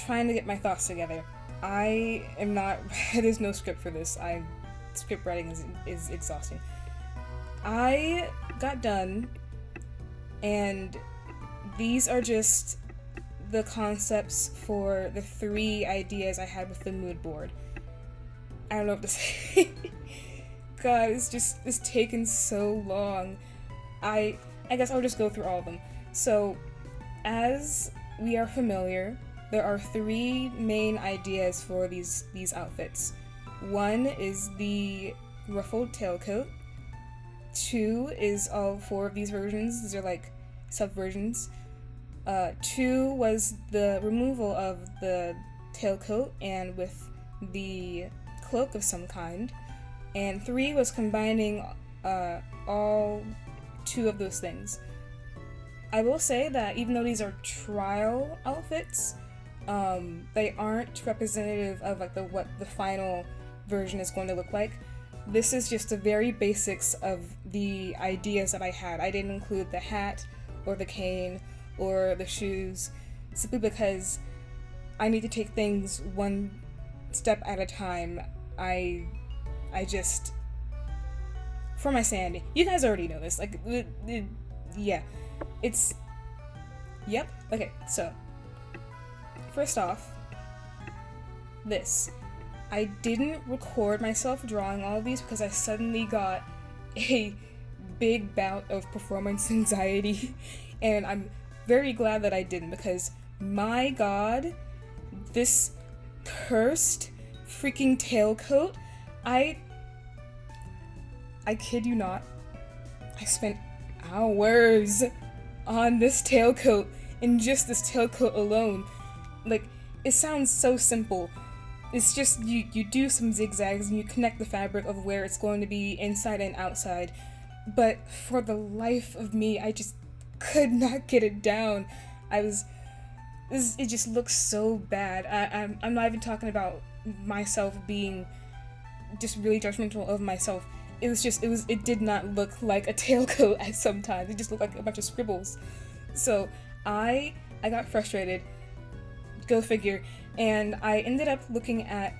trying to get my thoughts together. I am not, there's no script for this. Script writing is exhausting. I got done, and these are just the concepts for the 3 ideas I had with the mood board. I don't know what to say. god, it's taken so long. I guess I'll just go through all of them. So, as we are familiar, there are 3 main ideas for these outfits. 1 is the ruffled tailcoat. 2 is all 4 of these versions. These are like sub-versions. 2 was the removal of the tailcoat and with the cloak of some kind. And 3 was combining all 2 of those things. I will say that even though these are trial outfits, they aren't representative of like what the final version is going to look like. This is just the very basics of the ideas that I had. I didn't include the hat or the cane or the shoes, simply because I need to take things one step at a time. I just, for my sanity. You guys already know this. Like, yeah. Yep. Okay, so, first off, this. I didn't record myself drawing all of these because I suddenly got a big bout of performance anxiety, and I'm very glad that I didn't, because my god, this cursed freaking tailcoat, I kid you not, I spent hours on this tailcoat, and just this tailcoat alone. Like, it sounds so simple. It's just, you do some zigzags and you connect the fabric of where it's going to be inside and outside, but for the life of me, I just could not get it down. It just looks so bad. I'm not even talking about myself being just really judgmental of myself. It did not look like a tailcoat at some times. It just looked like a bunch of scribbles. So I got frustrated, go figure, and I ended up looking at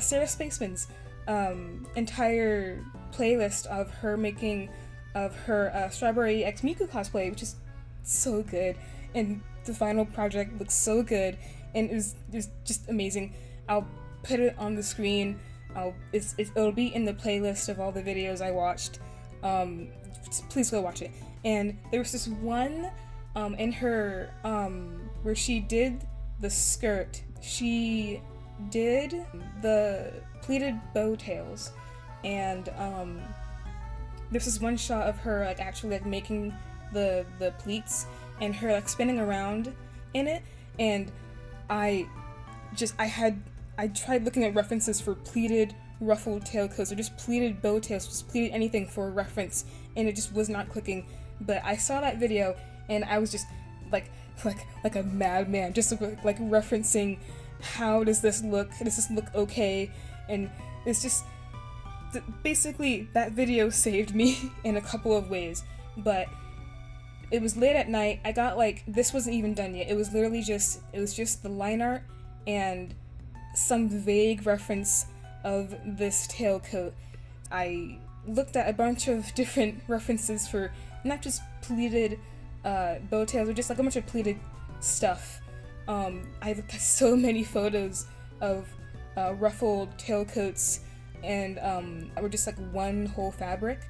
Sarah Spaceman's entire playlist of her making of her Strawberry X Miku cosplay, which is so good, and the final project looks so good, and it was just amazing. I'll put it on the screen. It'll be in the playlist of all the videos I watched. Please go watch it. And there was this one in her where she did the skirt. She did the pleated bow tails, and there's this one shot of her like actually like making the pleats and her like spinning around in it, and I tried looking at references for pleated ruffled tailcoats or just pleated bow tails, just pleated anything for a reference, and it just was not clicking. But I saw that video and I was just like a madman, just like referencing how does this look? Does this look okay? And it's just basically that video saved me in a couple of ways. But it was late at night. I got like, this wasn't even done yet. It was literally just the line art and some vague reference of this tailcoat. I looked at a bunch of different references for not just pleated bow tails, or just like a bunch of pleated stuff. I looked at so many photos of ruffled tailcoats, and were just like one whole fabric.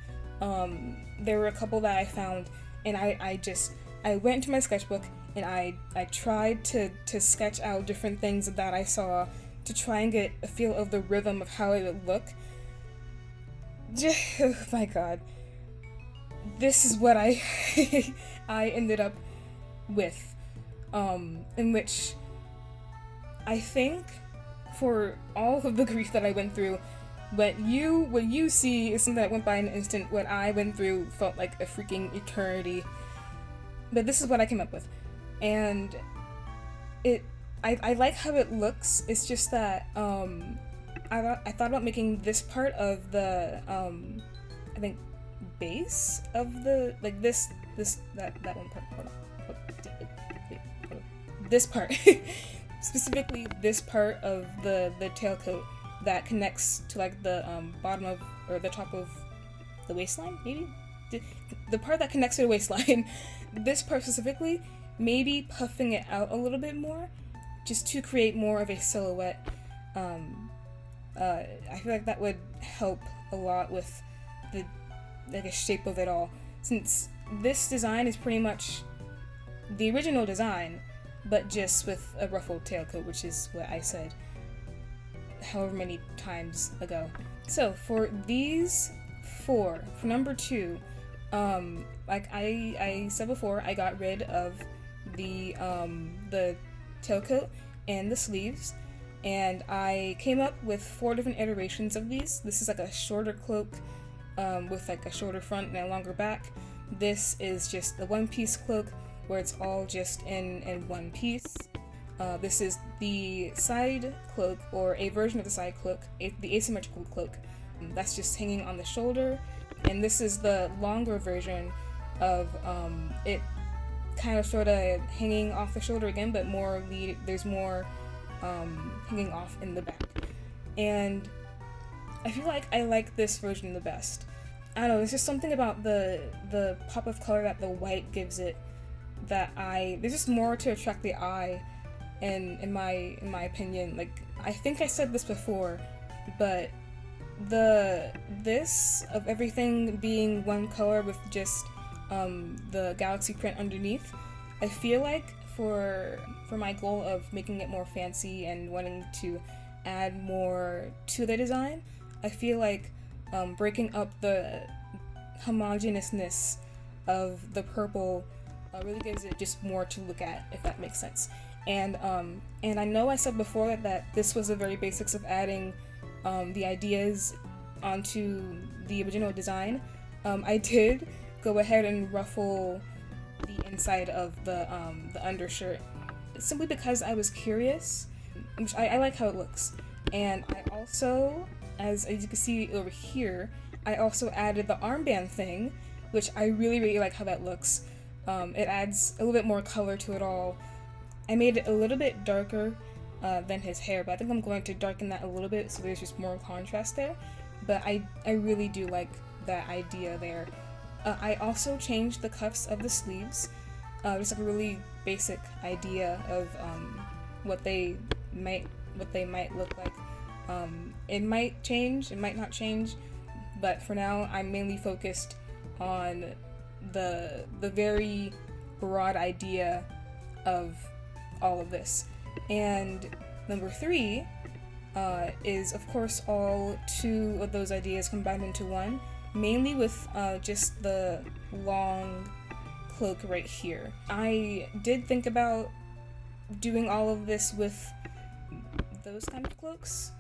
There were a couple that I found, and I went into my sketchbook and I tried to sketch out different things that I saw to try and get a feel of the rhythm of how it would look. Oh my god. This is what I ended up with, in which I think for all of the grief that I went through, what you see is something that went by in an instant. What I went through felt like a freaking eternity. But this is what I came up with, and I like how it looks. It's just that I thought about making this part of the I think base of the that one part. Hold on. This part specifically, this part of the tailcoat that connects to like the bottom of, or the top of the waistline, maybe the part that connects to the waistline. This part specifically, maybe puffing it out a little bit more, just to create more of a silhouette. I feel like that would help a lot with the shape of it all, since this design is pretty much the original design, but just with a ruffled tailcoat, which is what I said however many times ago. So for these four, for number 2, like I said before, I got rid of the tailcoat and the sleeves, and I came up with 4 different iterations of these. This is like a shorter cloak with like a shorter front and a longer back. This is just a one-piece cloak where it's all just in one piece. This is the side cloak, or a version of the side cloak, the asymmetrical cloak. That's just hanging on the shoulder. And this is the longer version of it kind of sort of hanging off the shoulder again, but there's more hanging off in the back. And I feel like I like this version the best. I don't know, there's just something about the pop of color that the white gives it that there's just more to attract the eye, in my opinion. Like, I think I said this before, but this of everything being one color with just the galaxy print underneath, I feel like for my goal of making it more fancy and wanting to add more to the design, I feel like breaking up the homogeneousness of the purple really gives it just more to look at, if that makes sense. And I know I said before that this was the very basics of adding the ideas onto the original design. I did go ahead and ruffle the inside of the undershirt, simply because I was curious. I like how it looks. And I also, as you can see over here, I also added the armband thing, which I really like how that looks. It adds a little bit more color to it all. I made it a little bit darker than his hair, but I think I'm going to darken that a little bit so there's just more contrast there. But I really do like that idea there. I also changed the cuffs of the sleeves, just like a really basic idea of what they might look like. It might change, it might not change, but for now I'm mainly focused on the very broad idea of all of this. And number 3 is of course all 2 of those ideas combined into one, mainly with just the long cloak right here. I did think about doing all of this with those kind of cloaks,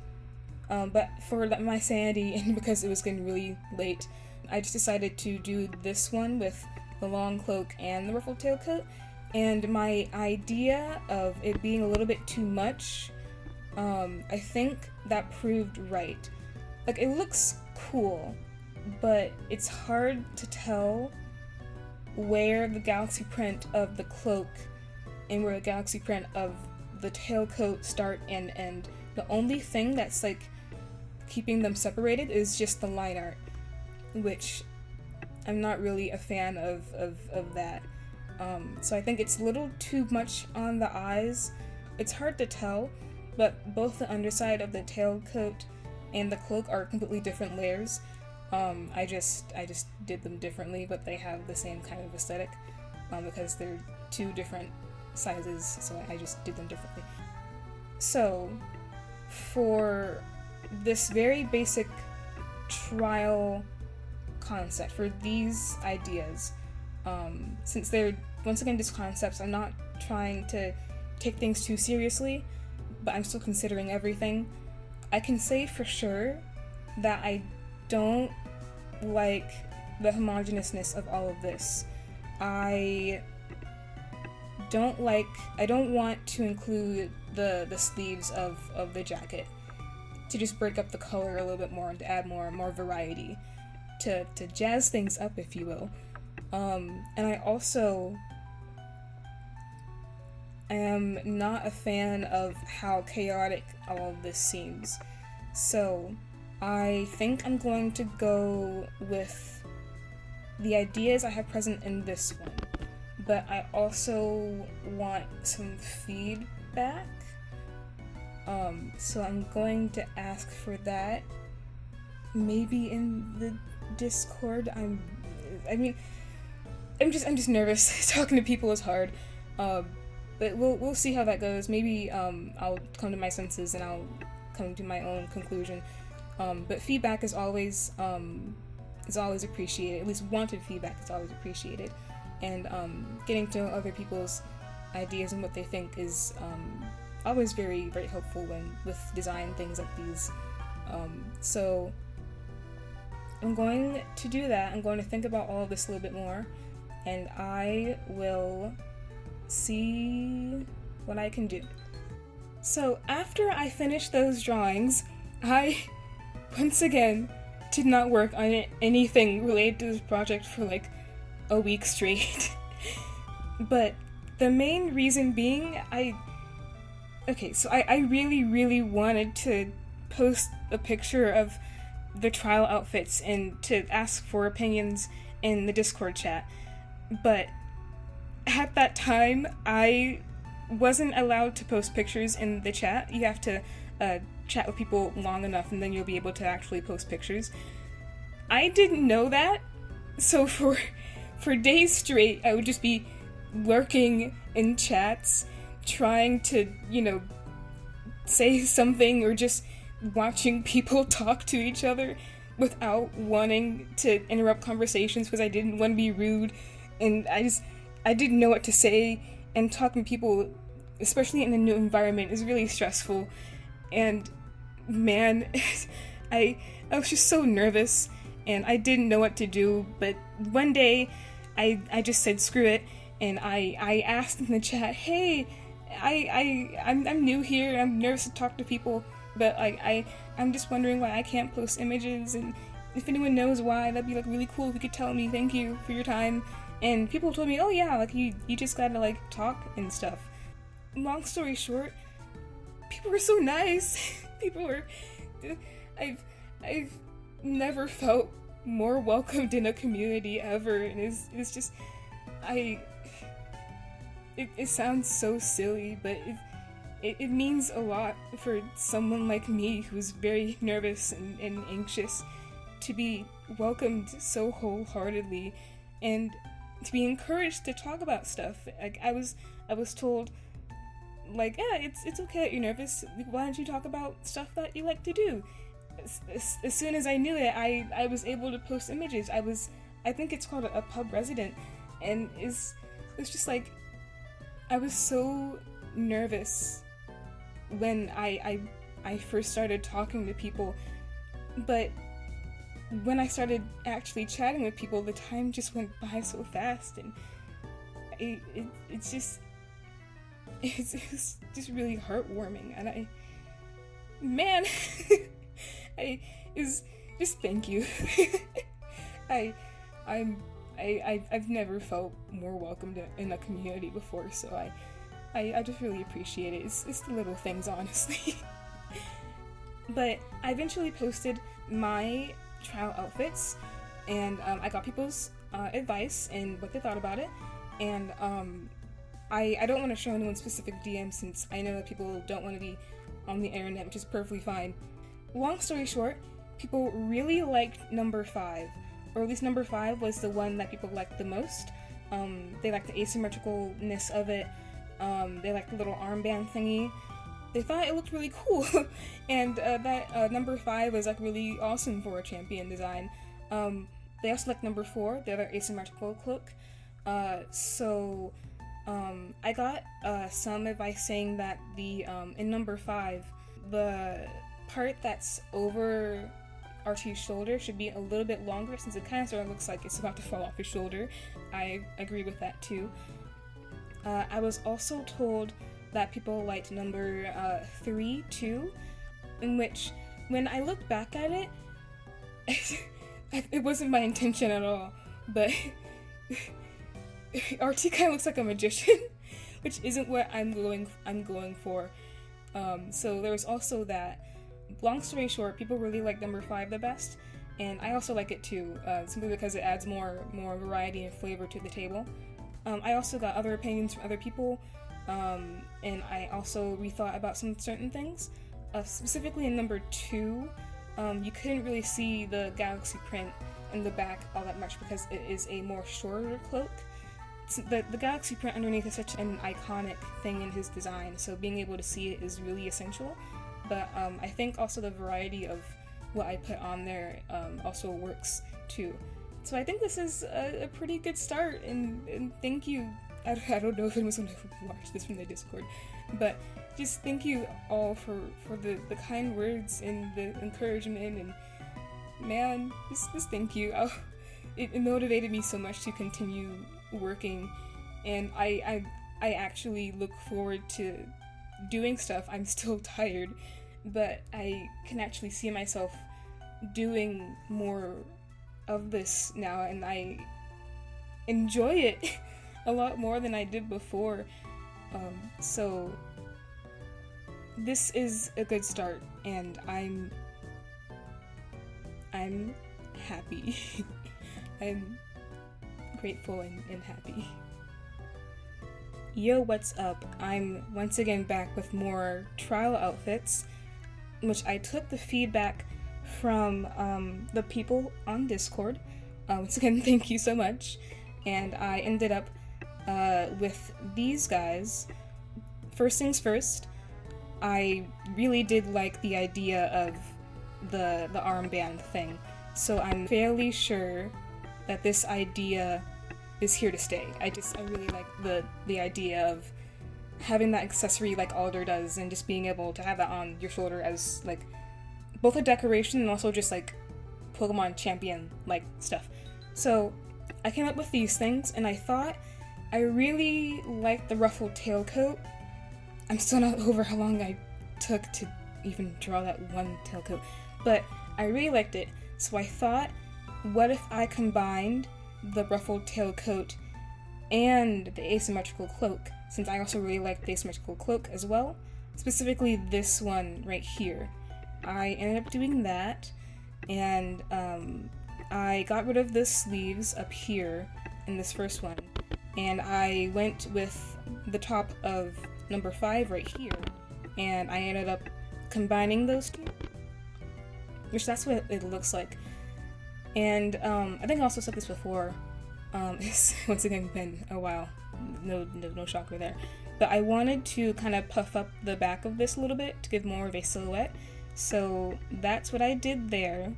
but for my sanity and because it was getting really late, I just decided to do this one with the long cloak and the ruffled tailcoat. And my idea of it being a little bit too much, I think that proved right. Like, it looks cool, but it's hard to tell where the galaxy print of the cloak and where the galaxy print of the tailcoat start and end. The only thing that's like keeping them separated is just the line art, which I'm not really a fan of that. So I think it's a little too much on the eyes. It's hard to tell, but both the underside of the tailcoat and the cloak are completely different layers. I just did them differently, but they have the same kind of aesthetic because they're 2 different sizes, so I just did them differently. So for this very basic trial concept, for these ideas, since they're once again just concepts, I'm not trying to take things too seriously, but I'm still considering everything. I can say for sure that I don't like the homogeneousness of all of this. I don't want to include the sleeves of the jacket, to just break up the color a little bit more and to add more variety, to jazz things up, if you will. And I also am not a fan of how chaotic all of this seems. So I think I'm going to go with the ideas I have present in this one, but I also want some feedback. So I'm going to ask for that maybe in the Discord. I'm just nervous. Talking to people is hard. But we'll see how that goes. Maybe I'll come to my senses and I'll come to my own conclusion. But feedback is always appreciated. At least wanted feedback is always appreciated. And getting to know other people's ideas and what they think is always very, very helpful with design things like these. So I'm going to do that. I'm going to think about all of this a little bit more, and I will see what I can do. So after I finished those drawings, I once again did not work on anything related to this project for like a week straight. But the main reason being, I really, really wanted to post a picture of the trial outfits and to ask for opinions in the Discord chat. But at that time, I wasn't allowed to post pictures in the chat. You have to chat with people long enough and then you'll be able to actually post pictures. I didn't know that, so for days straight, I would just be lurking in chats, trying to, say something or just watching people talk to each other without wanting to interrupt conversations because I didn't want to be rude, and I didn't know what to say, and talking to people, especially in a new environment, is really stressful. And man, I was just so nervous and I didn't know what to do. But one day I just said screw it, and I asked in the chat, hey, I'm new here, I'm nervous to talk to people, but I'm just wondering why I can't post images, and if anyone knows why, that'd be like really cool if you could tell me. Thank you for your time. And people told me, oh yeah, like you just gotta like talk and stuff. Long story short, people were so nice. I've never felt more welcomed in a community ever, and it's just, it sounds so silly, but it means a lot for someone like me who's very nervous and anxious to be welcomed so wholeheartedly and to be encouraged to talk about stuff. Like I was told, like, yeah, it's okay that you're nervous. Why don't you talk about stuff that you like to do? As soon as I knew it, I was able to post images. I think it's called a pub resident, and it's just like, I was so nervous when I first started talking to people, but when I started actually chatting with people, the time just went by so fast, and it's just really heartwarming, and just thank you. I've never felt more welcomed in a community before, so I just really appreciate it. It's the little things, honestly. But I eventually posted my trial outfits, and I got people's advice and what they thought about it, and I don't want to show anyone's specific DM since I know that people don't want to be on the internet, which is perfectly fine. Long story short, people really liked number 5, or at least number 5 was the one that people liked the most. They liked the asymmetricalness of it. They liked the little armband thingy. They thought it looked really cool, and that number 5 was like really awesome for a champion design. They also liked number 4, the other asymmetrical cloak. So I got some advice saying that the in number 5, the part that's over RT's shoulder should be a little bit longer, since it kind of sort of looks like it's about to fall off his shoulder. I agree with that too. I was also told that people liked number 3 too, in which, when I look back at it, it wasn't my intention at all, but RT kind of looks like a magician, which isn't what I'm going for. So there was also that. Long story short, people really like number 5 the best, and I also like it too, simply because it adds more variety and flavor to the table. I also got other opinions from other people, and I also rethought about some certain things. Specifically in number 2, you couldn't really see the galaxy print in the back all that much because it is a more shorter cloak. The galaxy print underneath is such an iconic thing in his design, so being able to see it is really essential. But I think also the variety of what I put on there also works too. So I think this is a pretty good start, and thank you. I don't know if anyone's going to watch this from the Discord, but just thank you all for the kind words and the encouragement, and man, just thank you. It motivated me so much to continue working, and I actually look forward to doing stuff. I'm still tired, but I can actually see myself doing more of this now, and I enjoy it a lot more than I did before. So this is a good start, and I'm happy. I'm grateful and happy. Yo, what's up? I'm once again back with more trial outfits, which I took the feedback from the people on Discord. Once again, thank you so much. And I ended up with these guys. First things first, I really did like the idea of the armband thing, so I'm fairly sure that this idea is here to stay. I really like the idea of having that accessory like Alder does, and just being able to have that on your shoulder as like both a decoration and also just like Pokemon champion like stuff. So I came up with these things, and I thought I really liked the ruffled tailcoat. I'm still not over how long I took to even draw that one tailcoat, but I really liked it. So I thought, what if I combined the ruffled tailcoat and the asymmetrical cloak, since I also really like the asymmetrical cloak as well, specifically this one right here. I ended up doing that, and I got rid of the sleeves up here in this first one, and I went with the top of number 5 right here, and I ended up combining those two, which that's what it looks like. And I think I also said this before, it's once again been a while, no shocker there, but I wanted to kind of puff up the back of this a little bit to give more of a silhouette, so that's what I did there.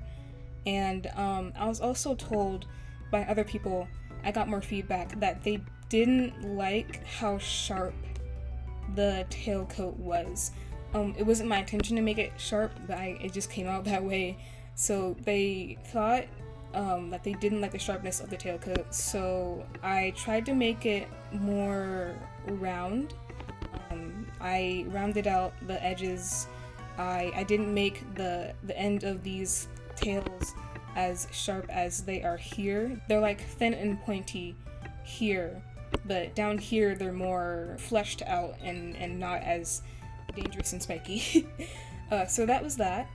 And I was also told by other people, I got more feedback, that they didn't like how sharp the tailcoat was. It wasn't my intention to make it sharp, but it just came out that way. So they thought that they didn't like the sharpness of the tailcoat, so I tried to make it more round. I rounded out the edges. I didn't make the end of these tails as sharp as they are here. They're like thin and pointy here, but down here they're more fleshed out and not as dangerous and spiky. So that was that.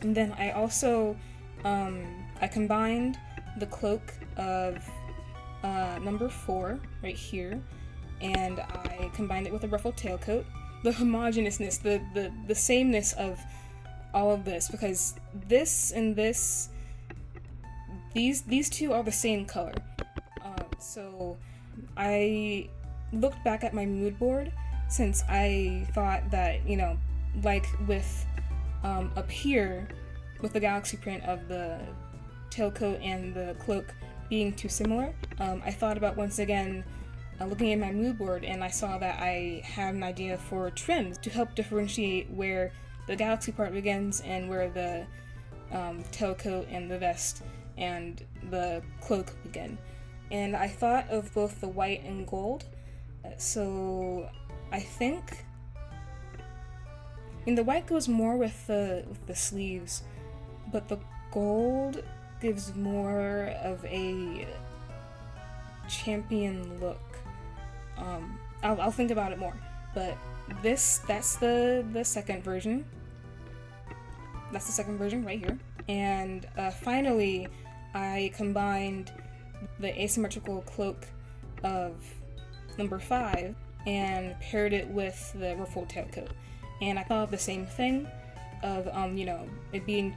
And then I also I combined the cloak of number 4 right here, and I combined it with a ruffled tailcoat. The homogeneousness, the sameness of all of this, because this and this, these two are the same color. So I looked back at my mood board, since I thought that, you know, like with up here with the galaxy print of the tailcoat and the cloak being too similar, I thought about once again looking at my mood board, and I saw that I had an idea for trims to help differentiate where the galaxy part begins and where the tailcoat and the vest and the cloak begin. And I thought of both the white and gold, so I think, the white goes more with the sleeves, but the gold gives more of a champion look. I'll think about it more, but that's the second version. That's the second version right here. And finally, I combined the asymmetrical cloak of number 5 and paired it with the ruffled tailcoat. And I thought of the same thing. of, it being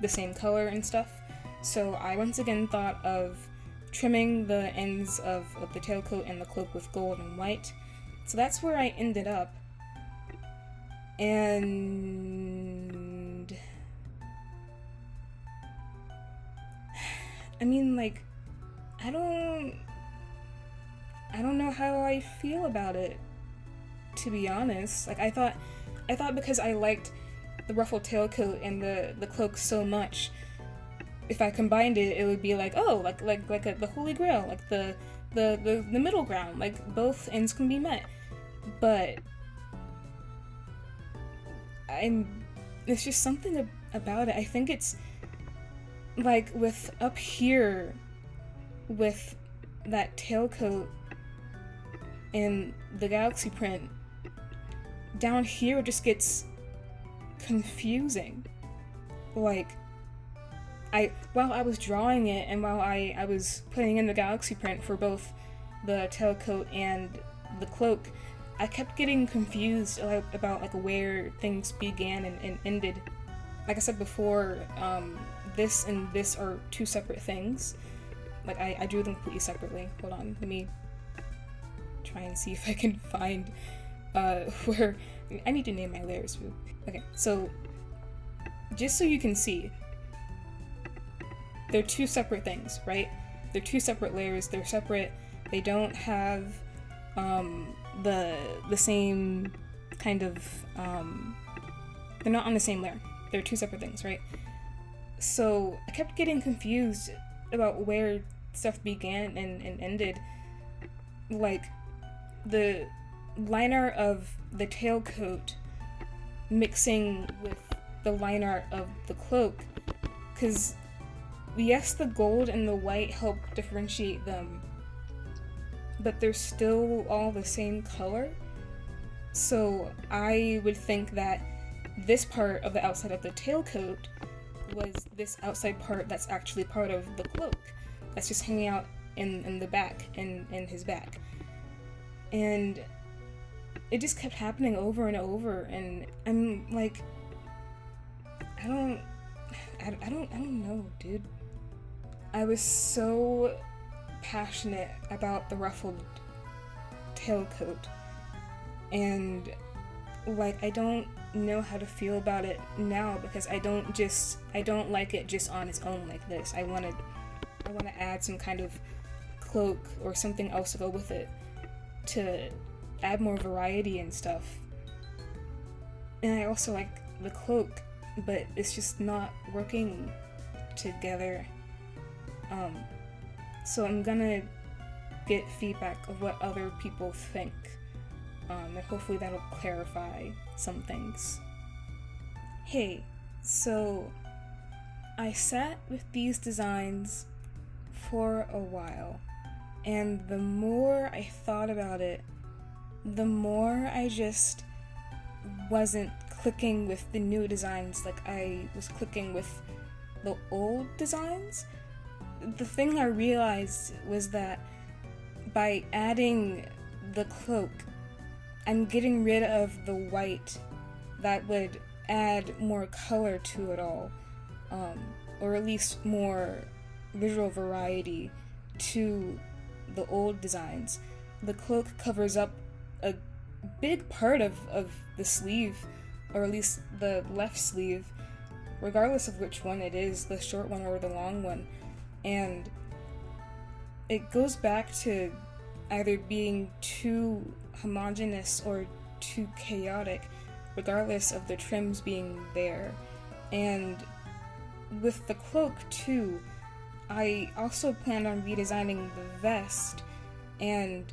the same color and stuff. So I once again thought of trimming the ends of the tailcoat and the cloak with gold and white. So that's where I ended up. And I mean, like, I don't know how I feel about it, to be honest. Like, I thought because I liked the ruffled tailcoat and the cloak so much, if I combined it, it would be like, oh, like the holy grail, like the middle ground, like both ends can be met. But there's just something about it. I think it's like with up here with that tailcoat and the galaxy print, down here it just gets confusing. Like, while I was drawing it and while I was putting in the galaxy print for both the tailcoat and the cloak, I kept getting confused about like where things began and ended. Like I said before, this and this are two separate things. Like, I drew them completely separately. Hold on, let me try and see if I can find where... I need to name my layers. Okay, so just so you can see, they're two separate things, right? They're two separate layers. They're separate. They don't have the same kind of they're not on the same layer. They're two separate things, right? So I kept getting confused about where stuff began and ended. Like, the liner of the tailcoat mixing with the line art of the cloak, because yes, the gold and the white help differentiate them, but they're still all the same color. So I would think that this part of the outside of the tailcoat was this outside part that's actually part of the cloak that's just hanging out in the back, in his back. And it just kept happening over and over, and I'm like, I don't know, dude. I was so passionate about the ruffled tailcoat, and like, I don't know how to feel about it now, because I don't like it just on its own like this. I want to add some kind of cloak or something else to go with it to add more variety and stuff. And I also like the cloak, but it's just not working together. So I'm gonna get feedback of what other people think, and hopefully that'll clarify some things. Hey, so I sat with these designs for a while, and the more I thought about it, the more I just wasn't clicking with the new designs like I was clicking with the old designs. The thing I realized was that by adding the cloak, I'm getting rid of the white that would add more color to it all, or at least more visual variety to the old designs. The cloak covers up a big part of the sleeve, or at least the left sleeve, regardless of which one it is, the short one or the long one. And it goes back to either being too homogeneous or too chaotic, regardless of the trims being there. And with the cloak too, I also planned on redesigning the vest, and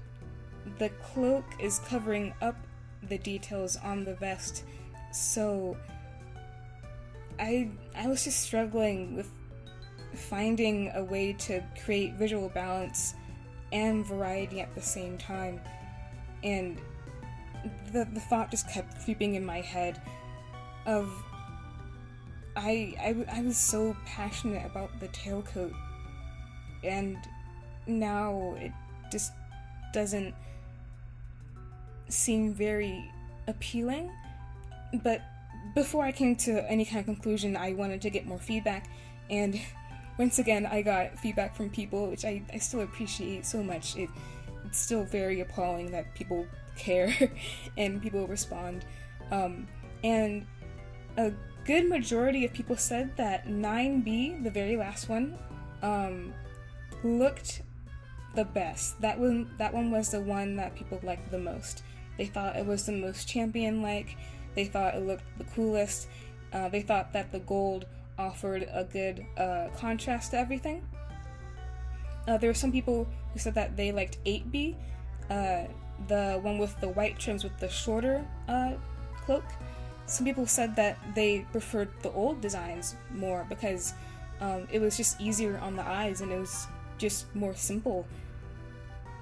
the cloak is covering up the details on the vest, so I was just struggling with finding a way to create visual balance and variety at the same time, and the thought just kept creeping in my head of I was so passionate about the tailcoat, and now it just doesn't seem very appealing. But before I came to any kind of conclusion, I wanted to get more feedback, and once again, I got feedback from people, which I still appreciate so much. It's still very appalling that people care and people respond. And a good majority of people said that 9B, the very last one, looked the best. That one was the one that people liked the most. They thought it was the most champion-like. They thought it looked the coolest. They thought that the gold offered a good contrast to everything. There were some people who said that they liked 8B, the one with the white trims with the shorter cloak. Some people said that they preferred the old designs more because it was just easier on the eyes and it was just more simple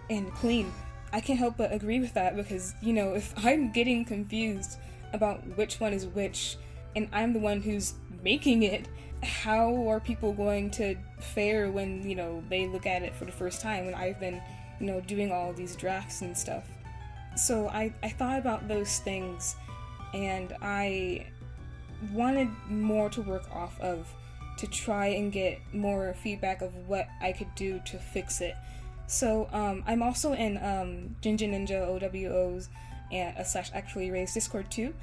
and clean. I can't help but agree with that because, you know, if I'm getting confused about which one is which and I'm the one who's making it, how are people going to fare when, you know, they look at it for the first time when I've been, you know, doing all these drafts and stuff? So I thought about those things and I wanted more to work off of to try and get more feedback of what I could do to fix it. So I'm also in JJinomu OWO's and /actually raised Discord too.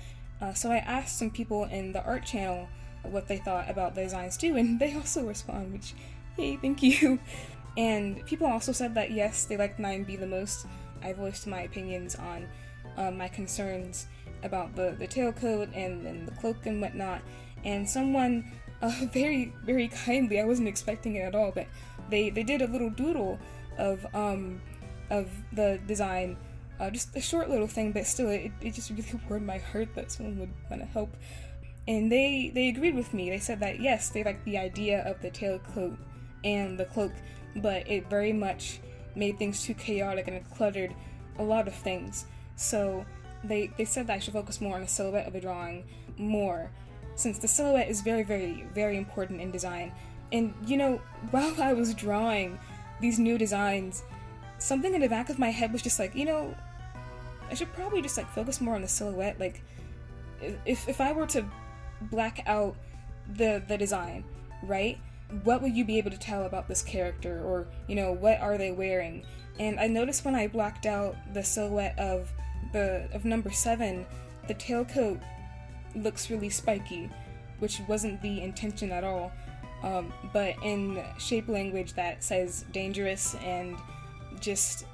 So I asked some people in the art channel what they thought about the designs too, and they also respond, which, hey, thank you. And people also said that yes, they liked 9B the most. I voiced my opinions on my concerns about the tailcoat and the cloak and whatnot. And someone very, very kindly, I wasn't expecting it at all, but they did a little doodle of the design, just a short little thing, but still it just really warmed my heart that someone would want to help. And they agreed with me. They said that yes, they liked the idea of the tailcoat and the cloak, but it very much made things too chaotic and it cluttered a lot of things. So they said that I should focus more on the silhouette of the drawing more, since the silhouette is very, very, very important in design. And, you know, while I was drawing these new designs, something in the back of my head was just like, you know, I should probably just like focus more on the silhouette. Like, if I were to black out the design, right? What would you be able to tell about this character? Or, you know, what are they wearing? And I noticed when I blacked out the silhouette of number 7, the tailcoat looks really spiky, which wasn't the intention at all. But in shape language that says dangerous, and just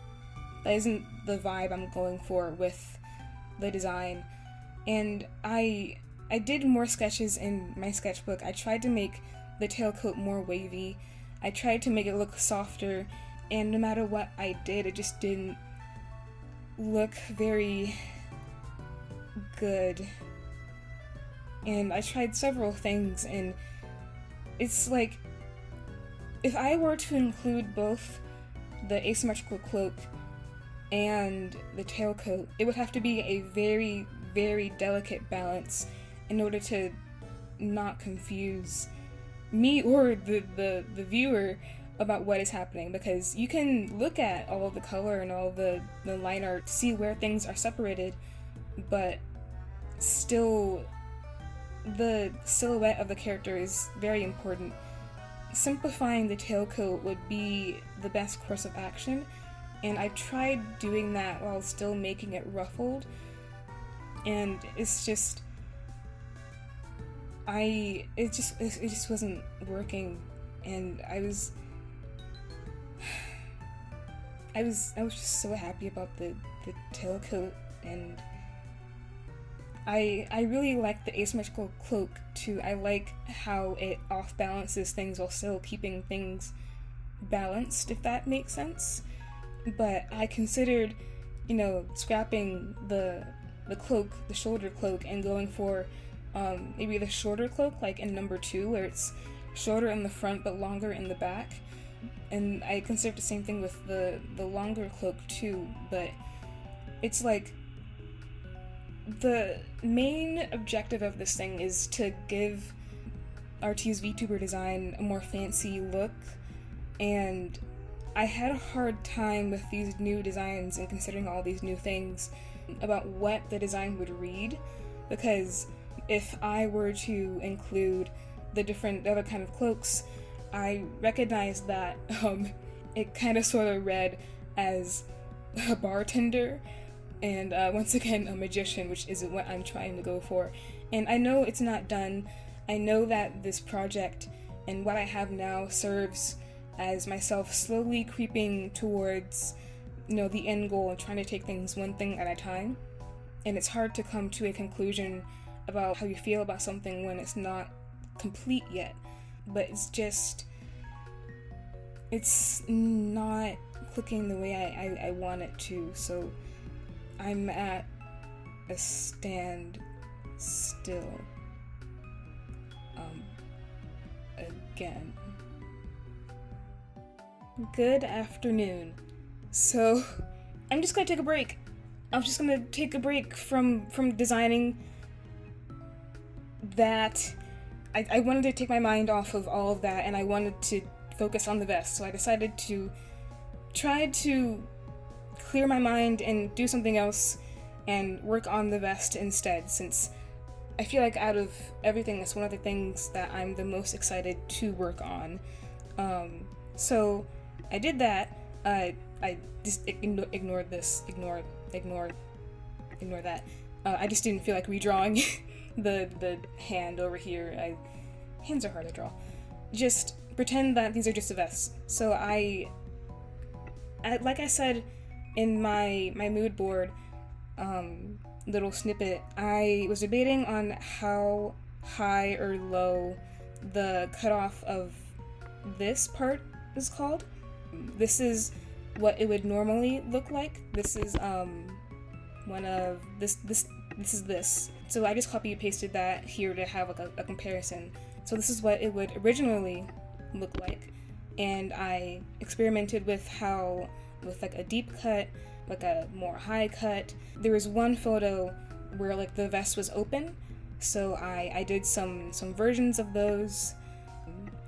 that isn't the vibe I'm going for with the design. And I did more sketches in my sketchbook. I tried to make the tailcoat more wavy. I tried to make it look softer, and no matter what I did, it just didn't look very good. And I tried several things, and it's like, if I were to include both the asymmetrical cloak and the tailcoat, it would have to be a very, very delicate balance in order to not confuse me or the viewer about what is happening, because you can look at all of the color and all the line art, see where things are separated, but still the silhouette of the character is very important. Simplifying the tailcoat would be the best course of action, and I tried doing that while still making it ruffled, and it's just it just wasn't working, and I was just so happy about the tailcoat, and I really like the asymmetrical cloak too. I like how it off-balances things while still keeping things balanced, if that makes sense. But I considered, you know, scrapping the cloak, the shoulder cloak, and going for maybe the shorter cloak, like in number 2, where it's shorter in the front but longer in the back. And I considered the same thing with the longer cloak too, but it's like, the main objective of this thing is to give RT's VTuber design a more fancy look, and I had a hard time with these new designs and considering all these new things about what the design would read, because if I were to include the other kind of cloaks, I recognized that it kind of sort of read as a bartender and once again a magician, which isn't what I'm trying to go for. And I know it's not done. I know that this project and what I have now serves as myself slowly creeping towards, the end goal and trying to take things one thing at a time. And it's hard to come to a conclusion about how you feel about something when it's not complete yet. But it's not clicking the way I want it to, so I'm at a stand still. Again. Good afternoon. So, I'm just gonna take a break. I'm just gonna take a break from designing that. I wanted to take my mind off of all of that, and I wanted to focus on the vest, so I decided to try to clear my mind and do something else and work on the vest instead, since I feel like out of everything, that's one of the things that I'm the most excited to work on. So I did that. I just ignored this. Ignore that. I just didn't feel like redrawing the hand over here. Hands are hard to draw. Just pretend that these are just the vests. So I like I said in my mood board little snippet, I was debating on how high or low the cutoff of this part is called. This is what it would normally look like. This is one of this is this. So I just copy and pasted that here to have like a comparison. So this is what it would originally look like, and I experimented with like a deep cut, like a more high cut. There was one photo where like the vest was open, so I did some versions of those,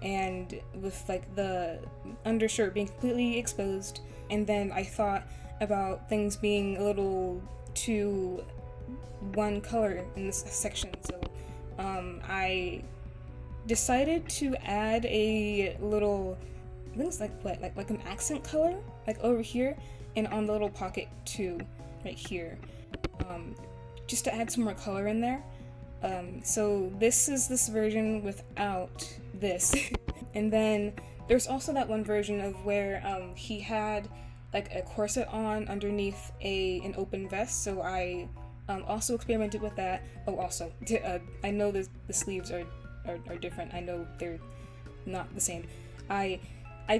and with like the undershirt being completely exposed. And then I thought about things being a little too one color in this section, so I decided to add a little, I think it's like an accent color, like over here, and on the little pocket too, right here, just to add some more color in there. So this is this version without this. And then there's also that one version of where he had like a corset on underneath an open vest, so I also experimented with that. Oh, also, I know the sleeves are different. I know they're not the same. I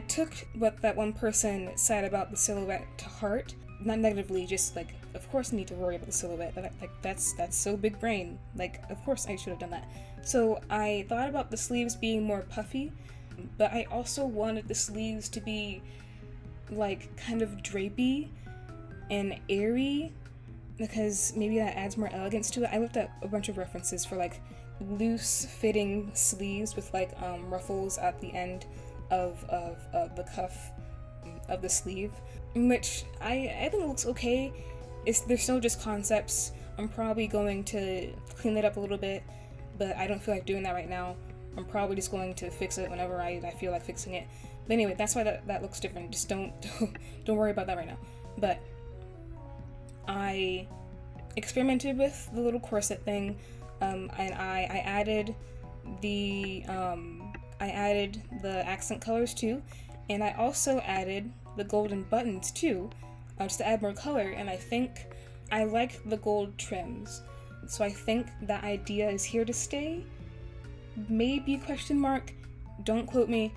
took what that one person said about the silhouette to heart, not negatively, just like, of course I need to worry about the silhouette, but like that's so big brain, like of course I should have done that. So I thought about the sleeves being more puffy, but I also wanted the sleeves to be like kind of drapey and airy, because maybe that adds more elegance to it. I looked at a bunch of references for like loose fitting sleeves with like ruffles at the end of the cuff of the sleeve, which I think it looks okay. They're still just concepts. I'm probably going to clean it up a little bit, but I don't feel like doing that right now. I'm probably just going to fix it whenever I feel like fixing it. But anyway, that's why that looks different. Just don't worry about that right now. But I experimented with the little corset thing, and I added the accent colors too, and I also added the golden buttons too, just to add more color. And I think I like the gold trims, so I think that idea is here to stay. Maybe question mark, don't quote me,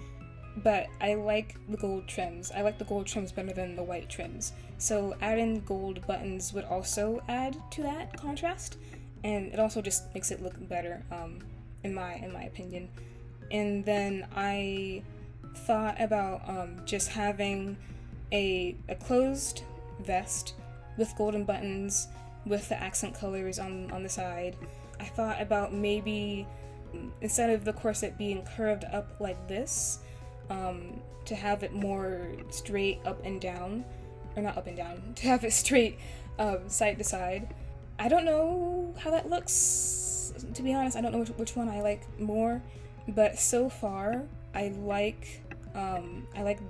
but I like the gold trims. I like the gold trims better than the white trims. So adding gold buttons would also add to that contrast, and it also just makes it look better, in my opinion. And then I thought about just having a closed vest with golden buttons with the accent colors on the side. I thought about maybe instead of the corset being curved up like this, to have it more straight up and down, or not up and down, to have it straight side to side. I don't know how that looks. to be honest, I don't know which one I like more, but so far I like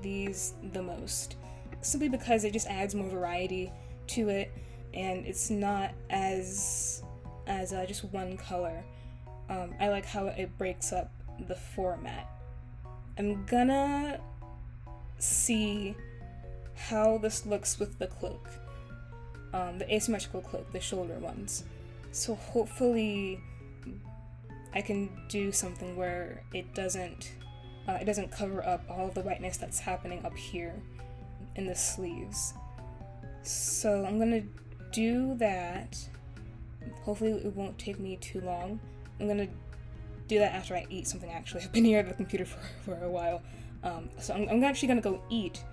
these the most, simply because it just adds more variety to it, and it's not as just one color. I like how it breaks up the format. I'm gonna see how this looks with the cloak, the asymmetrical cloak, the shoulder ones. So hopefully I can do something where it doesn't cover up all of the whiteness that's happening up here in the sleeves. So I'm gonna do that. Hopefully it won't take me too long. I'm gonna do that after I eat something, actually. I've been here at the computer for a while. So I'm actually gonna go eat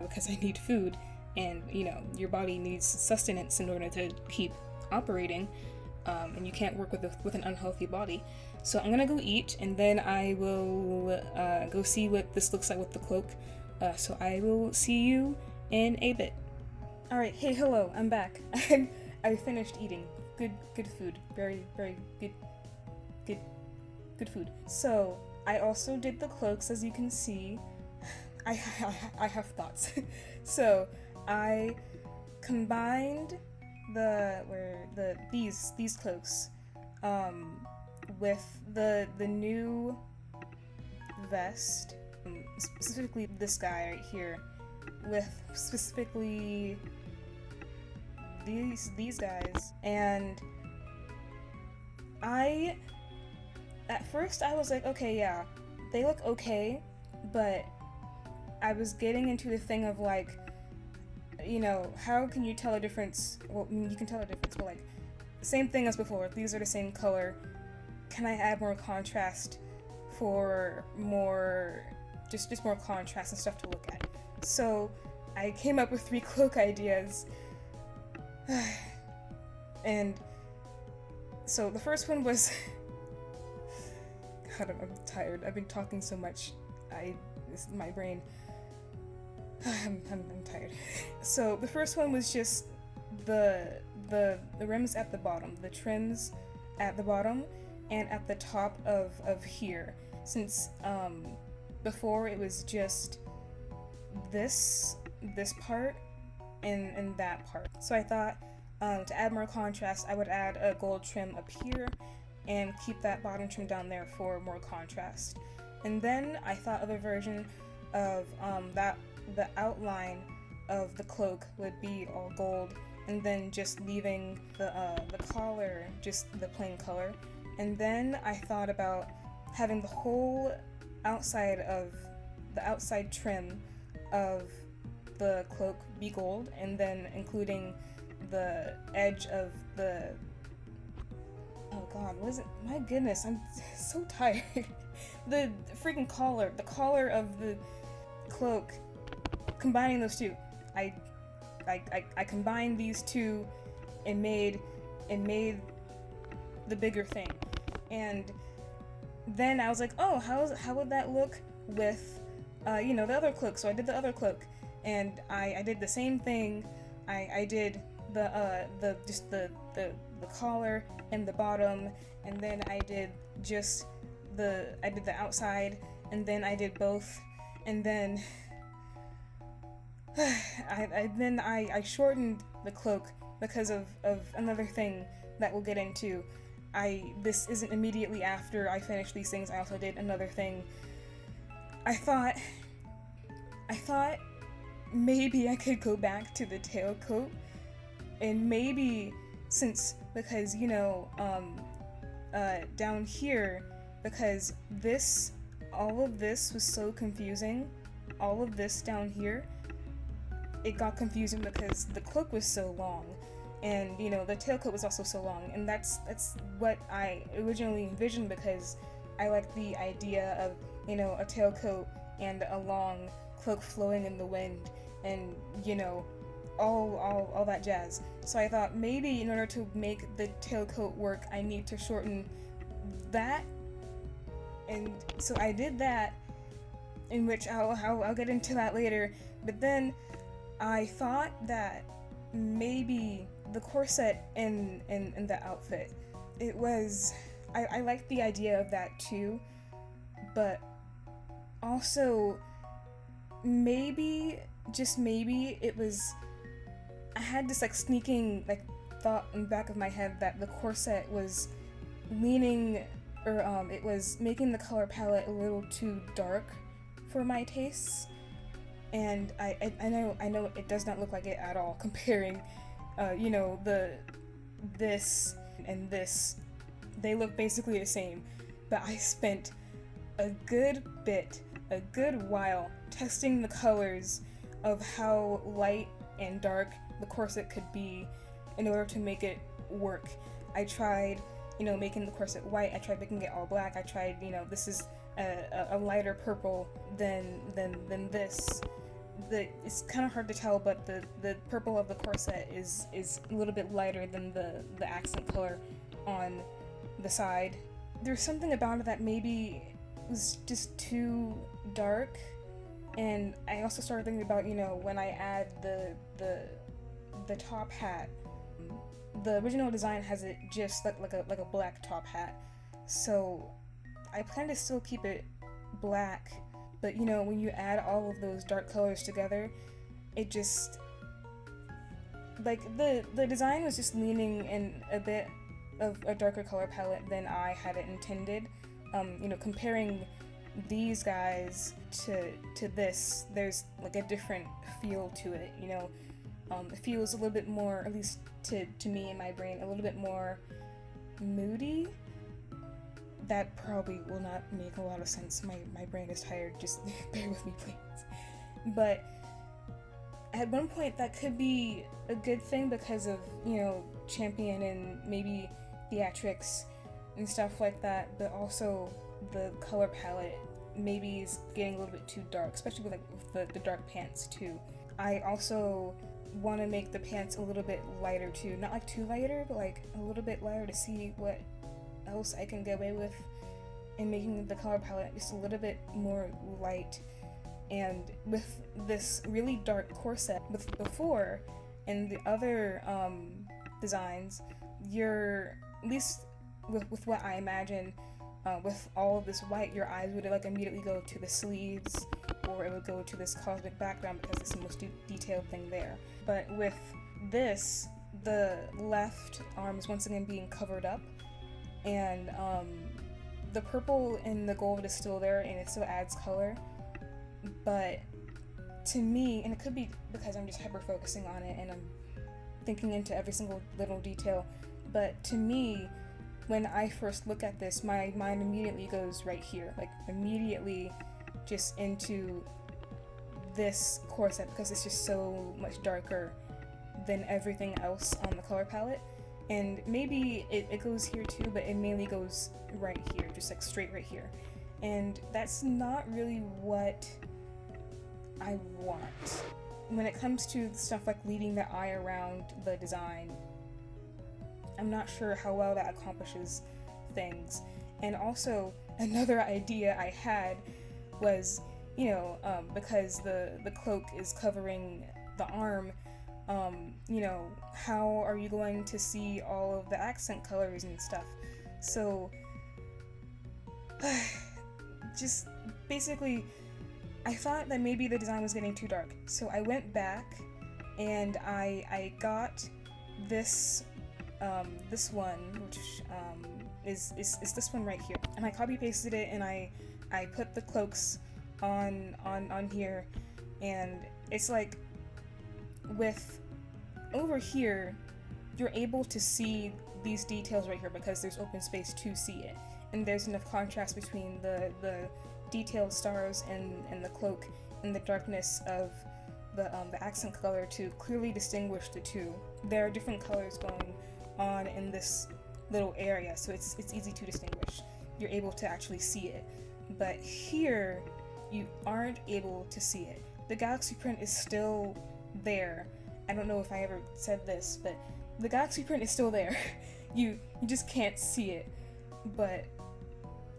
because I need food, and you know, your body needs sustenance in order to keep operating, and you can't work with an unhealthy body. So I'm gonna go eat, and then I will go see what this looks like with the cloak. So I will see you in a bit. Alright, hey, hello, I'm back. I finished eating. Good food. Very good food. So, I also did the cloaks, as you can see. I have thoughts. So, I combined these cloaks with the new vest, specifically this guy right here, with specifically these guys, and at first I was like, okay, yeah, they look okay, but I was getting into the thing of like, you know, how can you tell a difference? Well, I mean, you can tell a difference, but like, same thing as before, these are the same color. Can I add more contrast for just more contrast and stuff to look at? So I came up with 3 cloak ideas. And so the first one was God, I'm tired. I've been talking so much. My brain. I'm tired. So the first one was just the rims at the bottom, the trims at the bottom and at the top of here. Since before it was just this part and that part. So I thought to add more contrast, I would add a gold trim up here and keep that bottom trim down there for more contrast. And then I thought of a version of that the outline of the cloak would be all gold, and then just leaving the collar just the plain color. And then I thought about having the whole outside trim of the cloak be gold, and then including the edge of the, oh god, what is it? My goodness, I'm so tired. The freaking collar, the collar of the cloak, combining those two. I combined these two and made the bigger thing. And then I was like, oh, how would that look with the other cloak? So I did the other cloak, and I did the same thing. I did the collar and the bottom, and then I did the outside, and then I did both, and then I shortened the cloak because of another thing that we'll get into. This isn't immediately after I finished these things. I also did another thing. I thought maybe I could go back to the tailcoat, and maybe because down here, because all of this was so confusing, all of this down here, it got confusing because the cloak was so long, and the tailcoat was also so long, and that's what I originally envisioned, because I like the idea of a tailcoat and a long cloak flowing in the wind, and all that jazz. So I thought maybe in order to make the tailcoat work, I need to shorten that, and so I did that, in which I'll get into that later. But then I thought that maybe the corset in the outfit, it was I like the idea of that too, but also maybe, just maybe, I had this like sneaking like thought in the back of my head that the corset was leaning, or it was making the color palette a little too dark for my tastes, and I know it does not look like it at all comparing, you know, this and this, they look basically the same, but I spent a good while testing the colors of how light and dark the corset could be in order to make it work. I tried, you know, making the corset white, I tried making it all black, I tried, you know, this is a lighter purple than this. It's kind of hard to tell, but the purple of the corset is a little bit lighter than the accent color on the side. There's something about it that maybe was just too dark, and I also started thinking about, you know, when I add the top hat. The original design has it just like a black top hat, so I plan to still keep it black, but you know, when you add all of those dark colors together, it just, like, the design was just leaning in a bit of a darker color palette than I had it intended. You know, comparing these guys to this, there's like a different feel to it, you know. It feels a little bit more, at least to me in my brain, a little bit more moody. That probably will not make a lot of sense. My brain is tired, just bear with me, please. But at one point that could be a good thing because of, you know, Champion and maybe theatrics and stuff like that, but also the color palette maybe is getting a little bit too dark, especially with the dark pants too. I also want to make the pants a little bit lighter too, not like too lighter, but like a little bit lighter to see what else I can get away with in making the color palette just a little bit more light. And with this really dark corset, with before and the other designs, you're, at least with what I imagine, with all of this white, your eyes would like immediately go to the sleeves, or it would go to this cosmic background because it's the most detailed thing there. But with this, the left arm is once again being covered up, and the purple and the gold is still there, and it still adds color. But to me, and it could be because I'm just hyper focusing on it and I'm thinking into every single little detail, but to me, when I first look at this, my mind immediately goes right here, like immediately just into this corset, because it's just so much darker than everything else on the color palette. And maybe it goes here too, but it mainly goes right here, just like straight right here. And that's not really what I want. When it comes to stuff like leading the eye around the design, I'm not sure how well that accomplishes things. And also, another idea I had was, you know, because the cloak is covering the arm, you know, how are you going to see all of the accent colors and stuff? So, just basically, I thought that maybe the design was getting too dark. So I went back and I got this this one, which is this one right here, and I copy pasted it, and I put the cloaks on here, and it's like, with over here you're able to see these details right here because there's open space to see it, and there's enough contrast between the detailed stars and the cloak and the darkness of the accent color to clearly distinguish the two. There are different colors going on in this little area, so it's easy to distinguish. You're able to actually see it. But here, you aren't able to see it. The galaxy print is still there. I don't know if I ever said this, but the galaxy print is still there. You just can't see it. But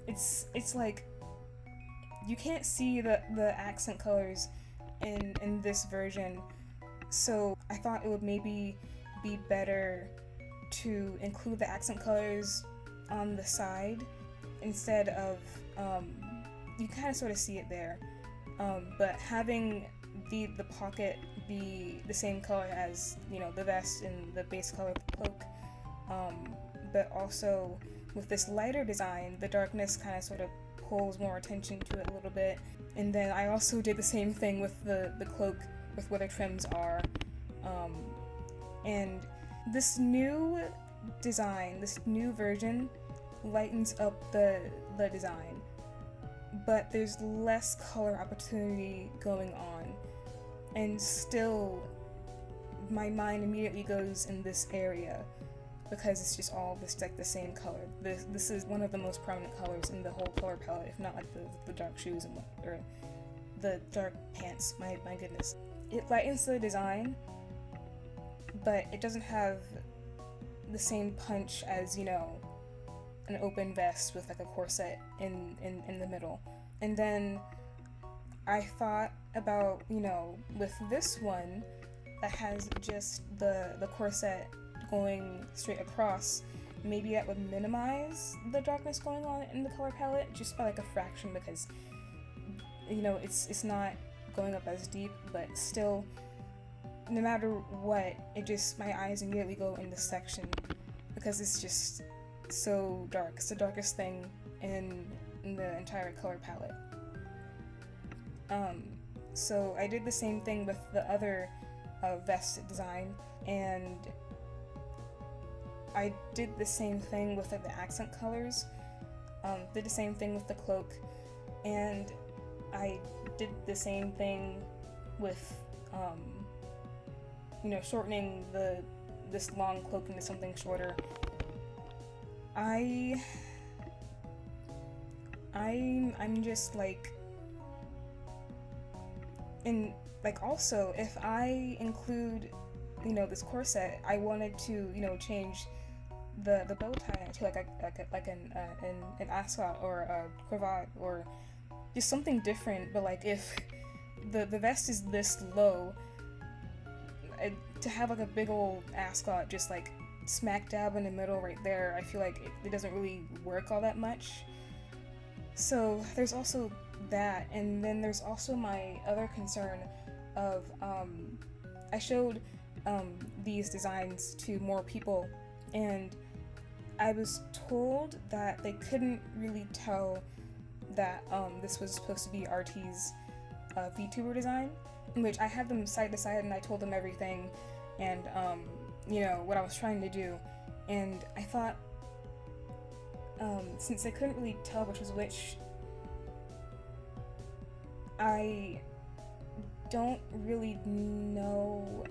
it's like, you can't see the accent colors in this version, so I thought it would maybe be better to include the accent colors on the side instead of, you kind of sort of see it there, but having the pocket be the same color as, you know, the vest and the base color of the cloak, but also with this lighter design, the darkness kind of sort of pulls more attention to it a little bit. And then I also did the same thing with the cloak, with where the trims are, and this new design, this new version lightens up the design, but there's less color opportunity going on, and still my mind immediately goes in this area because it's just all this like the same color. This is one of the most prominent colors in the whole color palette, if not like the dark shoes and or the dark pants. My goodness, it lightens the design, but it doesn't have the same punch as, you know, an open vest with like a corset in the middle. And then I thought about, you know, with this one that has just the corset going straight across, maybe that would minimize the darkness going on in the color palette just by like a fraction, because, you know, it's not going up as deep, but still, no matter what, it just, my eyes immediately go in this section because it's just so dark. It's the darkest thing in the entire color palette. So I did the same thing with the other vest design, and I did the same thing with like the accent colors, did the same thing with the cloak, and I did the same thing with you know, shortening this long cloak into something shorter. I'm just like, and like also if I include, you know, this corset, I wanted to, you know, change the bow tie to like an ascot or a cravat or just something different. But like if the vest is this low, to have like a big old ascot just like smack dab in the middle right there, I feel like it doesn't really work all that much. So there's also that, and then there's also my other concern of I showed these designs to more people, and I was told that they couldn't really tell that this was supposed to be RT's VTuber design, in which I had them side to side and I told them everything and you know, what I was trying to do, and I thought since they couldn't really tell which was which, I don't really know.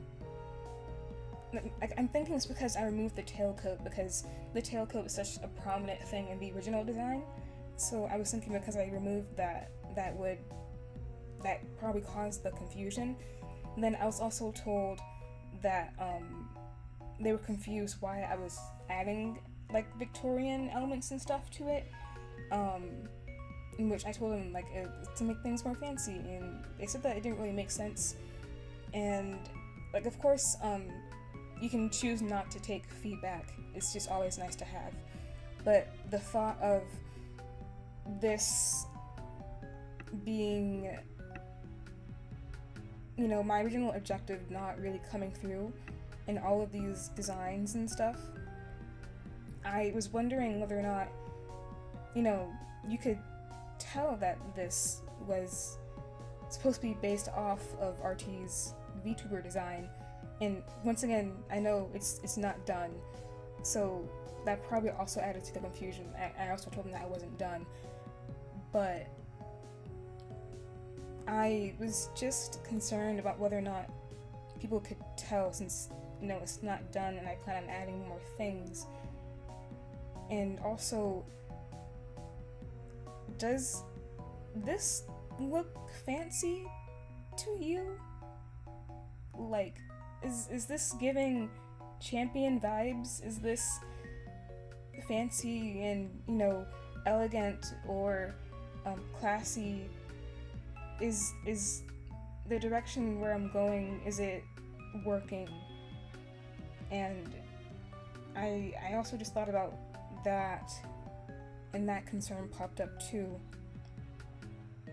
I'm thinking it's because I removed the tailcoat, because the tailcoat is such a prominent thing in the original design. So I was thinking because I removed that probably caused the confusion. And then I was also told that they were confused why I was adding like Victorian elements and stuff to it, in which I told them like to make things more fancy, and they said that it didn't really make sense. And like, of course, you can choose not to take feedback. It's just always nice to have. But the thought of this being, you know, my original objective not really coming through in all of these designs and stuff, I was wondering whether or not, you know, you could tell that this was supposed to be based off of RT's VTuber design. And once again, I know it's not done, so that probably also added to the confusion. I also told them that I wasn't done, but I was just concerned about whether or not people could tell, since, you know, it's not done and I plan on adding more things. And also, does this look fancy to you? Like, is this giving champion vibes? Is this fancy and, you know, elegant or classy? Is the direction where I'm going, is it working? And I also just thought about that concern popped up too,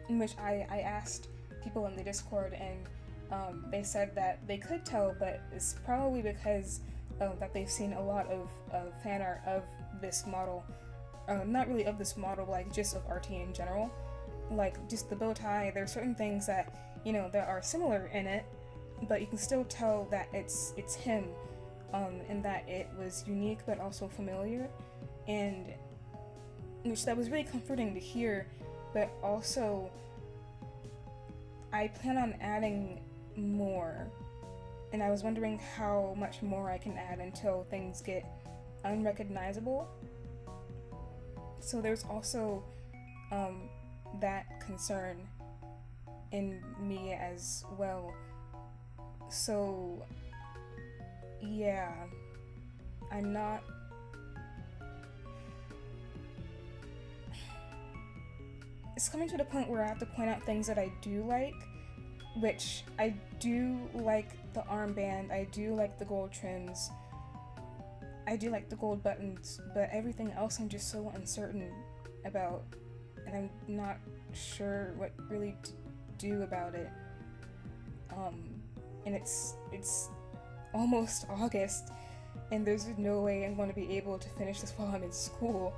in which I asked people in the Discord, and they said that they could tell, but it's probably because that they've seen a lot of fan art of this model. Not really of this model, but like just of RT in general. Like just the bow tie, there are certain things that, you know, that are similar in it, but you can still tell that it's him, and that it was unique but also familiar, and which that was really comforting to hear. But also, I plan on adding more, and I was wondering how much more I can add until things get unrecognizable. So there's also that concern in me as well. So yeah, I'm not it's coming to the point where I have to point out things that I do like, which I do like the armband, I do like the gold trims, I do like the gold buttons, but everything else I'm just so uncertain about, and I'm not sure what really to do about it. And it's almost August, and there's no way I'm going to be able to finish this while I'm in school,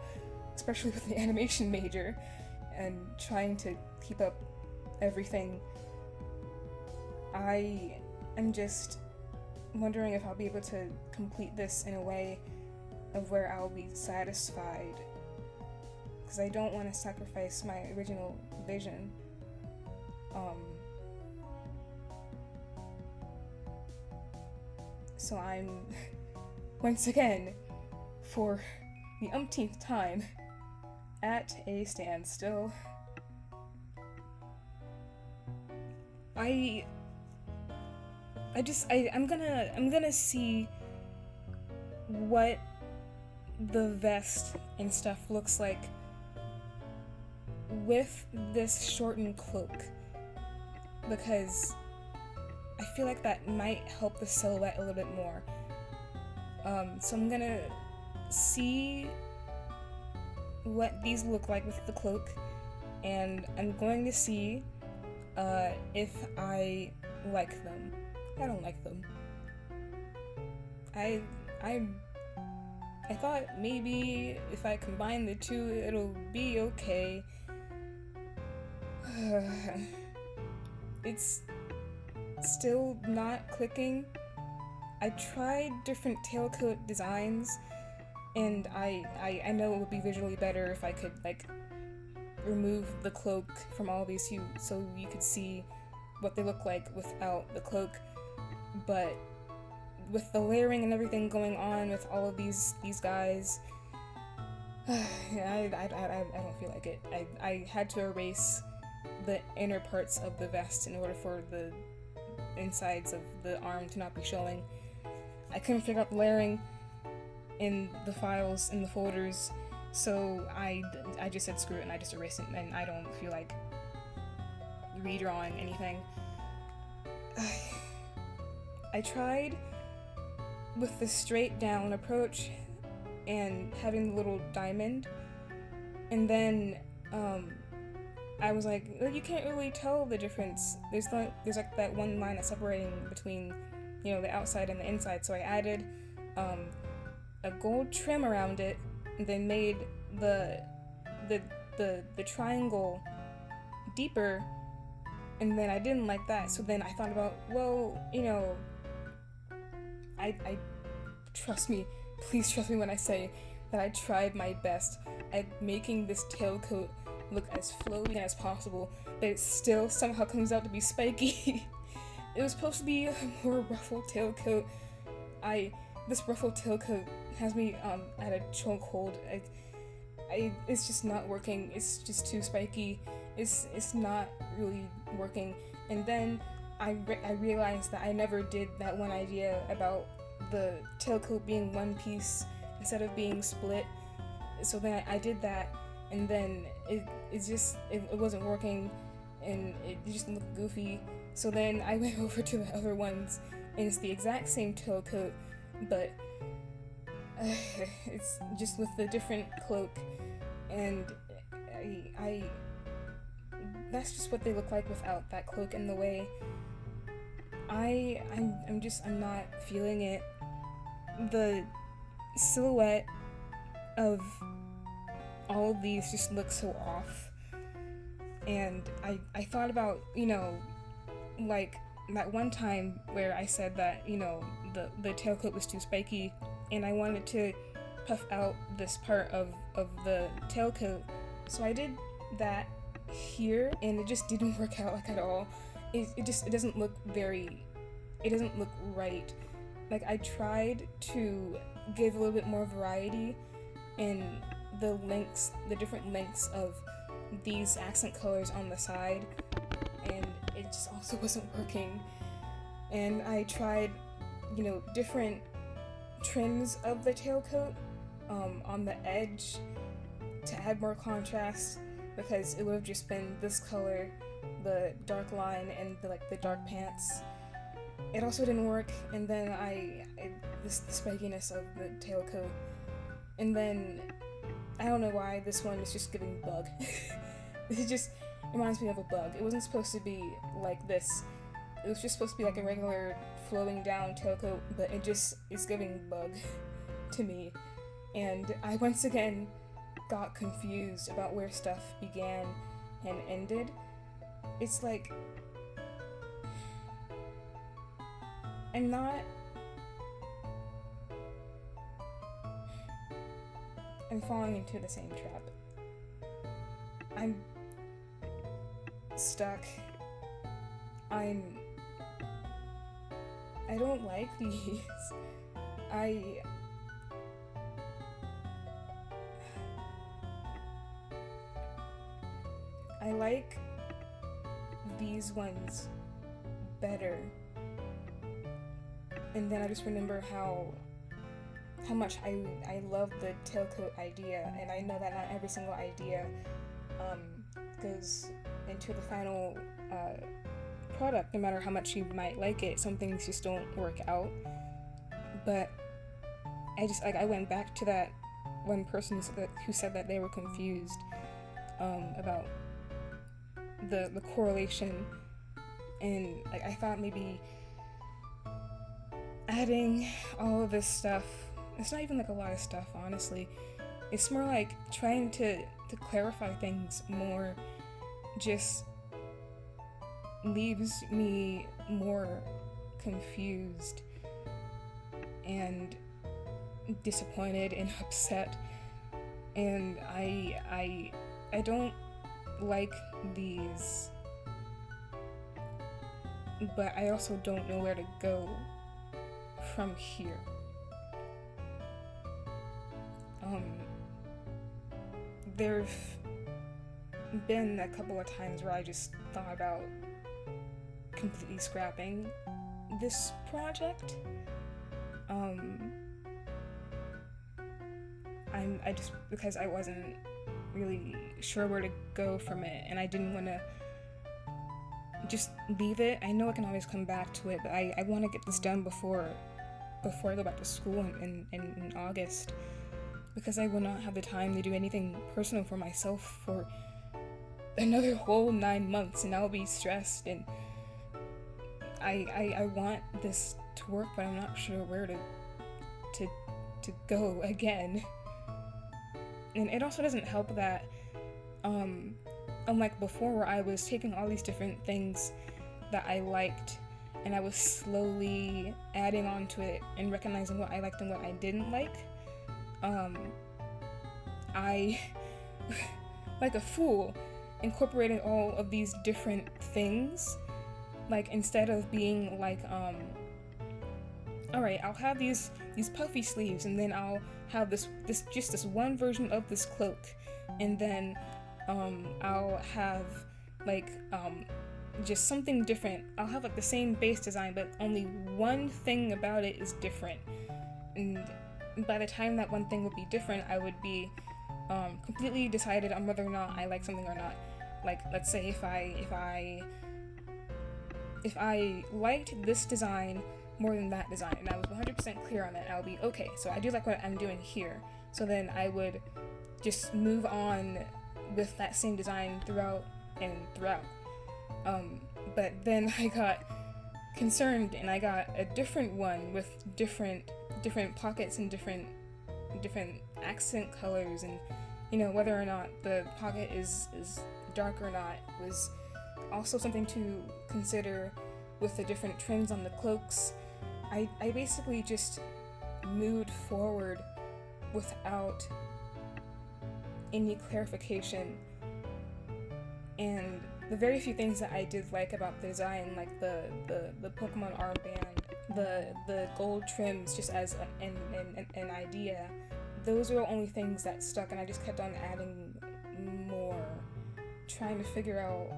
especially with the animation major, and trying to keep up everything. I am just wondering if I'll be able to complete this in a way of where I'll be satisfied, because I don't want to sacrifice my original vision. So I'm, once again, for the umpteenth time, at a standstill. I'm gonna see what the vest and stuff looks like with this shortened cloak, because I feel like that might help the silhouette a little bit more. So I'm gonna see what these look like with the cloak, and I'm going to see if I like them. I don't like them. I thought maybe if I combine the two it'll be okay. It's still not clicking. I tried different tailcoat designs, and I know it would be visually better if I could like remove the cloak from all these so you could see what they look like without the cloak, but with the layering and everything going on with all of these guys, I don't feel like it. I had to erase the inner parts of the vest in order for the insides of the arm to not be showing. I couldn't figure out the layering in the files, in the folders, so I just said screw it and I just erased it, and I don't feel like redrawing anything. I tried with the straight down approach and having the little diamond, and then I was like, well, you can't really tell the difference. There's like that one line that's separating between, you know, the outside and the inside, so I added a gold trim around it, and then made the triangle deeper, and then I didn't like that, so then I thought about, well, you know, I trust me, please trust me when I say that I tried my best at making this tailcoat look as flowy as possible, but it still somehow comes out to be spiky. It was supposed to be a more ruffled tailcoat. This ruffled tailcoat has me at a chokehold. It's just not working. It's just too spiky. It's not really working. And then I realized that I never did that one idea about the tailcoat being one piece instead of being split. So then I did that, and then it wasn't working, and it just looked goofy. So then I went over to the other ones, and it's the exact same tailcoat, but it's just with the different cloak, and I that's just what they look like without that cloak in the way. I'm not feeling it. The silhouette of all of these just look so off, and I thought about, like that one time where I said that, the tailcoat was too spiky, and I wanted to puff out this part of the tailcoat, so I did that here, and it just didn't work out like at all. It doesn't look right. Like, I tried to give a little bit more variety in the different lengths of these accent colors on the side, and it just also wasn't working. And I tried, different trims of the tailcoat on the edge to add more contrast, because it would have just been this color, the dark line, and the dark pants. It also didn't work, and then the spikiness of the tailcoat, and then I don't know why this one is just giving bug. It just reminds me of a bug. It wasn't supposed to be like this. It was just supposed to be like a regular flowing down tailcoat, but it just is giving bug to me. And I once again got confused about where stuff began and ended. It's like, I'm falling into the same trap. I'm stuck. I don't like these. I like these ones better. And then I just remember how much I love the tailcoat idea, and I know that not every single idea goes into the final product, no matter how much you might like it. Some things just don't work out. But I went back to that one person who said that they were confused about the correlation, and I thought maybe adding all of this stuff, it's not even a lot of stuff, honestly. It's more like trying to clarify things more just leaves me more confused and disappointed and upset, and I don't like these, but I also don't know where to go from here. There've been a couple of times where I just thought about completely scrapping this project. Because I wasn't really sure where to go from it, and I didn't want to just leave it. I know I can always come back to it, but I want to get this done before I go back to school in August, because I will not have the time to do anything personal for myself for another whole 9 months, and I'll be stressed, and I want this to work, but I'm not sure where to go again. And it also doesn't help that unlike before, where I was taking all these different things that I liked and I was slowly adding on to it and recognizing what I liked and what I didn't like, I like a fool incorporated all of these different things. Like, instead of being like, alright, I'll have these puffy sleeves, and then I'll have this one version of this cloak, and then I'll have like just something different. I'll have like the same base design, but only one thing about it is different. And by the time that one thing would be different, I would be completely decided on whether or not I like something or not. Like, let's say if I liked this design, more than that design, and I was 100% clear on it. I'll be okay, so I do like what I'm doing here, so then I would just move on with that same design throughout. But then I got concerned and I got a different one with different pockets and different accent colors, and whether or not the pocket is dark or not was also something to consider with the different trims on the cloaks. I basically just moved forward without any clarification, and the very few things that I did like about the design, like the Pokemon armband, the gold trims, just as an idea, those were the only things that stuck, and I just kept on adding more, trying to figure out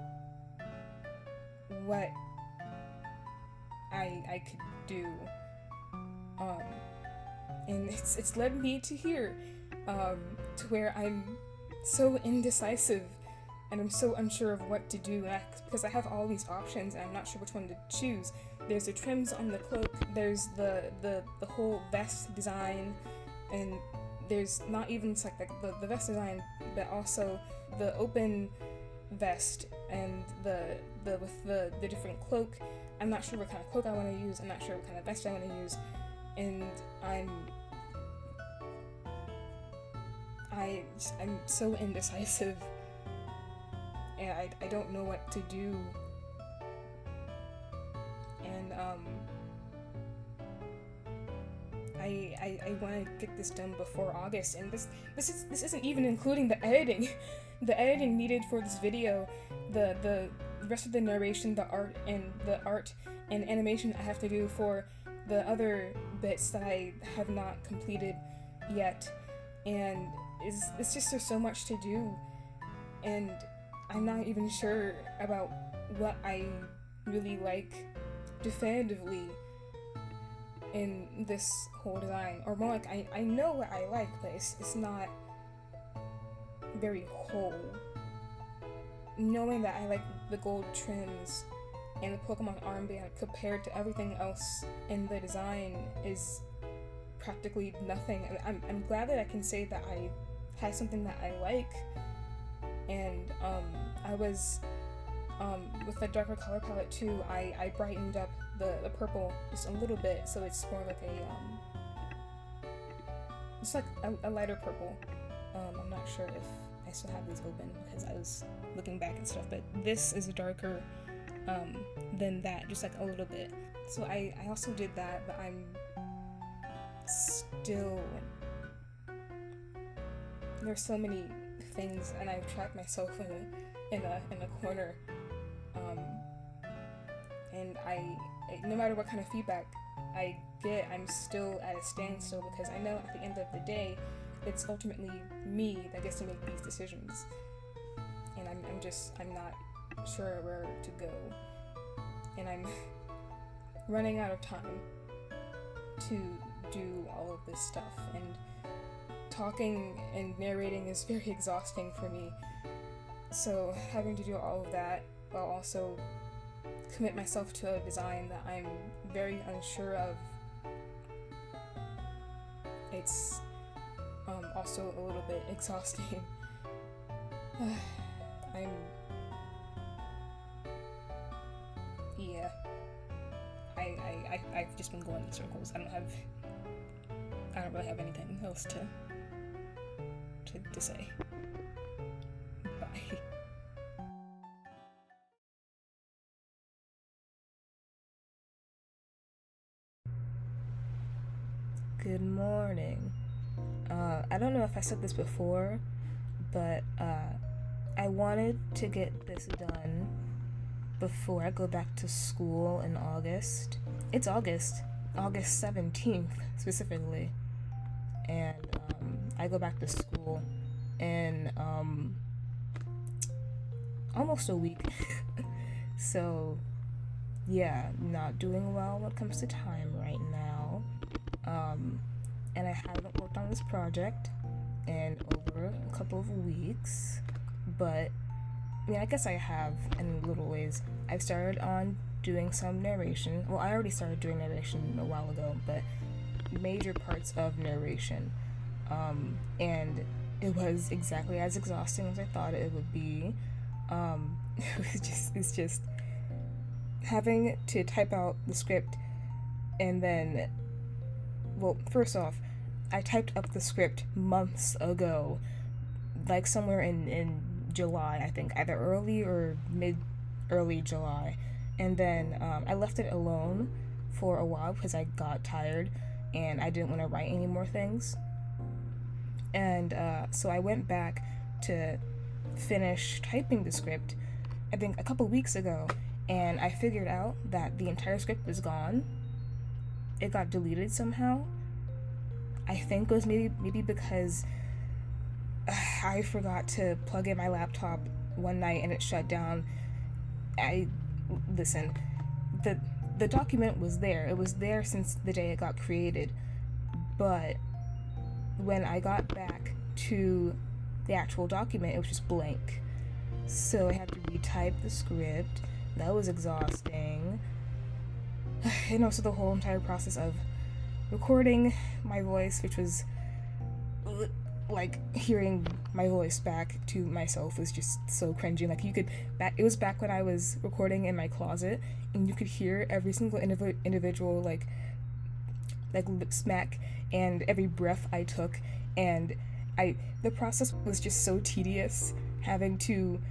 what I could do, and it's led me to here, to where I'm so indecisive and I'm so unsure of what to do, because I have all these options and I'm not sure which one to choose. There's the trims on the cloak, there's the whole vest design, and there's not even just like the vest design, but also the open vest and the different cloak. I'm not sure what kind of cloak I want to use, I'm not sure what kind of vest I want to use, and I'm so indecisive, and I don't know what to do, and I want to get this done before August, and this isn't even including the editing needed for this video, the rest of the narration, the art and animation I have to do for the other bits that I have not completed yet, and it's just there's so much to do, and I'm not even sure about what I really like definitively in this whole design, or more like I know what I like, but it's not very whole. Knowing that I like the gold trims and the Pokemon armband compared to everything else in the design is practically nothing. I'm glad that I can say that I had something that I like, and I was with the darker color palette too, I brightened up the purple just a little bit, so it's more like it's like a lighter purple. I'm not sure if I still have these open because I was looking back and stuff, but this is darker than that, just like a little bit. So I also did that, but I'm still, there's so many things, and I've trapped myself in a corner, and I no matter what kind of feedback I get, I'm still at a standstill, because I know at the end of the day it's ultimately me that gets to make these decisions, and I'm not sure where to go, and I'm running out of time to do all of this stuff, and talking and narrating is very exhausting for me, so having to do all of that while also commit myself to a design that I'm very unsure of, it's also a little bit exhausting. I've just been going in circles. I don't really have anything else to say. Bye. Good morning. I don't know if I said this before, but I wanted to get this done before I go back to school in August. It's August 17th specifically, and I go back to school in almost a week. So yeah, not doing well when it comes to time right now. And I haven't worked on this project in over a couple of weeks, but I mean, I guess I have in little ways. I've started on doing some narration. Well, I already started doing narration a while ago, but major parts of narration. And it was exactly as exhausting as I thought it would be. It's just having to type out the script and then, well, first off, I typed up the script months ago, like somewhere in July, I think, either early or early July. And then I left it alone for a while because I got tired and I didn't want to write any more things. And so I went back to finish typing the script, I think a couple weeks ago, and I figured out that the entire script was gone. It got deleted somehow. I think it was maybe because I forgot to plug in my laptop one night and it shut down. Listen, the document was there. It was there since the day it got created, but when I got back to the actual document, it was just blank. So I had to retype the script. That was exhausting. And also the whole entire process of recording my voice, which was like hearing my voice back to myself was just so cringy. Like it was back when I was recording in my closet and you could hear every single individual like lip smack and every breath I took, and the process was just so tedious, having to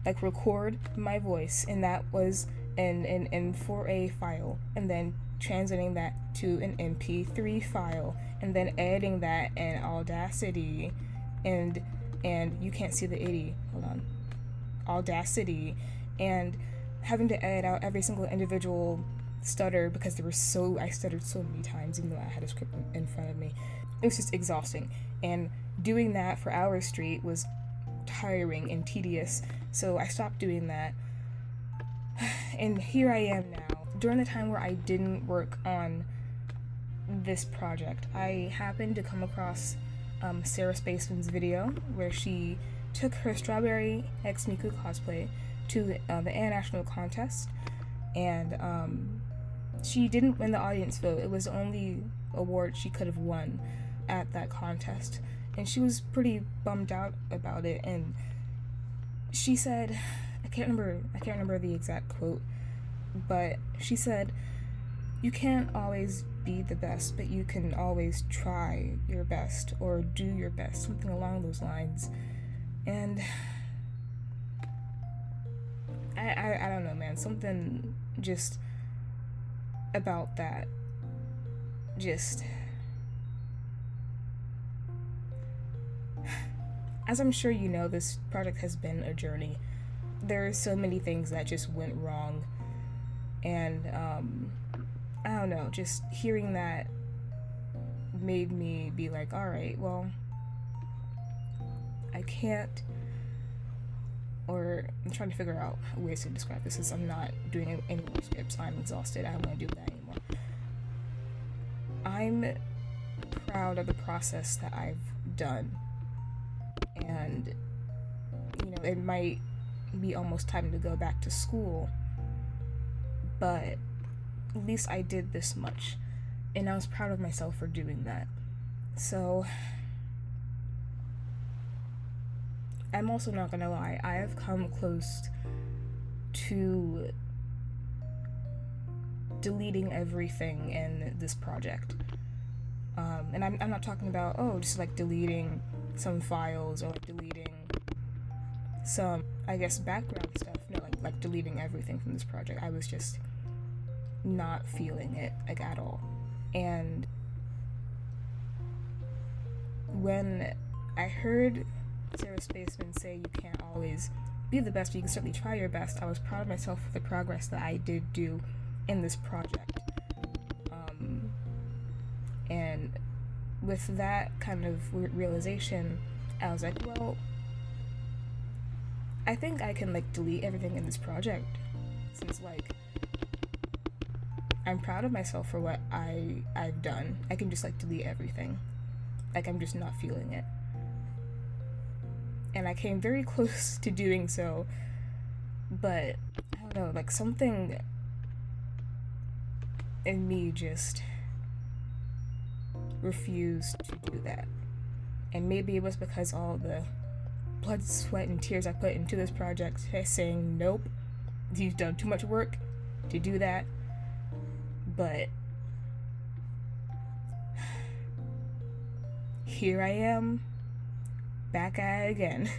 like record my voice, and that was in 4A file, and then translating that to an MP3 file, and then editing that in Audacity, and you can't see the itty, hold on, Audacity, and having to edit out every single individual stutter because I stuttered so many times even though I had a script in front of me. It was just exhausting, and doing that for hours straight was tiring and tedious, so I stopped doing that. And here I am now. During the time where I didn't work on this project, I happened to come across Sarah Spaceman's video where she took her Strawberry X Miku cosplay to the international contest, and she didn't win the audience vote. It was the only award she could have won at that contest, and she was pretty bummed out about it. And she said, I can't remember the exact quote, but she said, "You can't always be the best, but you can always try your best or do your best," something along those lines. And I don't know, man, something just about that just, as I'm sure you know, this project has been a journey. There are so many things that just went wrong, and I don't know, just hearing that made me be like, alright, well, I can't, or I'm trying to figure out ways to describe this, since I'm not doing any more scripts. I'm exhausted. I don't want to do that anymore. I'm proud of the process that I've done, and it might be almost time to go back to school, but at least I did this much, and I was proud of myself for doing that. So I'm also not gonna lie, I have come close to deleting everything in this project. And I'm not talking about, just like deleting some files or like deleting some, I guess, background stuff. No, like deleting everything from this project. I was just not feeling it, like, at all. And when I heard Sarah Spaceman say you can't always be the best, but you can certainly try your best, I was proud of myself for the progress that I did do in this project. And with that kind of realization, I was like, well, I think I can like delete everything in this project, since like I'm proud of myself for what I've done. I can just like delete everything. Like, I'm just not feeling it. And I came very close to doing so, but I don't know, like something and me just refused to do that. And maybe it was because all the blood, sweat, and tears I put into this project saying, nope, you've done too much work to do that. But here I am, back at it again.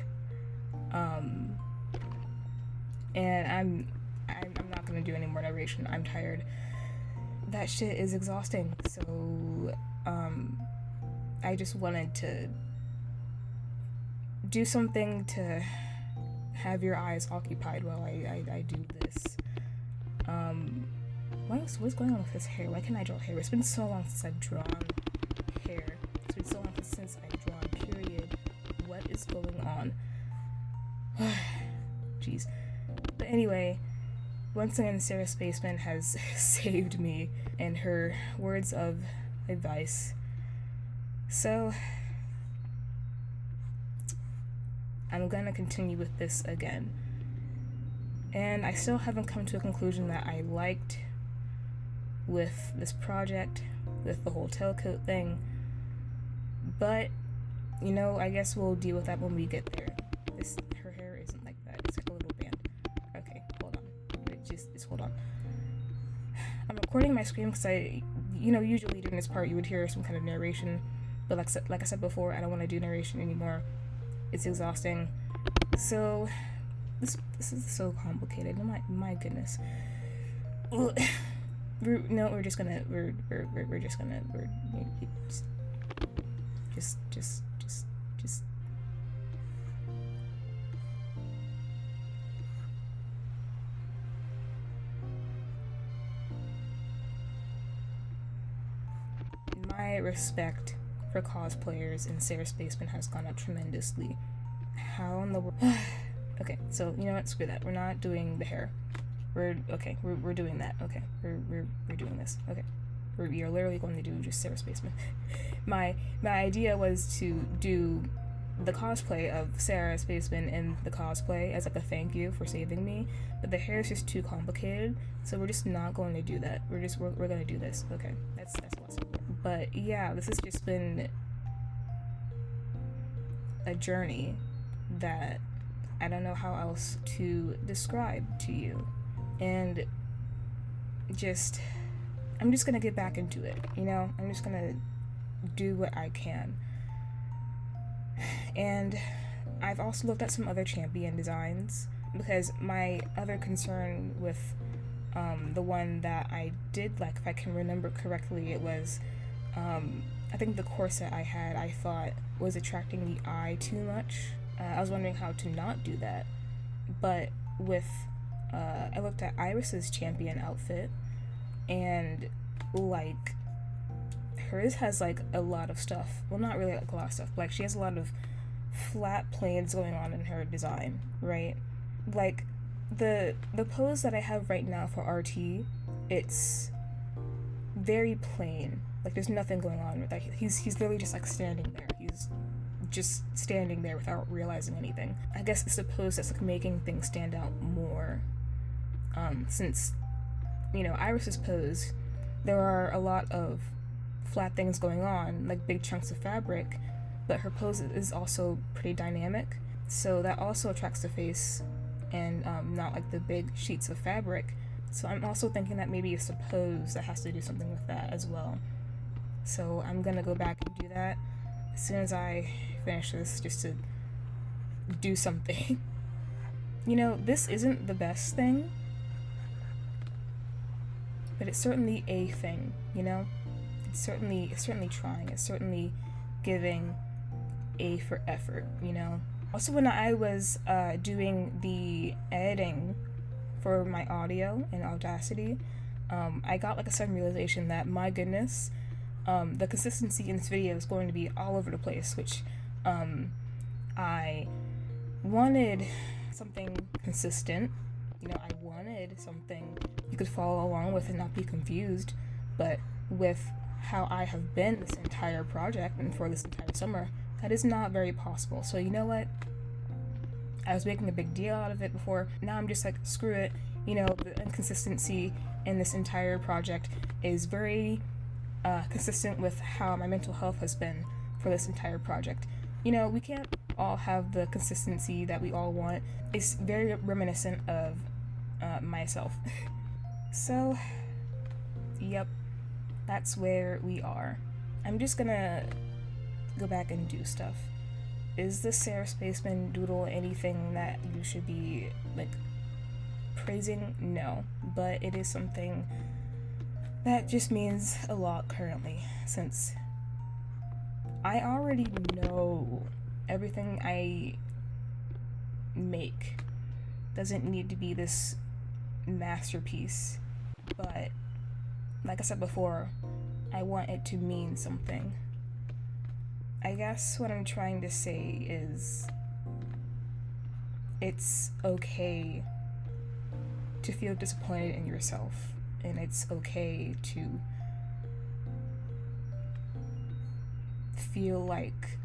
And I'm not gonna do any more narration. I'm tired. That shit is exhausting. So I just wanted to do something to have your eyes occupied while I do this. What's going on with his hair? Why can't I draw hair? It's been so long since I've drawn hair. It's been so long since I've drawn, period. What is going on? Jeez. But anyway, once again, Sarah Spaceman has saved me in her words of advice. So, I'm gonna continue with this again. And I still haven't come to a conclusion that I liked with this project, with the whole tailcoat thing. But, you know, I guess we'll deal with that when we get there. Her hair isn't like that. It's like a little band. Okay, hold on. Just hold on. I'm recording my screen because usually during this part you would hear some kind of narration. But like I said before, I don't want to do narration anymore. It's exhausting. So, this is so complicated. My goodness. We're just gonna my respect for cosplayers and Sarah Spaceman has gone up tremendously. How in the world? Okay, so you know what? Screw that. We're not doing the hair. We're doing that. Okay, we're doing this. Okay, we are literally going to do just Sarah Spaceman. my idea was to do the cosplay of Sarah Spaceman in the cosplay as like a thank you for saving me, but the hair is just too complicated, so we're just not going to do that. We're gonna do this. Okay, that's awesome. But yeah, this has just been a journey that I don't know how else to describe to you. And I'm just gonna get back into it, you know? I'm just gonna do what I can. And I've also looked at some other champion designs, because my other concern with the one that I did like, if I can remember correctly, it was I think the corset I had, I thought was attracting the eye too much. I was wondering how to not do that. But with I looked at Iris's champion outfit, and like hers has like a lot of stuff. Well, not really like a lot of stuff. Like she has a lot of flat planes going on in her design, right? Like the pose that I have right now for RT, it's very plain. Like there's nothing going on with that. He's literally just like standing there. He's just standing there without realizing anything. I guess it's the pose that's like making things stand out more. Since, you know, Iris's pose, there are a lot of flat things going on, like big chunks of fabric, but her pose is also pretty dynamic, so that also attracts the face, and not like the big sheets of fabric. So I'm also thinking that maybe it's the pose that has to do something with that as well. So I'm gonna go back and do that as soon as I finish this, just to do something. You know, this isn't the best thing, but it's certainly a thing, you know? It's certainly trying, it's certainly giving A for effort, you know? Also, when I was doing the editing for my audio in Audacity, I got like a sudden realization that, my goodness, the consistency in this video is going to be all over the place, which I wanted something consistent. You know, I wanted something you could follow along with and not be confused, but with how I have been this entire project and for this entire summer, that is not very possible. So you know what? I was making a big deal out of it before. Now I'm just like, screw it. You know, the inconsistency in this entire project is very consistent with how my mental health has been for this entire project. You know, we can't all have the consistency that we all want. It's very reminiscent of myself. So, yep, that's where we are. I'm just gonna go back and do stuff. Is this Sarah Spaceman doodle anything that you should be, like, praising? No, but it is something that just means a lot currently, since I already know everything I make doesn't need to be this masterpiece, but like I said before, I want it to mean something. I guess what I'm trying to say is it's okay to feel disappointed in yourself, and it's okay to feel like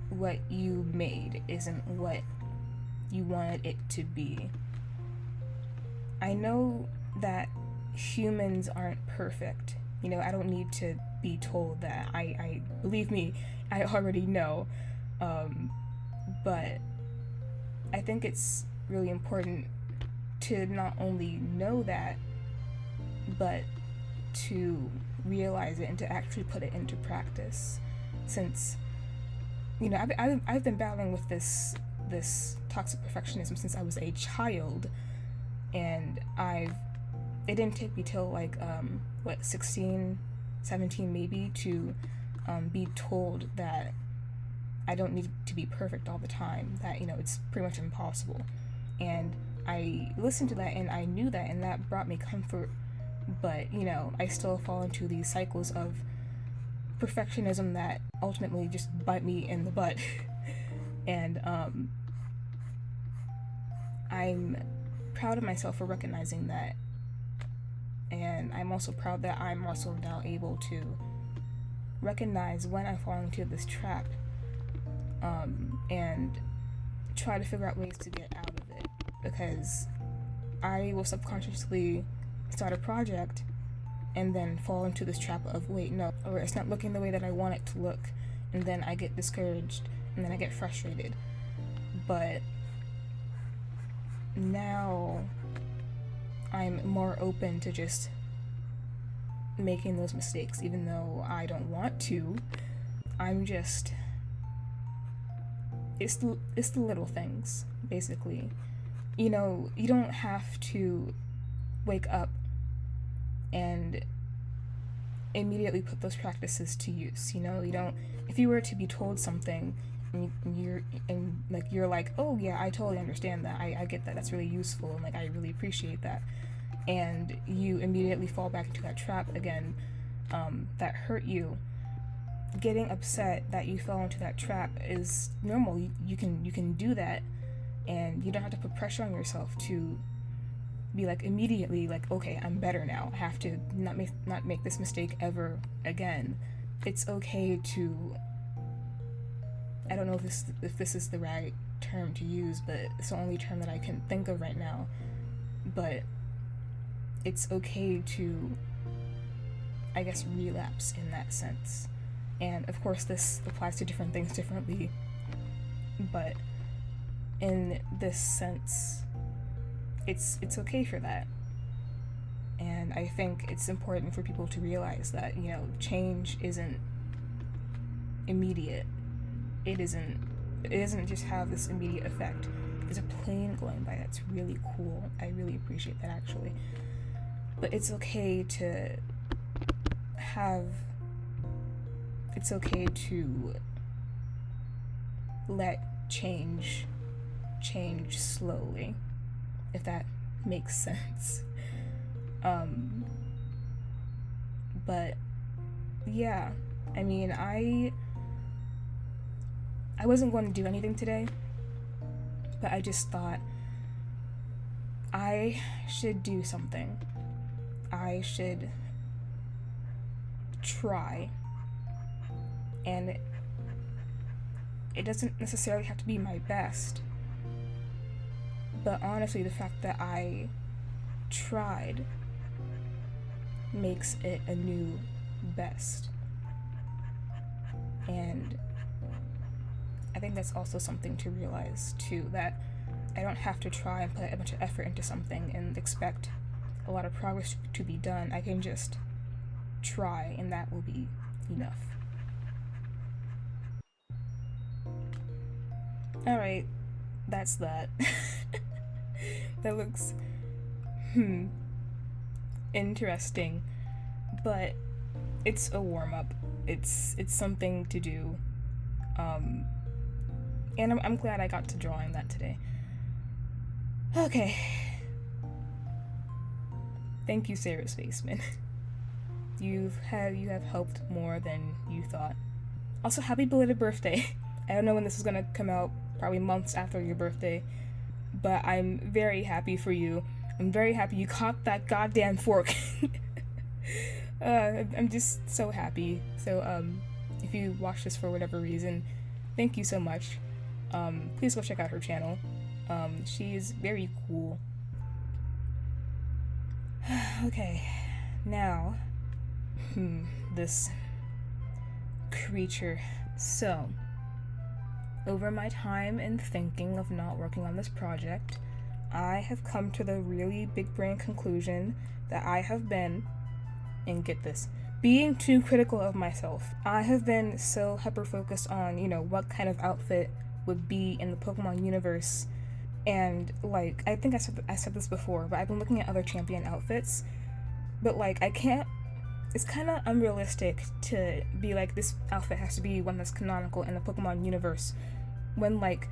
what you made isn't what you wanted it to be. I know that humans aren't perfect. You know, I don't need to be told that. I believe me, I already know. But I think it's really important to not only know that, but to realize it and to actually put it into practice. Since, you know, I've been battling with this toxic perfectionism since I was a child, and it didn't take me till like 16, 17 maybe to be told that I don't need to be perfect all the time, that, you know, it's pretty much impossible. And I listened to that and I knew that, and that brought me comfort. But, you know, I still fall into these cycles of perfectionism that ultimately just bite me in the butt. And I'm proud of myself for recognizing that, and I'm also proud that I'm also now able to recognize when I fall into this trap, and try to figure out ways to get out of it, because I will subconsciously start a project and then fall into this trap of, wait, no, or it's not looking the way that I want it to look, and then I get discouraged and then I get frustrated. But now I'm more open to just making those mistakes, even though I don't want to. It's the little things, basically. You know, you don't have to wake up and immediately put those practices to use. You know, you don't, if you were to be told something and you're like, oh yeah, I totally understand that, I get that, that's really useful, and like I really appreciate that, and you immediately fall back into that trap again, that hurt you. Getting upset that you fell into that trap is normal. You can do that, and you don't have to put pressure on yourself to be like immediately like, okay, I'm better now, I have to not make this mistake ever again. It's okay to, I don't know if this is the right term to use, but it's the only term that I can think of right now, but it's okay to, I guess, relapse in that sense. And of course this applies to different things differently, but in this sense, it's okay for that. And I think it's important for people to realize that, you know, change isn't immediate. It doesn't just have this immediate effect. There's a plane going by that's really cool. I really appreciate that, actually. But it's okay to let change slowly, if that makes sense. But yeah, I mean, I wasn't going to do anything today, but I just thought I should do something. I should try. And it doesn't necessarily have to be my best, but honestly, the fact that I tried makes it a new best. And I think that's also something to realize too, that I don't have to try and put a bunch of effort into something and expect a lot of progress to be done. I can just try, and that will be enough. Alright, that's that. That looks interesting, but it's a warm-up. It's something to do, and I'm glad I got to drawing that today. Okay, thank you, Sarah Spaceman. You have helped more than you thought. Also, happy belated birthday. I don't know when this is gonna come out, probably months after your birthday, but I'm very happy for you. I'm very happy you caught that goddamn fork. I'm just so happy. So, if you watch this for whatever reason, thank you so much. Please go check out her channel. She is very cool. Okay, now, this creature. So, over my time and thinking of not working on this project, I have come to the really big brain conclusion that I have been, and get this, being too critical of myself. I have been so hyper-focused on, what kind of outfit would be in the Pokemon universe, and, like, I think I said this before, but I've been looking at other champion outfits, but, like, I can't, it's kind of unrealistic to be like, this outfit has to be one that's canonical in the Pokemon universe, when, like,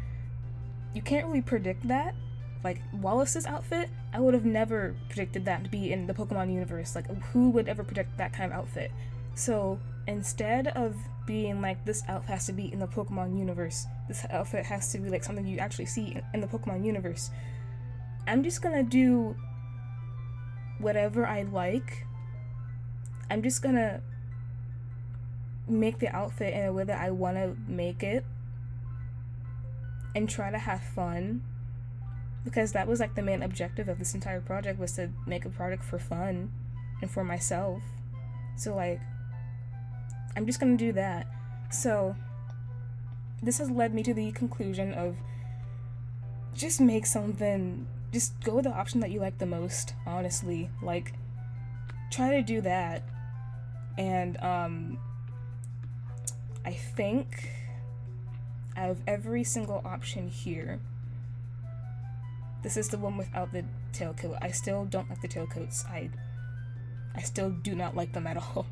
you can't really predict that. Like, Wallace's outfit, I would have never predicted that to be in the Pokemon universe. Like, who would ever predict that kind of outfit? So, instead of being like, this outfit has to be in the Pokemon universe, this outfit has to be like something you actually see in the Pokemon universe, I'm just gonna do whatever I like. I'm just gonna make the outfit in a way that I want to make it and try to have fun, because that was like the main objective of this entire project, was to make a project for fun and for myself. So, like, I'm just gonna do that. So this has led me to the conclusion of just make something, just go with the option that you like the most, honestly. Like, try to do that. And I think out of every single option here, this is the one without the tailcoat. I still don't like the tailcoats. I still do not like them at all.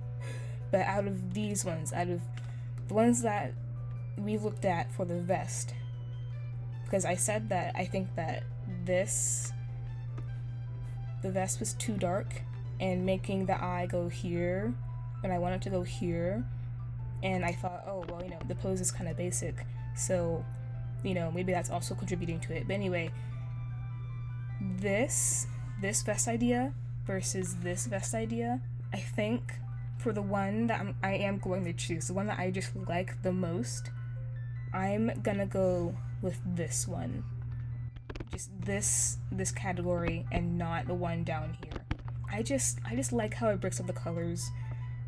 But out of these ones, out of the ones that we looked at for the vest, because I said that I think that the vest was too dark, and making the eye go here when I want it to go here, and I thought, oh, well, the pose is kind of basic, so, maybe that's also contributing to it. But anyway, this vest idea versus this vest idea, I think for the one that I am going to choose, the one that I just like the most, I'm gonna go with this one. Just this category, and not the one down here. I just like how it breaks up the colors.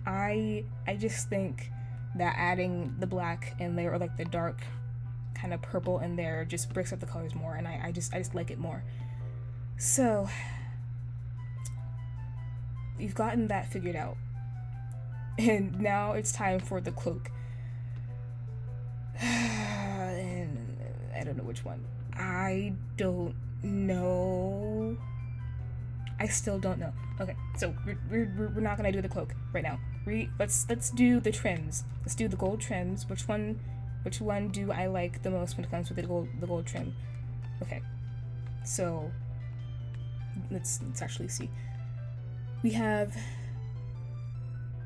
I just think that adding the black in there, or like the dark kind of purple in there, just breaks up the colors more, and I just like it more. So you've gotten that figured out, and now it's time for the cloak. And I don't know which one. I don't know. I still don't know. Okay, so we're not gonna do the cloak right now. Let's do the trims. Let's do the gold trims. Which one do I like the most when it comes with the gold trim? Okay, so let's actually see. We have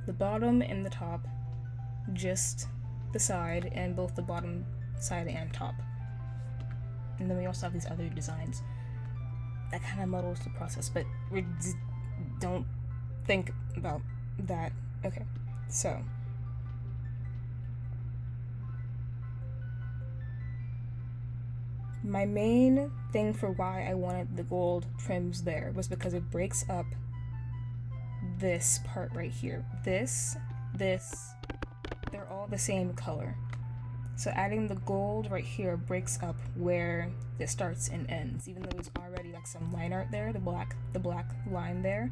the bottom and the top, just the side, and both the bottom, side, and top. And then we also have these other designs. That kind of muddles the process, but don't think about that. Okay, so my main thing for why I wanted the gold trims there was because it breaks up this part right here. This, they're all the same color. So adding the gold right here breaks up where it starts and ends. Even though there's already like some line art there, the black line there,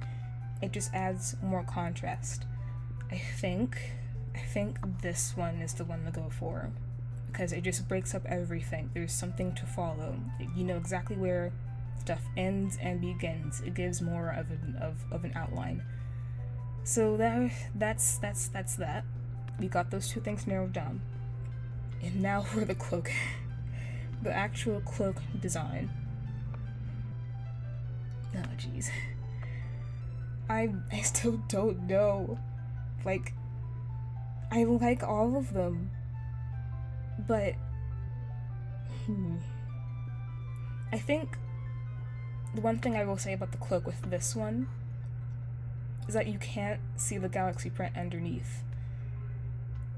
it just adds more contrast. I think this one is the one to go for, because it just breaks up everything. There's something to follow. You know exactly where stuff ends and begins. It gives more of an outline. So that's that. We got those two things narrowed down. And now for the cloak. The actual cloak design. Oh jeez. I still don't know. Like, I like all of them. But I think the one thing I will say about the cloak with this one is that you can't see the galaxy print underneath.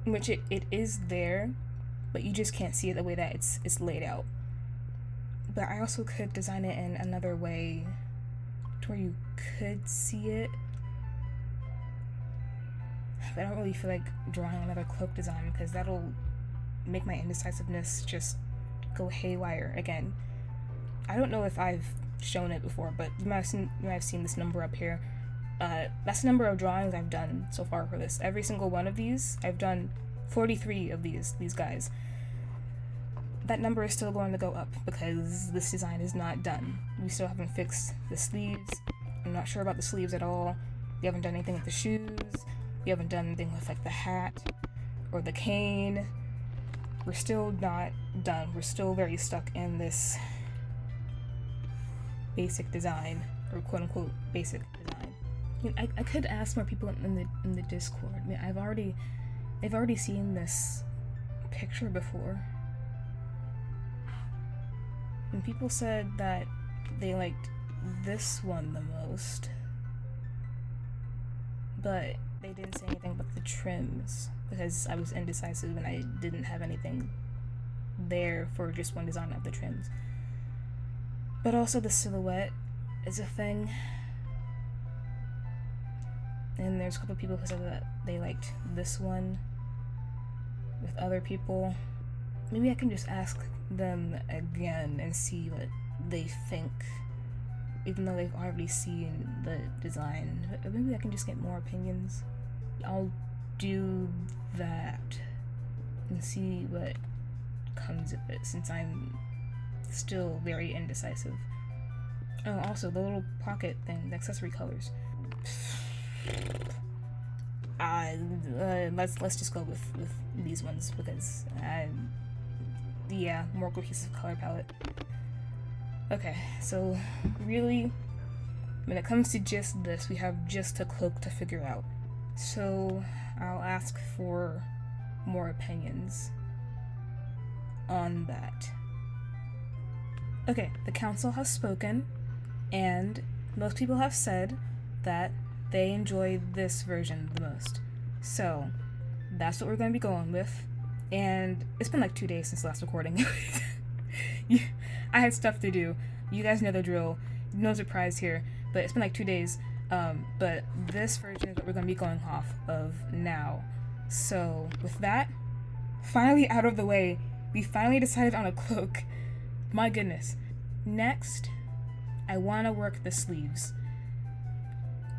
Which it is there, but you just can't see it the way that it's laid out. But I also could design it in another way to where you could see it. But I don't really feel like drawing another cloak design because that'll make my indecisiveness just go haywire again. I don't know if I've shown it before, but you might have seen this number up here. That's the number of drawings I've done so far for this. Every single one of these, I've done 43 of these guys. That number is still going to go up because this design is not done. We still haven't fixed the sleeves. I'm not sure about the sleeves at all. We haven't done anything with the shoes. We haven't done anything with like the hat or the cane. We're still not done. We're still very stuck in this basic design, or quote unquote basic design. I mean, I could ask more people in the Discord. I mean, they've already seen this picture before. And people said that they liked this one the most, but they didn't say anything about the trims because I was indecisive and I didn't have anything there for just one design of the trims. But also the silhouette is a thing. And there's a couple of people who said that they liked this one with other people. Maybe I can just ask them again and see what they think, even though they've already seen the design. Maybe I can just get more opinions. I'll do that and see what comes of it, since I'm still very indecisive. Oh, also the little pocket thing, the accessory colors. Let's just go with these ones because yeah, more cohesive color palette. Okay, so really, when it comes to just this, we have just a cloak to figure out. So I'll ask for more opinions on that. Okay, the council has spoken, and most people have said that they enjoy this version the most. So that's what we're going to be going with. And it's been like 2 days since the last recording. Yeah, I had stuff to do. You guys know the drill. No surprise here. But it's been like 2 days. But this version is what we're going to be going off of now. So with that finally out of the way, we finally decided on a cloak. My goodness. Next, I want to work the sleeves.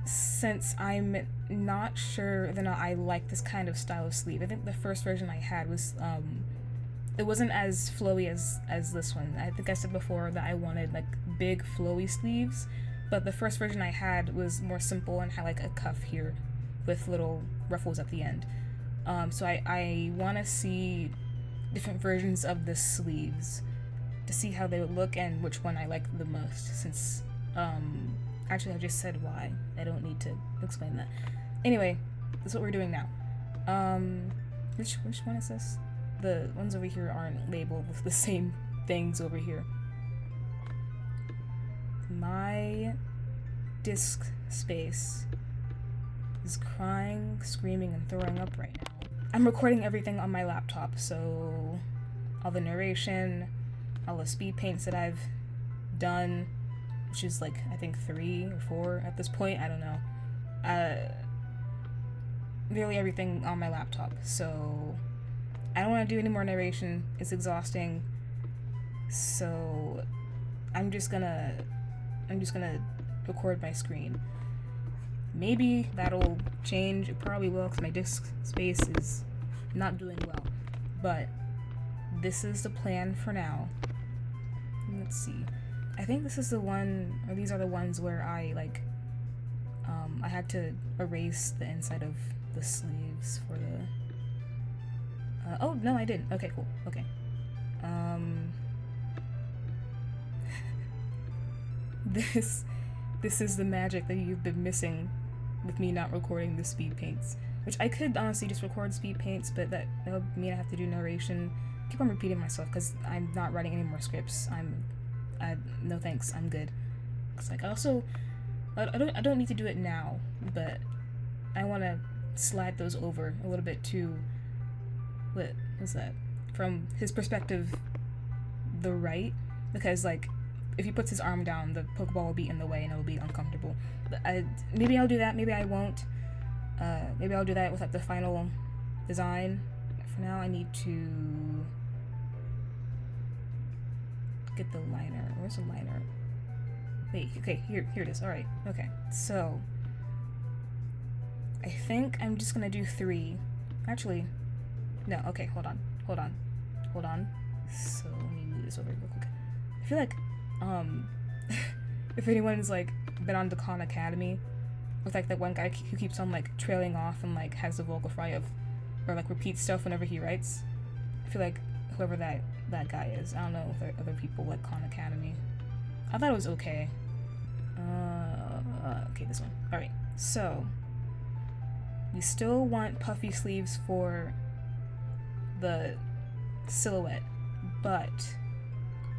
Since I'm not sure that I like this kind of style of sleeve. I think the first version I had was, it wasn't as flowy as this one. I think I said before that I wanted like big flowy sleeves, but the first version I had was more simple and had like a cuff here with little ruffles at the end. So I want to see different versions of the sleeves to see how they would look and which one I like the most, since, actually I just said why. I don't need to explain that. Anyway, that's what we're doing now. Which one is this? The ones over here aren't labeled with the same things over here. My disk space is crying, screaming, and throwing up right now. I'm recording everything on my laptop, so all the narration, all the speed paints that I've done, which is like, I think 3 or 4 at this point, I don't know. Nearly everything on my laptop, so I don't want to do any more narration. It's exhausting, so I'm just gonna record my screen. Maybe that'll change. It probably will, because my disk space is not doing well, but this is the plan for now. Let's see. I think this is the one, or these are the ones where I like I had to erase the inside of the sleeves for the oh no, I didn't. Okay, cool. Okay. This is the magic that you've been missing with me not recording the speed paints. Which I could honestly just record speed paints, but that would mean I have to do narration. I keep on repeating myself because I'm not writing any more scripts. No thanks, I'm good. It's like I don't need to do it now, but I want to slide those over a little bit to what was that? From his perspective, the right, because like if he puts his arm down, the Pokeball will be in the way and it'll be uncomfortable. But maybe I'll do that. Maybe I won't. Maybe I'll do that with like the final design. For now, I need to get the liner. Where's the liner? Wait, okay, here it is. Alright, okay. So, I think I'm just gonna do 3. Actually, no, okay, hold on. So, let me move this over real quick. I feel like, if anyone's, like, been on the Khan Academy, with, like, that one guy who keeps on, like, trailing off and, like, has the vocal fry of, or, like, repeats stuff whenever he writes, I feel like whoever that guy is. I don't know if there are other people like Khan Academy. I thought it was okay. Okay, this one. Alright, so we still want puffy sleeves for the silhouette, but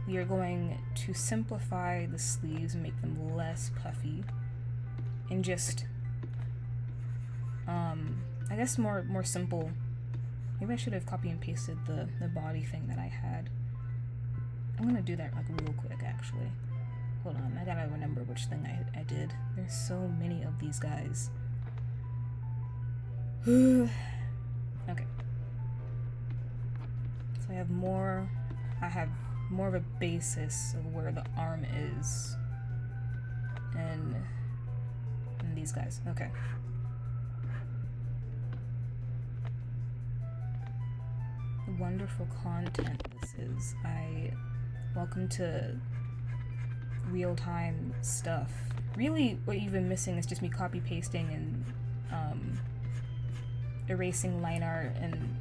we are going to simplify the sleeves and make them less puffy and just I guess more simple. Maybe I should have copy and pasted the body thing that I had. I'm gonna do that like real quick actually. Hold on, I gotta remember which thing I did. There's so many of these guys. Okay. So I have more of a basis of where the arm is. And these guys. Okay. Wonderful content this is. Welcome to real-time stuff. Really, what you've been missing is just me copy-pasting and erasing line art and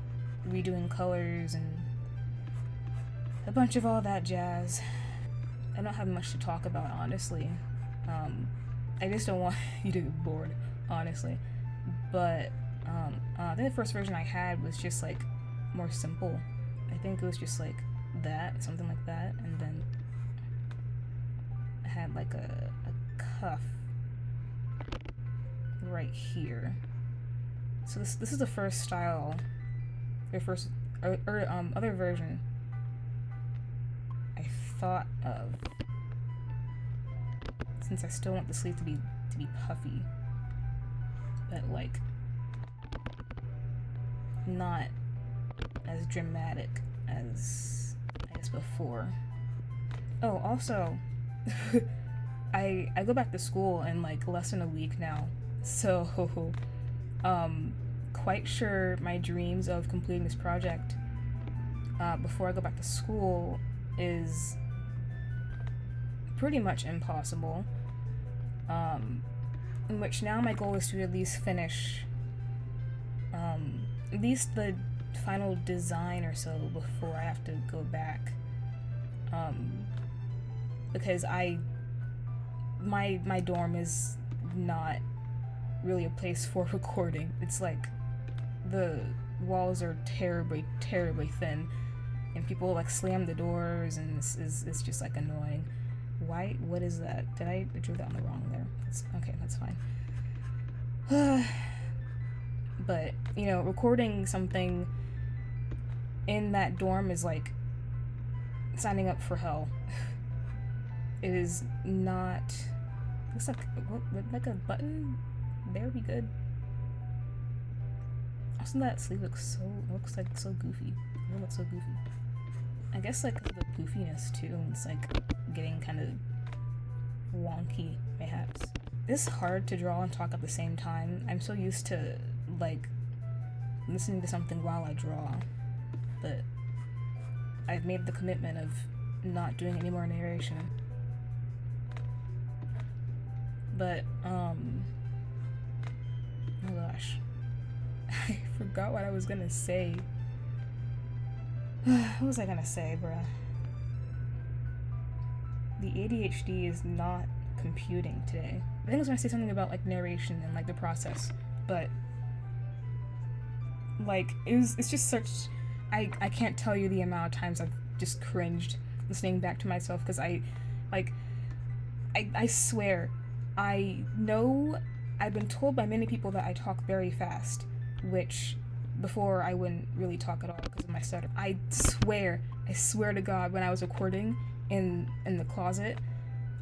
redoing colors and a bunch of all that jazz. I don't have much to talk about, honestly. I just don't want you to get bored, honestly. But I think the first version I had was just like more simple. I think it was just like that, something like that, and then I had like a cuff right here. So this is the first style, the first other version I thought of, since I still want the sleeve to be puffy, but like not as dramatic as I guess before. Oh, also, I go back to school in like less than a week now, so quite sure my dreams of completing this project before I go back to school is pretty much impossible. In which now my goal is to at least finish at least the final design or so before I have to go back, because my dorm is not really a place for recording. It's like the walls are terribly thin and people like slam the doors and it's just like annoying. What is that? I drew that on the wrong there. Okay, that's fine. But, you know, recording something in that dorm is like signing up for hell. It is not. Looks like like a button. There would be good. Also, that sleeve looks like so goofy. It looks so goofy. I guess like the goofiness too. It's like getting kind of wonky, perhaps. It's hard to draw and talk at the same time. I'm so used to like listening to something while I draw, but I've made the commitment of not doing any more narration. But oh gosh, I forgot what I was gonna say. What was I gonna say, bruh? The ADHD is not computing today. I think I was gonna say something about like narration and like the process, but like it's just such. I can't tell you the amount of times I've just cringed listening back to myself, because I swear, I know I've been told by many people that I talk very fast, which before I wouldn't really talk at all because of my stutter. I swear to God, when I was recording in the closet,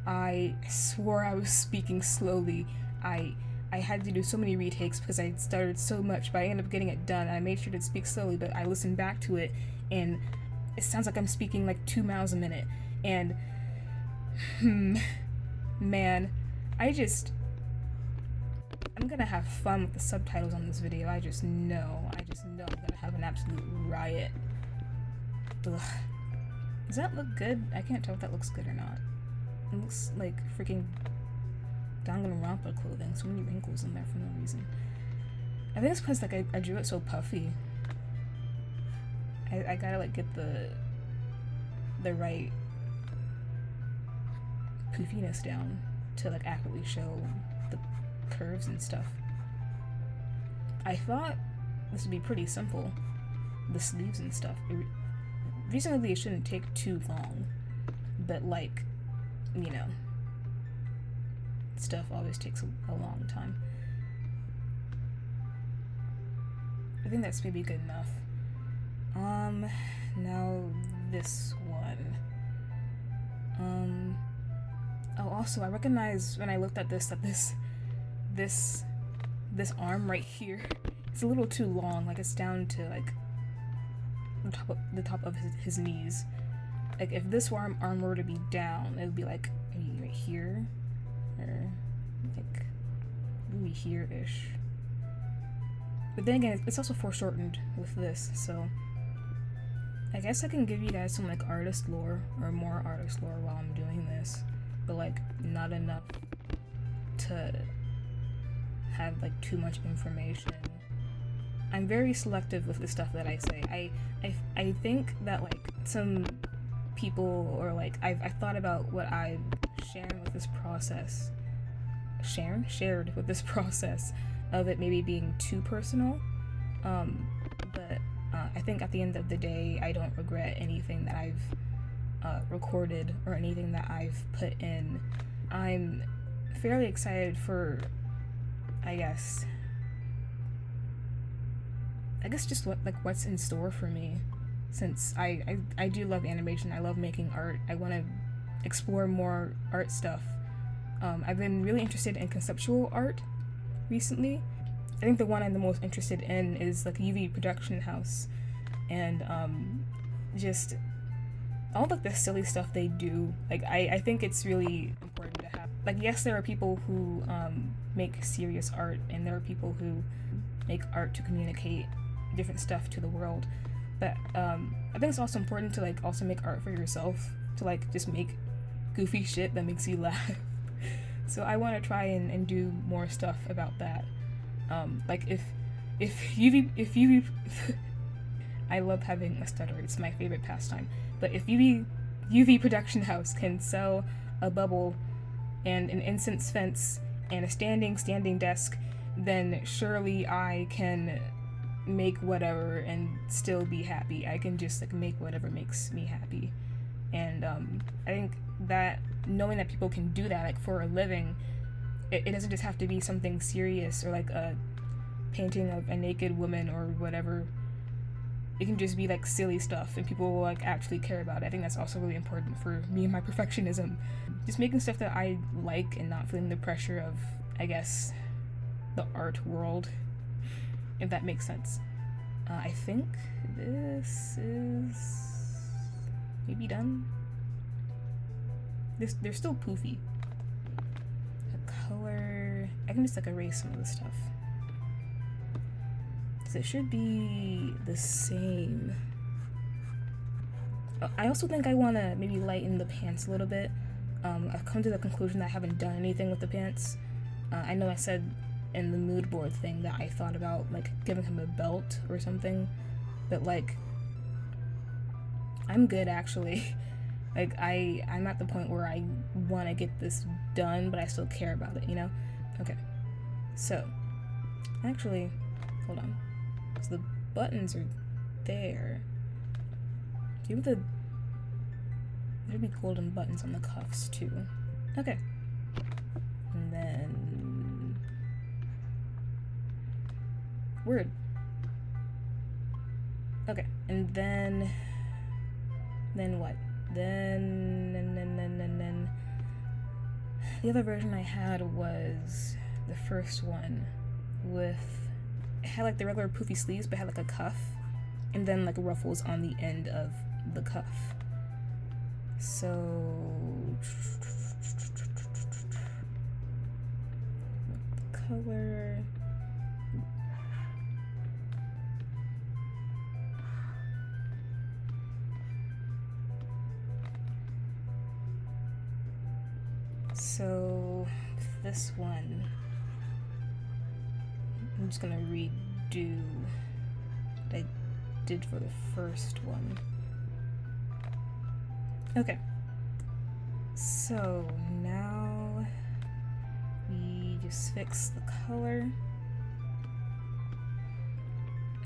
I swore I was speaking slowly. I had to do so many retakes because I stuttered so much, but I ended up getting it done. I made sure to speak slowly, but I listened back to it, and it sounds like I'm speaking like 2 miles a minute. And man, I'm gonna have fun with the subtitles on this video. I just know I'm gonna have an absolute riot. Ugh. Does that look good? I can't tell if that looks good or not. It looks like freaking Danganronpa clothing. So many wrinkles in there for no reason. I think it's because like I drew it so puffy. I gotta like get the right poofiness down to like accurately show the curves and stuff. I thought this would be pretty simple, the sleeves and stuff. Reasonably, it shouldn't take too long, but like, you know, stuff always takes a long time. I think that's maybe good enough. Now this one. Oh, also, I recognize when I looked at this that this arm right here is a little too long. Like, it's down to like the top of his knees. Like, if this arm were to be down, it would be like maybe right here, or like maybe here-ish. But then again, it's also foreshortened with this, so I guess I can give you guys some like artist lore or more artist lore while I'm doing this, but like not enough to have like too much information. I'm very selective with the stuff that I say. I think that like some people, or like I've thought about what I've shared with this process of it maybe being too personal, but I think at the end of the day, I don't regret anything that I've recorded or anything that I've put in. I'm fairly excited for, I guess just what's in store for me, since I do love animation. I love making art. I want to explore more art stuff. I've been really interested in conceptual art recently. I think the one I'm the most interested in is like YIPPEE production house, and just all like the silly stuff they do. Like I think it's really important to have, like, yes, there are people who make serious art, and there are people who make art to communicate different stuff to the world, but I think it's also important to like also make art for yourself, to like just make goofy shit that makes you laugh. So I want to try and do more stuff about that. Like if YIPPEE I love having a stutter, it's my favorite pastime, but if YIPPEE production house can sell a bubble and an incense fence and a standing desk, then surely I can make whatever and still be happy. I can just like make whatever makes me happy. And I think that knowing that people can do that like for a living, it doesn't just have to be something serious or like a painting of a naked woman or whatever. it can just be like silly stuff and people will like actually care about it. I think that's also really important for me and my perfectionism. Just making stuff that I like and not feeling the pressure of, I guess, the art world, if that makes sense. I think this is maybe done. They're still poofy. The color, I can just like erase some of this stuff. So it should be the same. I also think I want to maybe lighten the pants a little bit. I've come to the conclusion that I haven't done anything with the pants. I know I said in the mood board thing that I thought about like giving him a belt or something, but like I'm good actually. Like I'm at the point where I want to get this done, but I still care about it, you know? Okay. So, actually, hold on. So the buttons are there. Maybe there should be golden buttons on the cuffs too. Okay. And then weird. Okay. And then what? Then the other version I had was the first one with, it had like the regular poofy sleeves but had like a cuff and then like ruffles on the end of the cuff. So the color, so this one, I'm just gonna redo what I did for the first one. Okay, so now we just fix the color,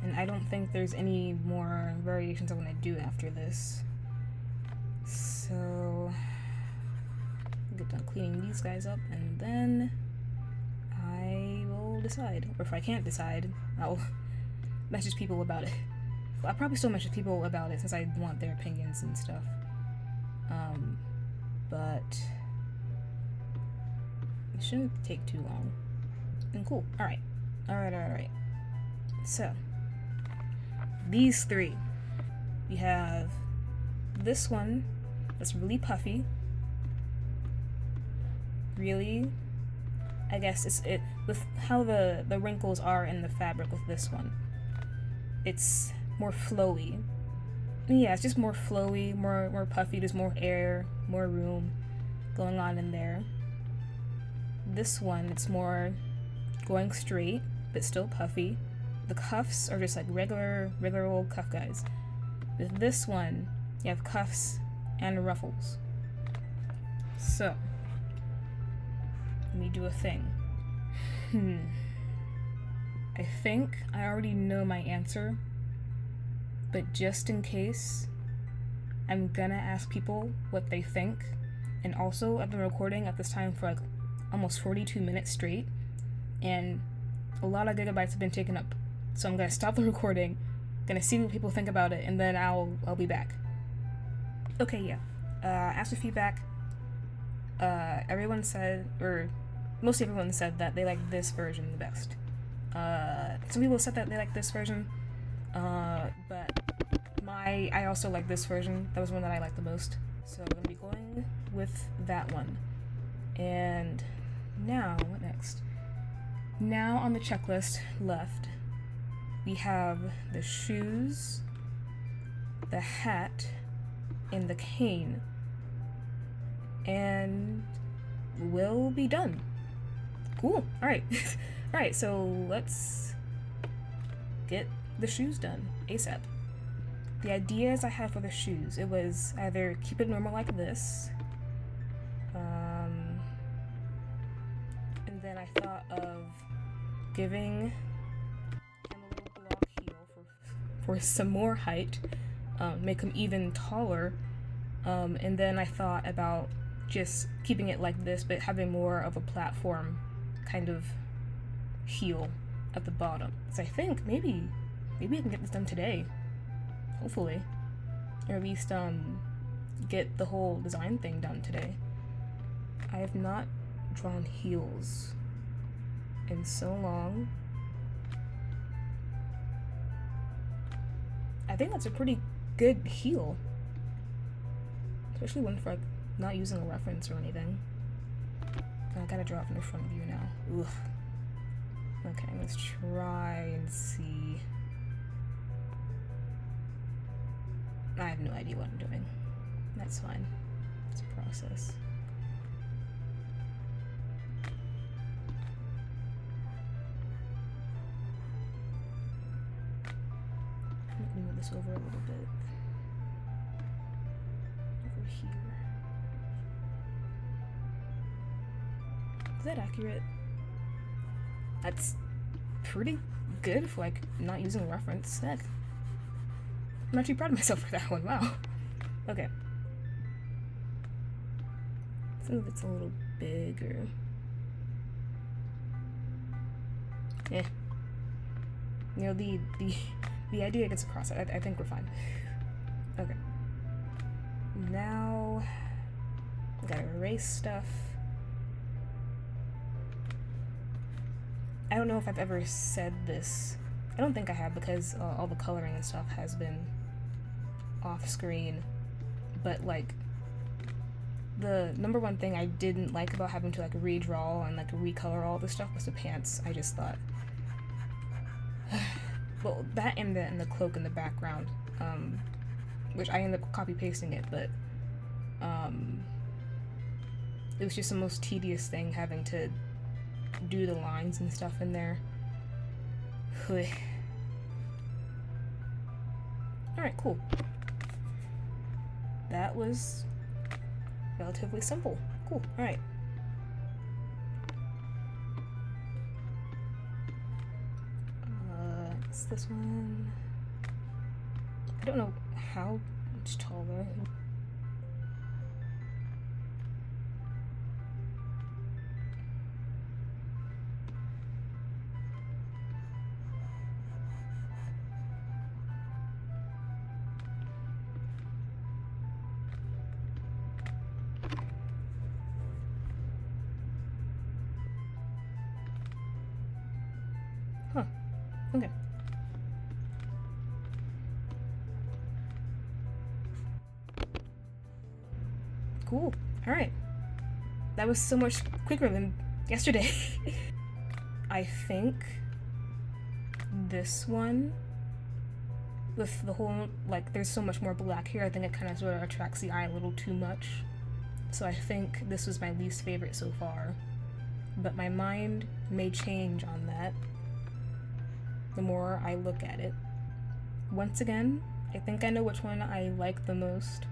and I don't think there's any more variations I want to do after this, so I'll get done cleaning these guys up and then I will decide, or if I can't decide, I'll message people about it. Well, I'll probably still message people about it since I want their opinions and stuff. But it shouldn't take too long. And cool. Alright. So, these three. We have this one that's really puffy. Really, I guess it's with how the wrinkles are in the fabric with this one. It's more flowy. Yeah, it's just more flowy, more puffy, there's more air, more room going on in there. This one, it's more going straight, but still puffy. The cuffs are just like regular old cuff guys. With this one, you have cuffs and ruffles. So, let me do a thing. I think I already know my answer, but just in case, I'm gonna ask people what they think. And also, I've been recording at this time for like almost 42 minutes straight, and a lot of gigabytes have been taken up. So I'm gonna stop the recording, gonna see what people think about it, and then I'll be back. Okay, yeah. As for feedback, everyone said, or mostly everyone said that they like this version the best. Some people said that they like this version, but I also like this version. That was one that I liked the most. So I'm gonna be going with that one. And now, what next? Now on the checklist left, we have the shoes, the hat, and the cane. And we'll be done. Cool. Alright. Alright, so let's get the shoes done ASAP. The ideas I had for the shoes, it was either keep it normal like this, and then I thought of giving him a little block heel for some more height, make him even taller, and then I thought about just keeping it like this but having more of a platform kind of heel at the bottom. So I think maybe I can get this done today. hopefully. Or at least, get the whole design thing done today. I have not drawn heels in so long. I think that's a pretty good heel. Especially one for, like, not using a reference or anything. I gotta draw from the front view now. Ugh. Okay, let's try and see. I have no idea what I'm doing. That's fine. It's a process. Let me move this over a little bit. Over here. Is that accurate? That's pretty good for, like, not using a reference. Heck. I'm actually proud of myself for that one. Wow. Okay. Some of it's a little bigger. Eh. You know, the idea gets across. I think we're fine. Okay. Now, we gotta erase stuff. I don't know if I've ever said this. I don't think I have, because all the coloring and stuff has been off screen. But, like, the number one thing I didn't like about having to, like, redraw and, like, recolor all this stuff was the pants. I just thought, well, that and the cloak in the background, which I ended up copy pasting it, but it was just the most tedious thing having to do the lines and stuff in there. Alright, cool. That was relatively simple. Cool, alright. It's this one. I don't know how much taller. Huh. Okay. Cool. Alright. That was so much quicker than yesterday. I think this one, with the whole, like, there's so much more black here, I think it kind of sort of attracts the eye a little too much. So I think this was my least favorite so far. But my mind may change on that the more I look at it. Once again, I think I know which one I like the most.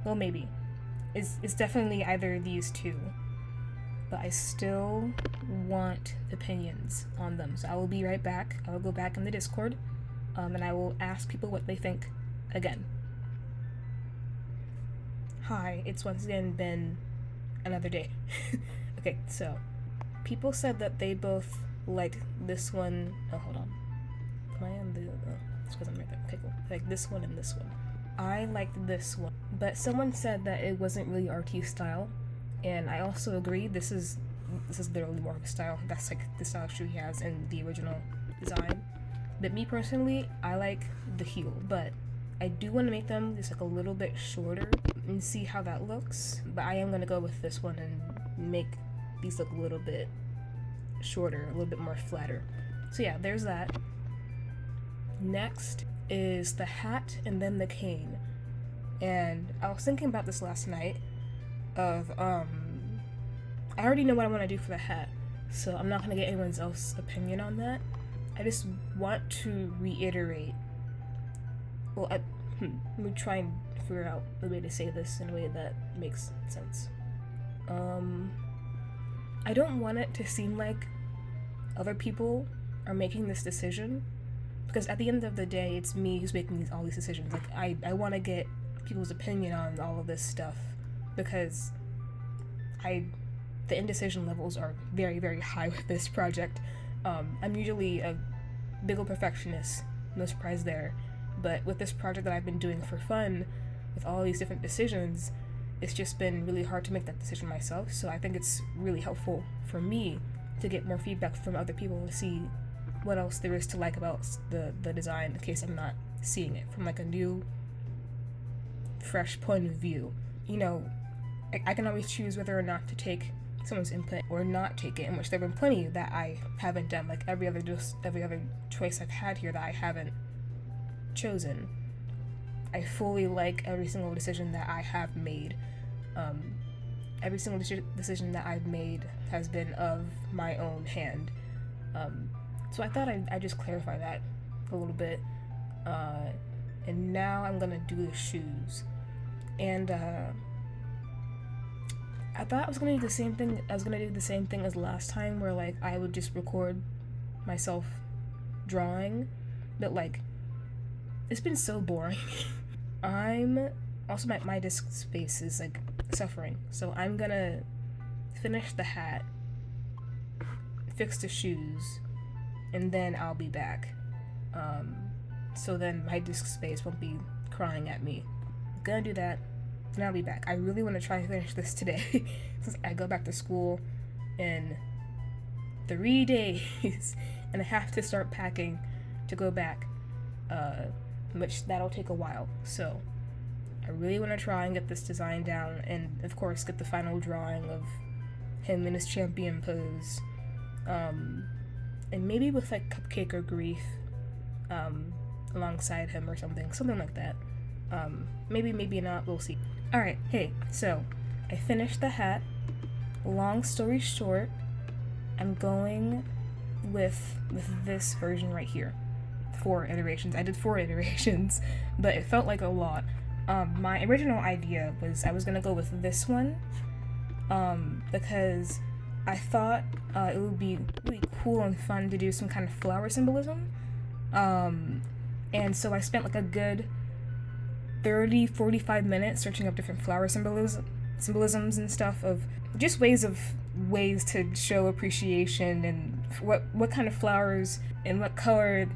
Well, maybe. It's definitely either of these two. But I still want opinions on them. So I will be right back. I will go back in the Discord, and I will ask people what they think again. Hi, it's once again been another day. Okay, so people said that they both liked this one. Oh, hold on. Am I on the... Oh, it's because I'm right there. Okay, cool. Like this one and this one. I liked this one, but someone said that it wasn't really RT style, and I also agree. This is literally more of a style. That's like the style she has in the original design. But me personally, I like the heel, but I do want to make them just like a little bit shorter and see how that looks. But I am gonna go with this one and make these look a little bit shorter, a little bit more flatter. So yeah, there's that. Next is the hat and then the cane. And I was thinking about this last night of, I already know what I want to do for the hat, so I'm not going to get anyone else's opinion on that. I just want to reiterate, well, let me try and figure out the way to say this in a way that makes sense. I don't want it to seem like other people are making this decision, because at the end of the day, it's me who's making all these decisions. Like, I want to get people's opinion on all of this stuff, because the indecision levels are very, very high with this project. I'm usually a big ol' perfectionist, no surprise there, But with this project that I've been doing for fun, with all these different decisions, it's just been really hard to make that decision myself. So I think it's really helpful for me to get more feedback from other people to see what else there is to like about the design, in case I'm not seeing it from like a new, fresh point of view. You know, I can always choose whether or not to take someone's input or not take it, in which there have been plenty that I haven't done, like every other choice I've had here that I haven't chosen. I fully like every single decision that I have made. Every single decision that I've made has been of my own hand. So I thought I'd just clarify that a little bit. And now I'm gonna do the shoes. And I thought I was gonna do the same thing. I was gonna do the same thing as last time, where like I would just record myself drawing, but like it's been so boring. I'm also my disk space is like suffering, so I'm gonna finish the hat, fix the shoes, and then I'll be back. So then my disk space won't be crying at me. I'm gonna do that, then I'll be back. I really want to try and finish this today since I go back to school in 3 days and I have to start packing to go back, which that'll take a while. So I really want to try and get this design down, and of course get the final drawing of him in his champion pose, and maybe with like Cupcake or Grief alongside him or something like that. Maybe not, we'll see. Alright, hey, so I finished the hat. Long story short, I'm going with this version right here. 4 iterations. I did 4 iterations, but it felt like a lot. My original idea was I was gonna go with this one, because I thought it would be really cool and fun to do some kind of flower symbolism. And so I spent like a good 30-45 minutes searching up different flower symbolisms and stuff, of just ways to show appreciation and what kind of flowers and what color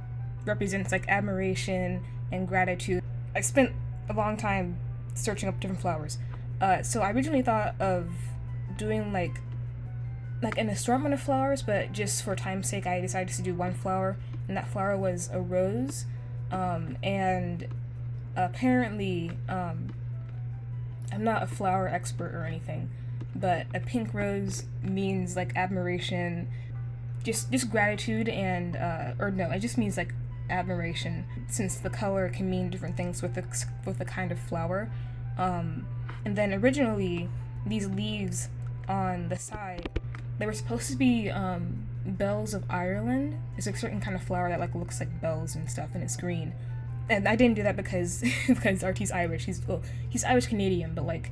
represents like admiration and gratitude. I spent a long time searching up different flowers. So I originally thought of doing like an assortment of flowers, but just for time's sake I decided to do one flower, and that flower was a rose. And apparently, I'm not a flower expert or anything, but a pink rose means like admiration, just gratitude, and or no, it just means like admiration, since the color can mean different things with the kind of flower. And then originally these leaves on the side, they were supposed to be bells of Ireland. It's a certain kind of flower that like looks like bells and stuff, and it's green. And I didn't do that because RT's Irish. He's Irish Canadian, but like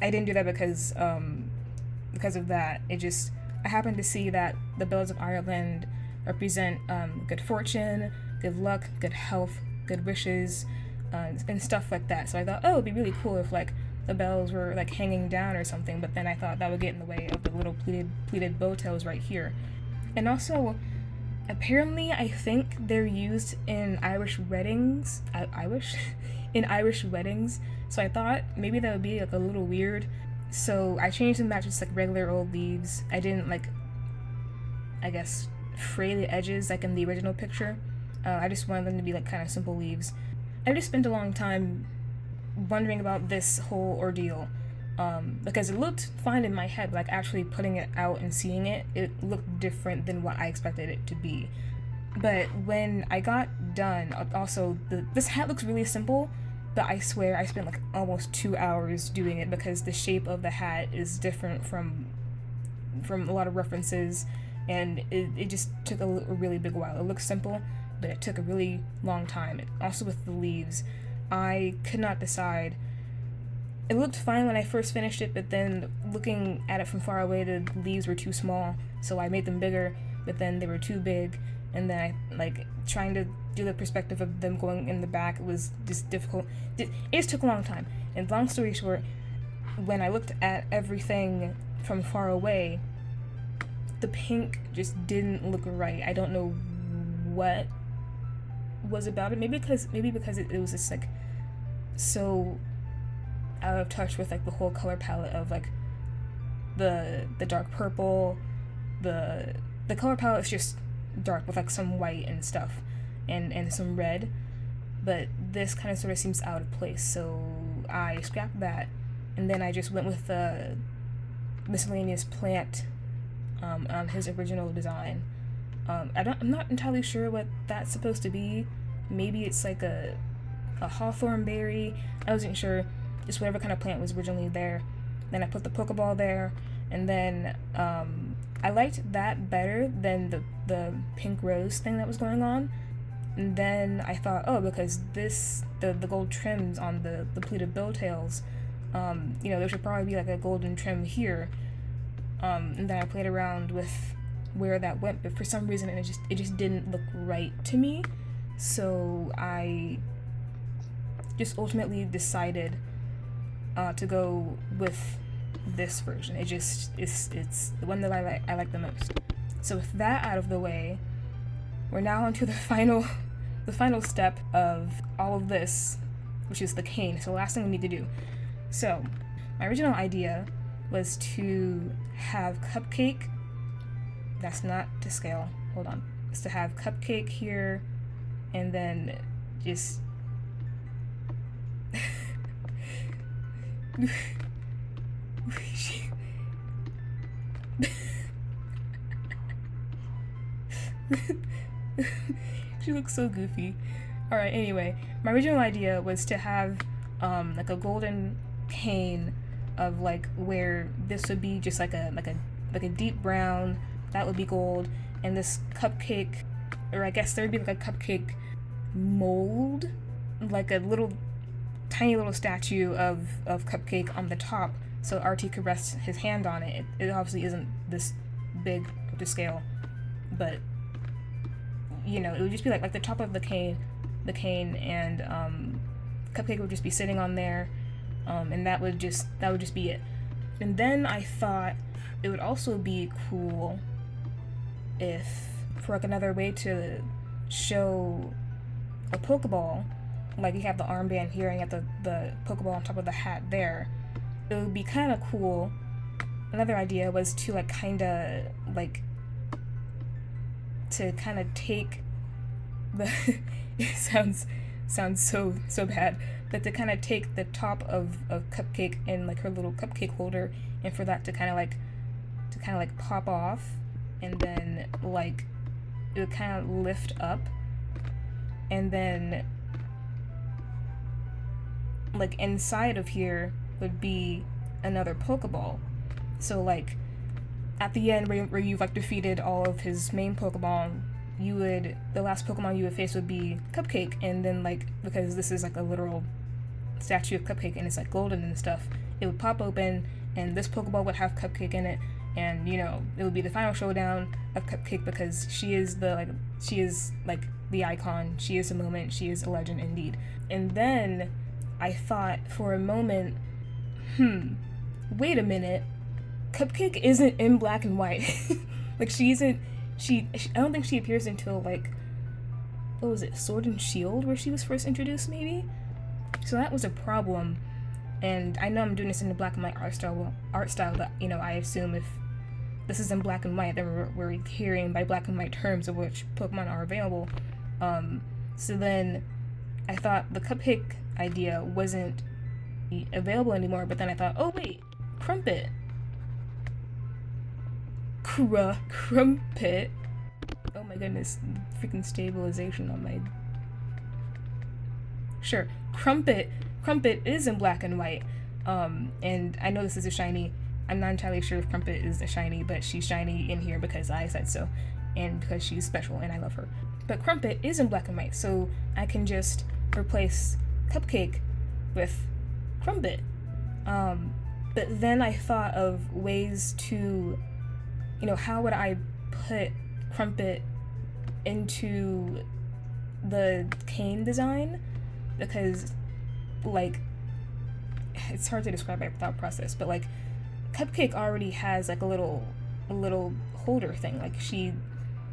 I didn't do that because of that. I happened to see that the bells of Ireland represent good fortune, good luck, good health, good wishes, and stuff like that. So I thought, oh, it'd be really cool if like the bells were like hanging down or something, but then I thought that would get in the way of the little pleated bow tails right here. And also, apparently I think they're used in Irish weddings. In Irish weddings. So I thought maybe that would be like a little weird. So I changed them back to just like regular old leaves. I didn't like, I guess, fray the edges like in the original picture. I just wanted them to be like kind of simple leaves. I just spent a long time wondering about this whole ordeal, because it looked fine in my head, like actually putting it out and seeing it looked different than what I expected it to be. But when I got done, also this hat looks really simple, but I swear I spent like almost 2 hours doing it, because the shape of the hat is different from a lot of references, and it just took a really big while. It looks simple, but it took a really long time. Also with the leaves, I could not decide. It looked fine when I first finished it, but then looking at it from far away, the leaves were too small, so I made them bigger, but then they were too big, and then I, like, trying to do the perspective of them going in the back was just difficult. It just took a long time, and long story short, when I looked at everything from far away, the pink just didn't look right. I don't know what was about it. Maybe because it was just like so out of touch with like the whole color palette of like the dark purple. The color palette is just dark with like some white and stuff and some red, but this kind of sort of seems out of place, so I scrapped that, and then I just went with the miscellaneous plant on his original design. I'm not entirely sure what that's supposed to be. Maybe it's like a hawthorn berry. I wasn't sure. Just whatever kind of plant was originally there. Then I put the Pokeball there, and then I liked that better than the pink rose thing that was going on. And then I thought, oh, because the gold trims on the pleated billtails, there should probably be like a golden trim here. And then I played around with where that went, but for some reason it just didn't look right to me. So I just ultimately decided to go with this version. It's the one that I like the most. So with that out of the way, we're now onto the final step of all of this, which is the cane. So the last thing we need to do. So my original idea was to have Cupcake. That's not to scale. Hold on. It's to have Cupcake here, and then just she looks so goofy. Alright, anyway, my original idea was to have like a golden cane of like where this would be just like a deep brown, that would be gold, and this cupcake, or I guess there would be like a cupcake mold, like a tiny little statue of Cupcake on the top, so RT could rest his hand on it. It obviously isn't this big to scale, but it would just be like the top of the cane, and Cupcake would just be sitting on there, and that would just be it. And then I thought it would also be cool if, for like another way to show a Pokeball, like you have the armband here and you have the Pokeball on top of the hat there, it would be kind of cool. Another idea was to take the it sounds so bad, but to kind of take the top of Cupcake and like her little cupcake holder, and for that to kind of pop off, and then like it would kind of lift up, and then like inside of here would be another Pokeball. So like at the end where you've like defeated all of his main Pokemon, the last Pokemon you would face would be Cupcake, and then like, because this is like a literal statue of Cupcake and it's like golden and stuff, it would pop open and this Pokeball would have Cupcake in it, and it would be the final showdown of Cupcake, because she is like the icon, she is a moment, she is a legend indeed. And then I thought for a moment, wait a minute, Cupcake isn't in black and white. Like I don't think she appears until like, what was it, Sword and Shield, where she was first introduced maybe? So that was a problem, and I know I'm doing this in the black and white art style, but I assume if this is in black and white, then we're hearing by black and white terms of which Pokemon are available. So then I thought the Cupcake idea wasn't available anymore, but then I thought, oh wait, Crumpet. Crumpet. Oh my goodness, freaking stabilization on my... Sure, Crumpet is in black and white, and I know this is a shiny. I'm not entirely sure if Crumpet is a shiny, but she's shiny in here because I said so, and because she's special and I love her. But Crumpet is in black and white, so I can just replace Cupcake with Crumpet. But then I thought of ways to, how would I put Crumpet into the cane design? Because, like, it's hard to describe my thought process, but like, Cupcake already has like a little holder thing. Like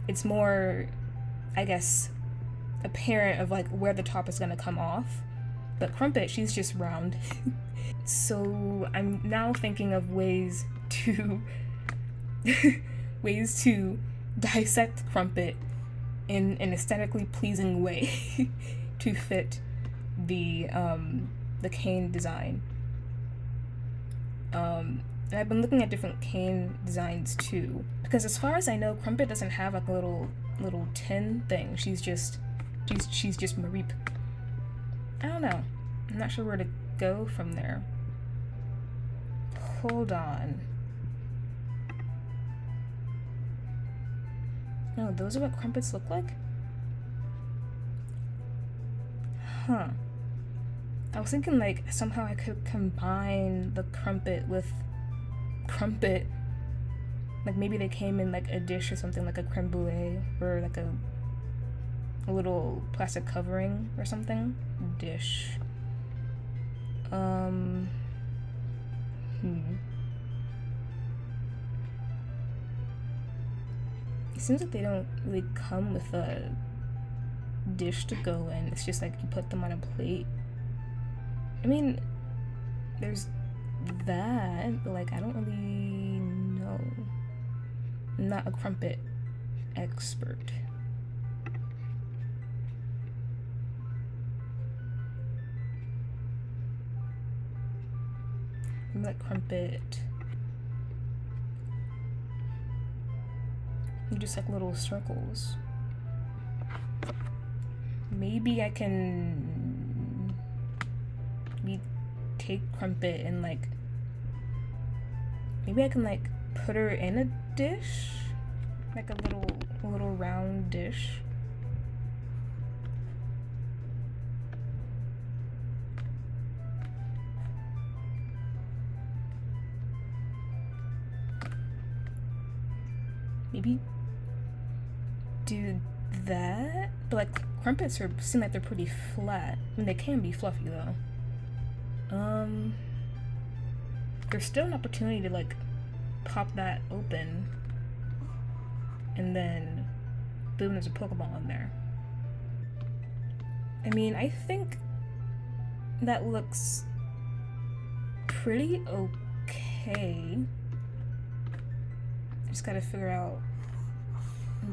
it's more, I guess, apparent of like where the top is gonna come off. But Crumpet, she's just round. So I'm now thinking of ways to dissect Crumpet in an aesthetically pleasing way to fit the cane design. And I've been looking at different cane designs too, because as far as I know, Crumpet doesn't have like a little tin thing. She's just Mareep. I don't know. I'm not sure where to go from there. Hold on. No, those are what Crumpets look like? Huh. I was thinking like somehow I could combine the Crumpet with Crumpet. Like maybe they came in like a dish or something, like a creme brulee or like a little plastic covering or something. Dish. It seems like they don't really come with a dish to go in. It's just like you put them on a plate. I mean, there's that, but like I don't really know. I'm not a Crumpet expert. I'm like Crumpet. You just like little circles. Maybe I can take Crumpet and like maybe I can like put her in a dish, like a little round dish. Maybe do that, but like Crumpets seem like they're pretty flat. I mean, they can be fluffy though. There's still an opportunity to like pop that open, and then boom, there's a Pokeball in there. I mean, I think that looks pretty okay. Just gotta figure out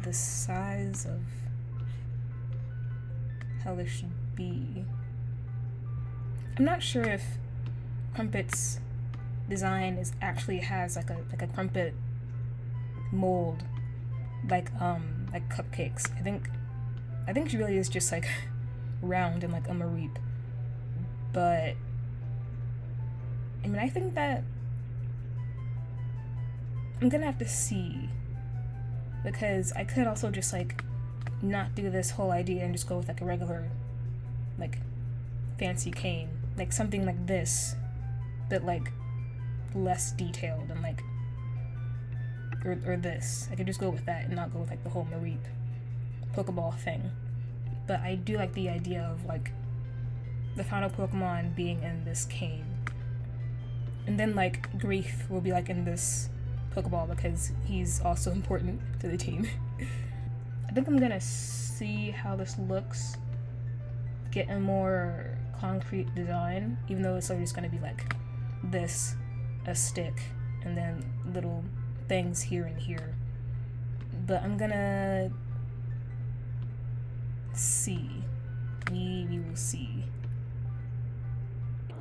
the size of how this should be. I'm not sure if Crumpet's design actually has like a Crumpet mold, like cupcakes. I think she really is just like round and like a Mareep. But I mean, I think that I'm gonna have to see, because I could also just like not do this whole idea and just go with like a regular like fancy cane, like something like this, but like less detailed and like or this. I could just go with that and not go with like the whole Mareep Pokeball thing. But I do like the idea of like the final Pokemon being in this cane, and then like Grief will be like in this Pokeball because he's also important to the team. I think I'm gonna see how this looks, get a more concrete design, even though it's just gonna be like this, a stick, and then little things here and here. But I'm gonna see. We will see.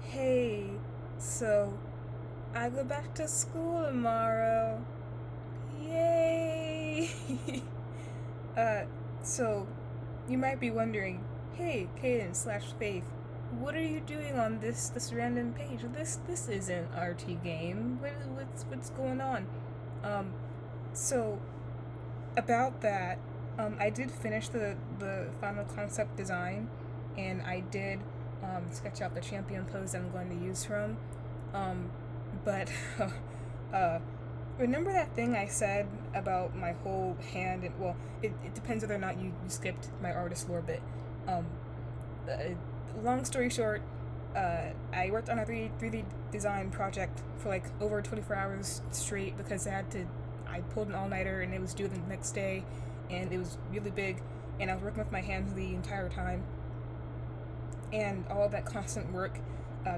Hey, so I go back to school tomorrow. Yay! So you might be wondering, hey, Kaden/Faith, what are you doing on this random page? This isn't RTGame. What's going on? So about that, I did finish the final concept design, and I did sketch out the champion pose that I'm going to use from. But remember that thing I said about my whole hand? And well, it depends whether or not you skipped my artist lore bit. Long story short, I worked on a 3D design project for like over 24 hours straight because I pulled an all-nighter and it was due the next day, and it was really big, and I was working with my hands the entire time, and all that constant work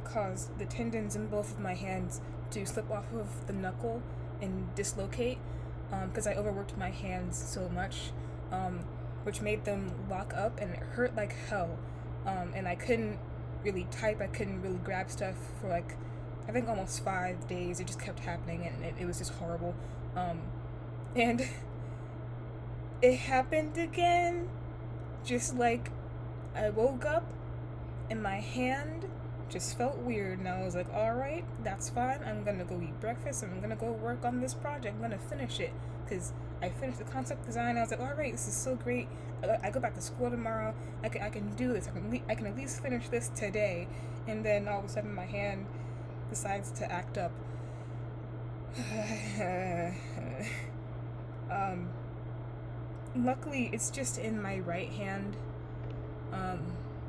caused the tendons in both of my hands to slip off of the knuckle and dislocate, because I overworked my hands so much, which made them lock up, and it hurt like hell, and I couldn't really type, I couldn't really grab stuff for like, I think almost 5 days. It just kept happening, and it was just horrible, and it happened again, just like I woke up and my hand just felt weird, and I was like, alright, that's fine, I'm gonna go eat breakfast, and I'm gonna go work on this project, I'm gonna finish it, because I finished the concept design. I was like, alright, this is so great, I go back to school tomorrow, I can do this, I can at least finish this today, and then all of a sudden my hand decides to act up. Luckily, it's just in my right hand.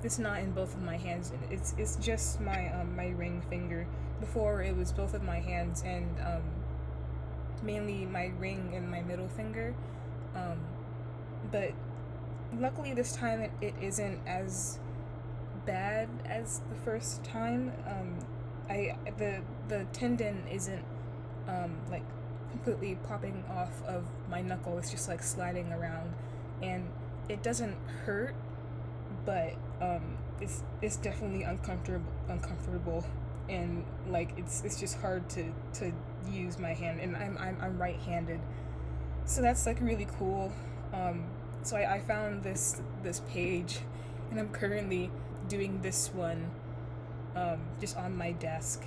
It's not in both of my hands. It's just my my ring finger. Before, it was both of my hands, and mainly my ring and my middle finger. But luckily this time it isn't as bad as the first time. The tendon isn't like completely popping off of my knuckle. It's just like sliding around, and it doesn't hurt, but it's definitely uncomfortable, and like it's just hard to use my hand, and I'm right-handed, so that's like really cool. So I found this page, and I'm currently doing this one just on my desk.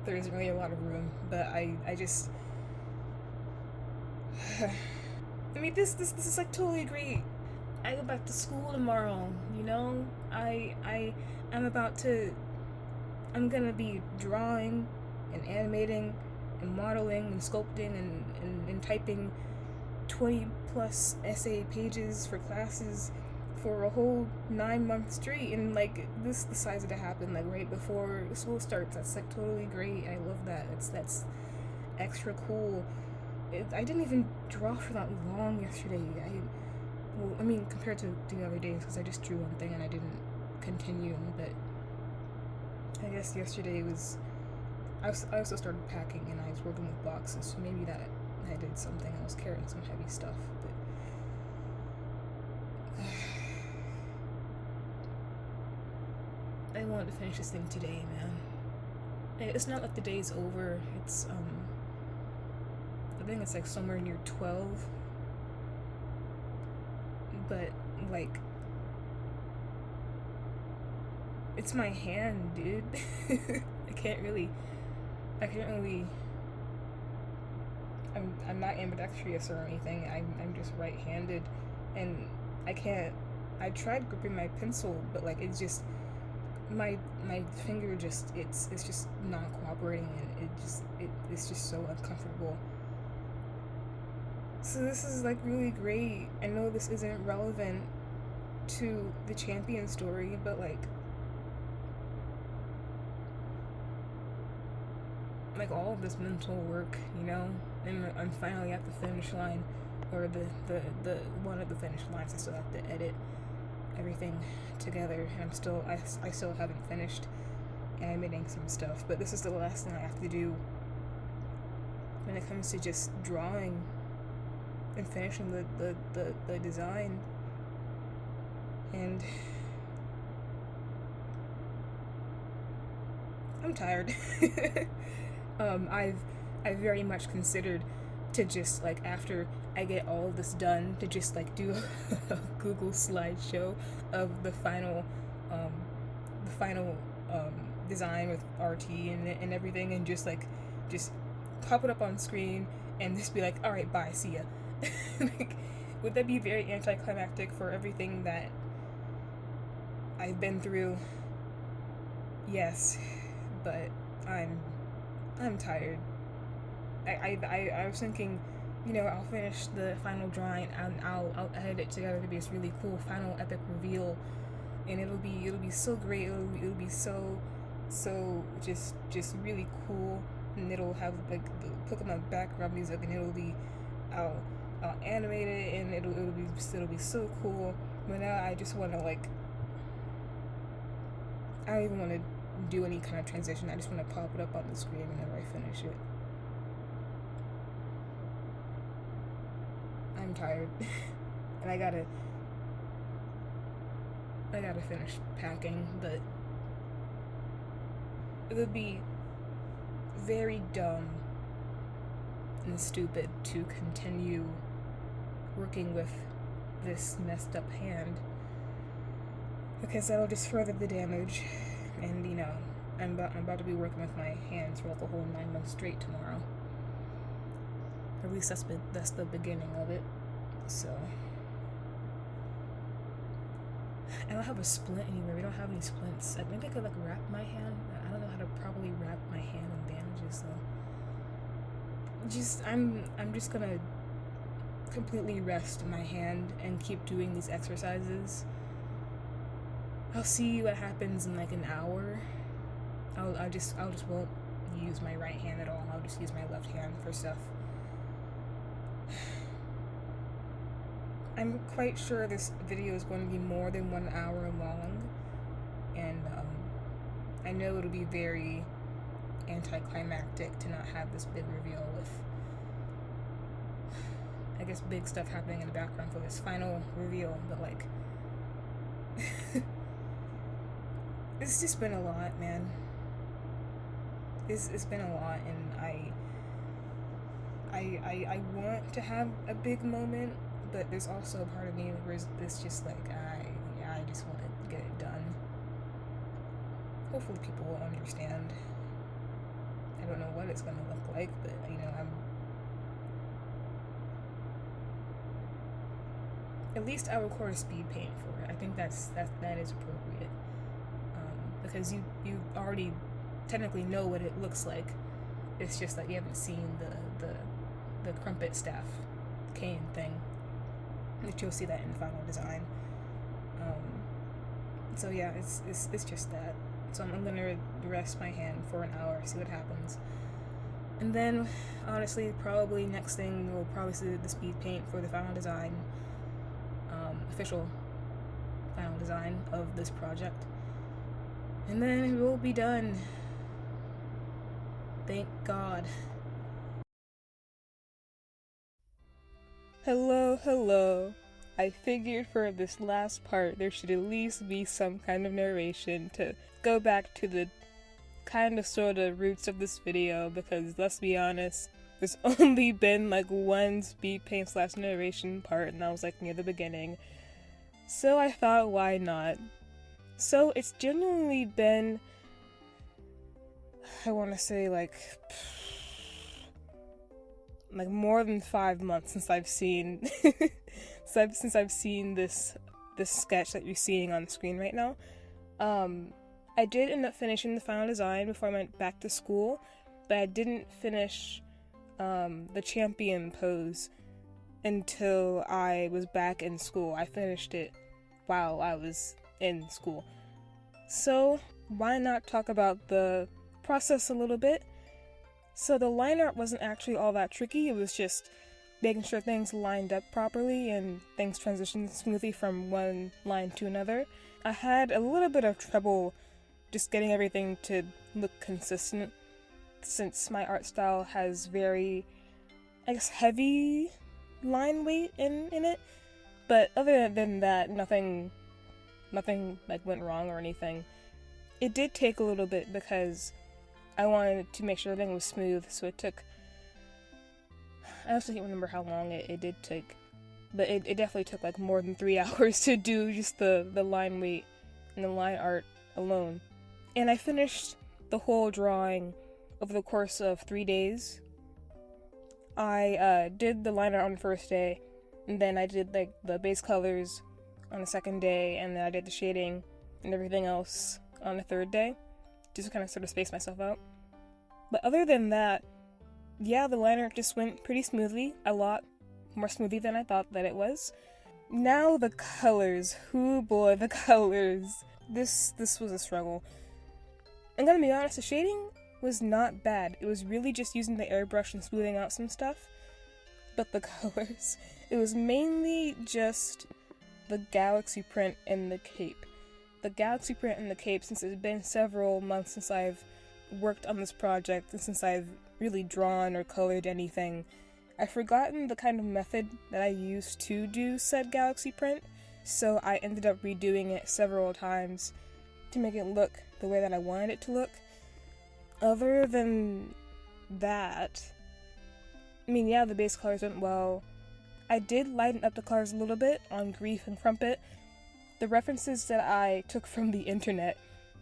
There isn't really a lot of room, but I just I mean, this is like totally great. I go back to school tomorrow, you know? I'm gonna be drawing and animating and modeling and sculpting and typing 20 plus essay pages for classes for a whole 9 months straight, and like this decides to happen like right before school starts. That's like totally great. I love that. That's extra cool. I didn't even draw for that long yesterday. I mean, compared to the other days, because I just drew one thing and I didn't continue, but I guess yesterday was, I also started packing, and I was working with boxes, so maybe that I did something. I was carrying some heavy stuff, but I wanted to finish this thing today, man. It's not like the day's over. It's I think it's like somewhere near 12, but like it's my hand, dude. I can't really I'm not ambidextrous or anything. I'm just right-handed, and I tried gripping my pencil, but like it's just my finger just it's just not cooperating, and it's just so uncomfortable. So this is like really great. I know this isn't relevant to the champion story, but like all of this mental work, you know, and I'm finally at the finish line, or the one of the finish lines. I still have to edit everything together, and I still haven't finished animating some stuff, but this is the last thing I have to do when it comes to just drawing and finishing the design. And I'm tired. I've very much considered to just like, after I get all of this done, to just like do a Google slideshow of the final design with RT and everything, and just pop it up on screen and just be like, all right, bye, see ya. Like, would that be very anticlimactic for everything that I've been through? Yes, but I'm tired. I was thinking, you know, I'll finish the final drawing and I'll edit it together to be this really cool final epic reveal, and it'll be so great. It'll be so just really cool, and it'll have like the Pokemon background music, and I'll animate it and it'll be so cool. But now I just want to like, I don't even want to do any kind of transition. I just want to pop it up on the screen whenever I finish it. I'm tired. And I gotta finish packing, but it would be very dumb and stupid to continue working with this messed up hand, because that'll just further the damage. And you know, I'm about to be working with my hands for like a whole 9 months straight tomorrow. At least that's the beginning of it. So I don't have a splint anywhere. We don't have any splints. Maybe I could like wrap my hand. I don't know how to properly wrap my hand in bandages though. I'm just gonna completely rest my hand and keep doing these exercises. I'll see what happens in like an hour. I'll just won't use my right hand at all. I'll just use my left hand for stuff. I'm quite sure this video is going to be more than 1 hour long, and I know it'll be very anticlimactic to not have this big reveal with, I guess, big stuff happening in the background for this final reveal, but like, it's just been a lot, man. It's been a lot, and I want to have a big moment, but there's also a part of me where it's just like, I just want to get it done. Hopefully people will understand. I don't know what it's going to look like, but, you know, at least I'll record a speed paint for it. I think that is appropriate. Because you already technically know what it looks like. It's just that you haven't seen the crumpet staff cane thing. But you'll see that in the final design. So yeah, it's just that. So I'm gonna rest my hand for an hour, see what happens. And then, honestly, probably next thing we'll probably see the speed paint for the final design, official final design of this project. And then it will be done. Thank God. Hello. I figured for this last part there should at least be some kind of narration to go back to the kind of sort of roots of this video, because let's be honest, there's only been like one speed paint / narration part, and that was like near the beginning. So I thought, why not? So it's genuinely been, I want to say like more than 5 months since I've seen since I've seen this sketch that you're seeing on the screen right now. I did end up finishing the final design before I went back to school, but I didn't finish the champion pose until I was back in school. I finished it while I was in school. So why not talk about the process a little bit? So the line art wasn't actually all that tricky. It was just making sure things lined up properly and things transitioned smoothly from one line to another. I had a little bit of trouble just getting everything to look consistent, since my art style has very, I guess, heavy line weight in it. But other than that, nothing like went wrong or anything. It did take a little bit because I wanted to make sure everything was smooth, so it took, I also can't remember how long it did take, but it definitely took like more than 3 hours to do just the line weight and the line art alone. And I finished the whole drawing over the course of 3 days. I did the line art on the first day, and then I did like the base colors on the second day, and then I did the shading and everything else on the third day, just to kind of sort of space myself out. But other than that, yeah, the line art just went pretty smoothly, a lot more smoothly than I thought that it was. Now the colors, hoo boy, the colors. This was a struggle. I'm gonna be honest, the shading was not bad. It was really just using the airbrush and smoothing out some stuff. but the colors. It was mainly just the galaxy print and the cape. The galaxy print and the cape, since it's been several months since I've worked on this project and since I've really drawn or colored anything, I've forgotten the kind of method that I used to do said galaxy print, so I ended up redoing it several times to make it look the way that I wanted it to look. Other than that, I mean, yeah, the base colors went well. I did lighten up the colors a little bit on Grief and Crumpet. The references that I took from the internet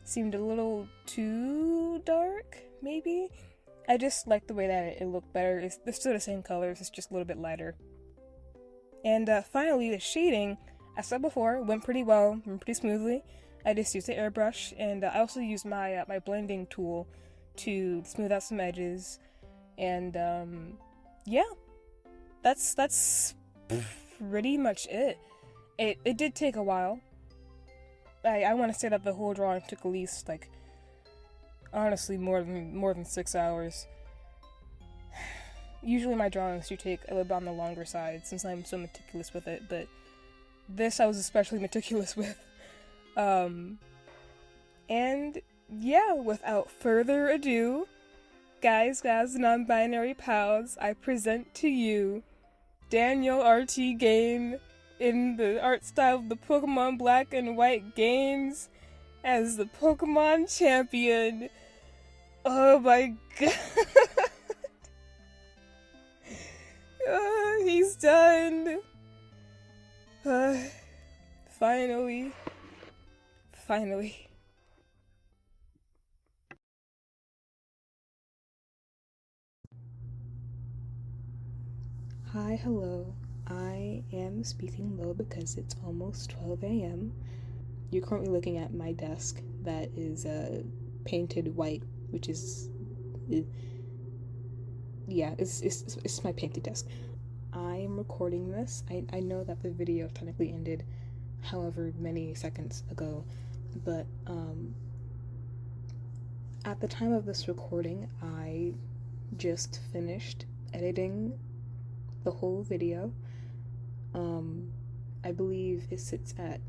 seemed a little too dark, maybe? I just liked the way that it looked better. They're still the same colors, it's just a little bit lighter. And finally, the shading, as I said before, went pretty well, went pretty smoothly. I just used the airbrush, and I also used my my blending tool to smooth out some edges. And yeah, that's pretty much it. It did take a while. I want to say that the whole drawing took at least, like, honestly, more than 6 hours. Usually my drawings do take a little bit on the longer side since I'm so meticulous with it, but this I was especially meticulous with. And yeah, without further ado, guys, non-binary pals, I present to you Daniel RTGame in the art style of the Pokemon Black and White games as the Pokemon champion. Oh my god. He's done. Finally. Hi, hello. I am speaking low because it's almost 12 a.m. You're currently looking at my desk that is painted white, which is yeah, it's my painted desk. I am recording this. I know that the video technically ended however many seconds ago, but at the time of this recording, I just finished editing the whole video. I believe it sits at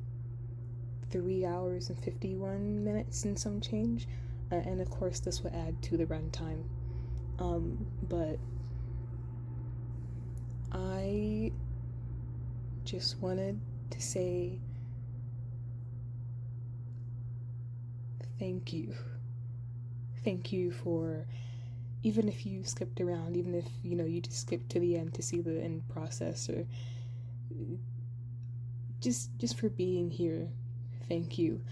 3 hours and 51 minutes and some change, and of course this would add to the runtime. But I just wanted to say thank you. Thank you for, even if you skipped around, even if, you know, you just skipped to the end to see the end process, or just for being here. Thank you.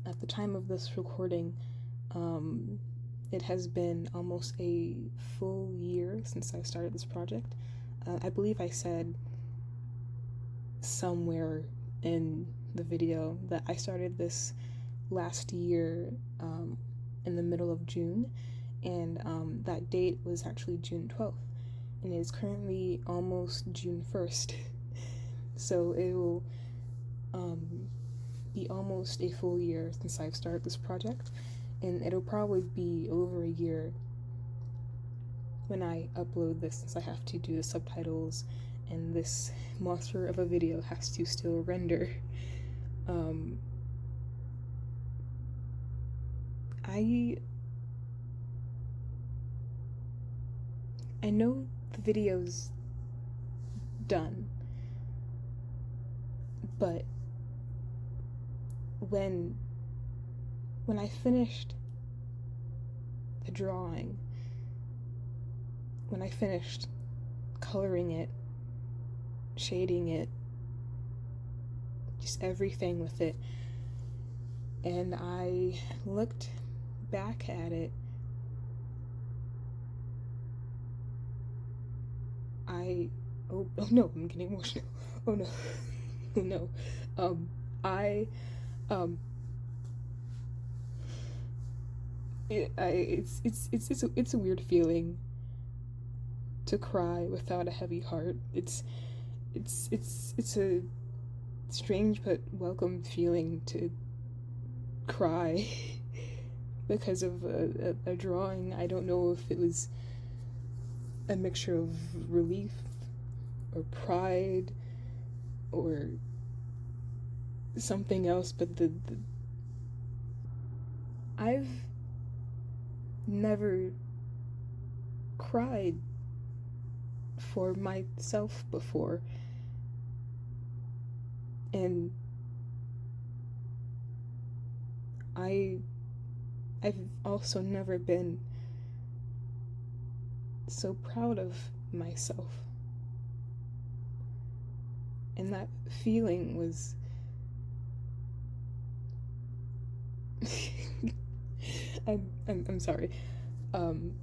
At the time of this recording, it has been almost a full year since I started this project. I believe I said somewhere in the video that I started this last year in the middle of June, and that date was actually June 12th, and it is currently almost June 1st. So it will be almost a full year since I've started this project, and it'll probably be over a year when I upload this, since I have to do the subtitles and this monster of a video has to still render. I know the video's done, but when I finished the drawing, when I finished coloring it, shading it, just everything with it, and I looked back at it, oh no, I'm getting emotional. Oh no. Oh no. It's a weird feeling to cry without a heavy heart. It's a strange but welcome feeling to cry because of a drawing. I don't know if it was a mixture of relief pride or something else, but I've never cried for myself before, and I've also never been so proud of myself, and that feeling was I'm sorry. I'm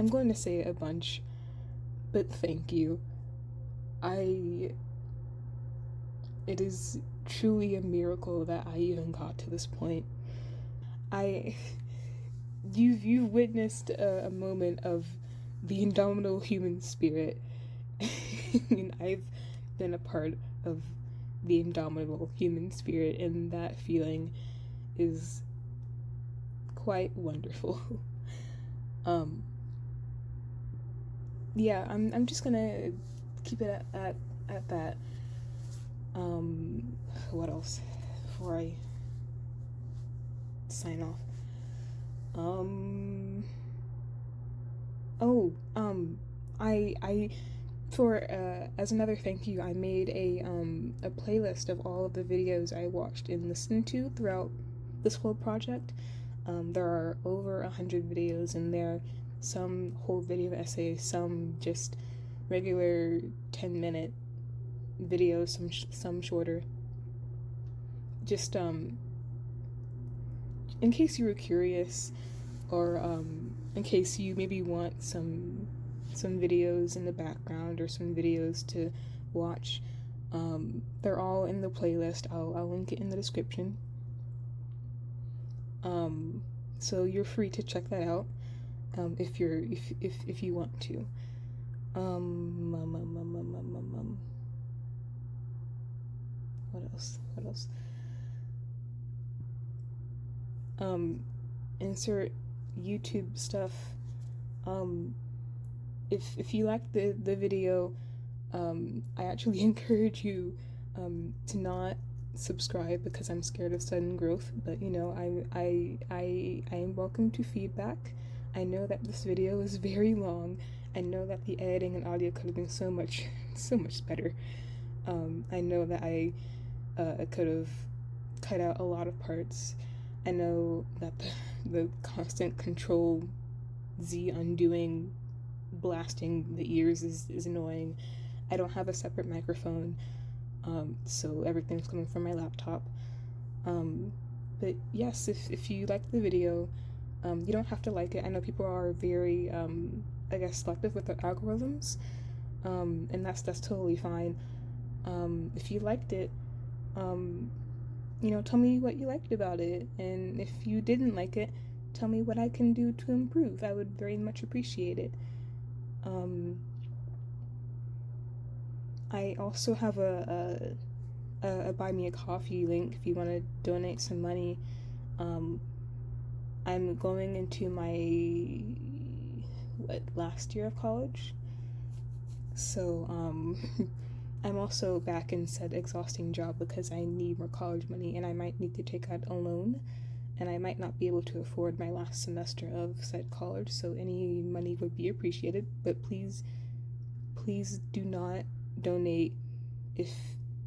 going to say it a bunch, but thank you. It is truly a miracle that I even got to this point. You've witnessed a moment of the indomitable human spirit, and I've been a part of the indomitable human spirit, and that feeling is quite wonderful. Yeah, I'm just gonna keep it at that. What else before I sign off? I for as another thank you, I made a playlist of all of the videos I watched and listened to throughout this whole project. There are over 100 videos in there, some whole video essays, some just regular 10-minute videos, some shorter. Just in case you were curious, or in case you maybe want some videos in the background or some videos to watch, they're all in the playlist. I'll link it in the description. So you're free to check that out if you want to. What else? Insert YouTube stuff. If you like the video, I actually encourage you to not subscribe because I'm scared of sudden growth, but you know, I am welcome to feedback. I know that this video is very long. I know that the editing and audio could have been so much better. I know that I could have cut out a lot of parts. I know that the constant Control Z undoing, blasting the ears is annoying. I don't have a separate microphone, so everything's coming from my laptop. But yes, if you like the video, you don't have to like it. I know people are very, I guess, selective with their algorithms, and that's totally fine. If you liked it, you know, tell me what you liked about it, and if you didn't like it, tell me what I can do to improve. I would very much appreciate it. I also have a buy me a coffee link if you want to donate some money. I'm going into my last year of college, so I'm also back in said exhausting job because I need more college money, and I might need to take out a loan, and I might not be able to afford my last semester of said college, so any money would be appreciated. But please do not donate if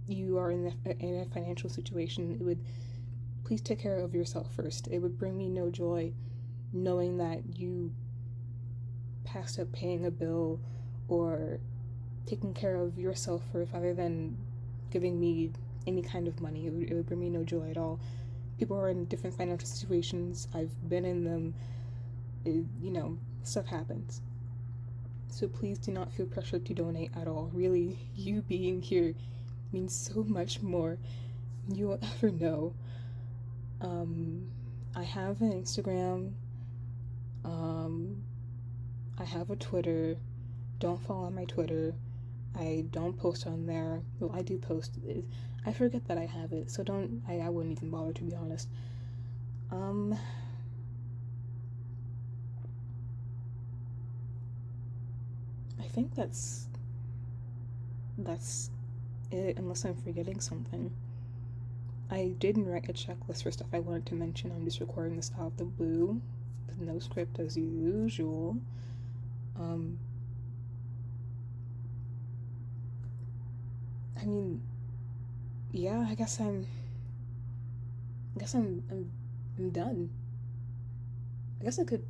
you are in a financial situation. Please take care of yourself first. It would bring me no joy knowing that you passed up paying a bill or taking care of yourself first rather than giving me any kind of money. It would bring me no joy at all. People are in different financial situations. I've been in them. You know, stuff happens. So please do not feel pressured to donate at all. Really, you being here means so much more than you will ever know. I have an Instagram. I have a Twitter. Don't follow my Twitter. I don't post on there. Well, I do post. I forget that I have it, so I wouldn't even bother, to be honest. I think that's it, unless I'm forgetting something. I didn't write a checklist for stuff I wanted to mention. I'm just recording this out of the blue with no script as usual. I mean, yeah, I guess I'm done. I guess I could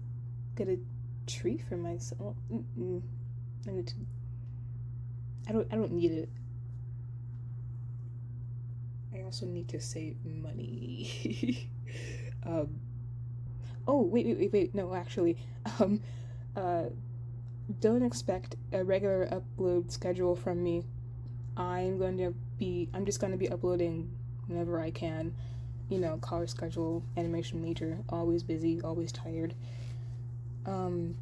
get a tree for myself. I need to. I don't need it. I also need to save money. Oh, wait. No, actually. Don't expect a regular upload schedule from me. I'm just going to be uploading whenever I can. You know, college schedule, animation major, always busy, always tired. I'm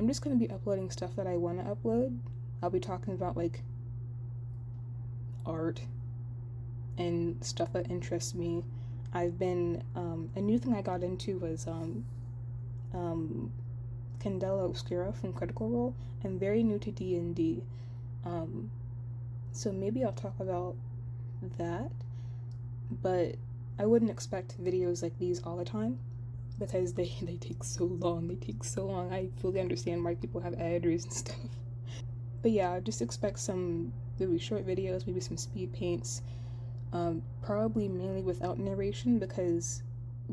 just going to be uploading stuff that I want to upload. I'll be talking about, like, art and stuff that interests me. I've been, a new thing I got into was, Candela Obscura from Critical Role. I'm very new to D&D. So maybe I'll talk about that, but I wouldn't expect videos like these all the time, because they take so long. I fully understand why people have editors and stuff. But yeah, just expect some really short videos, maybe some speed paints, probably mainly without narration, because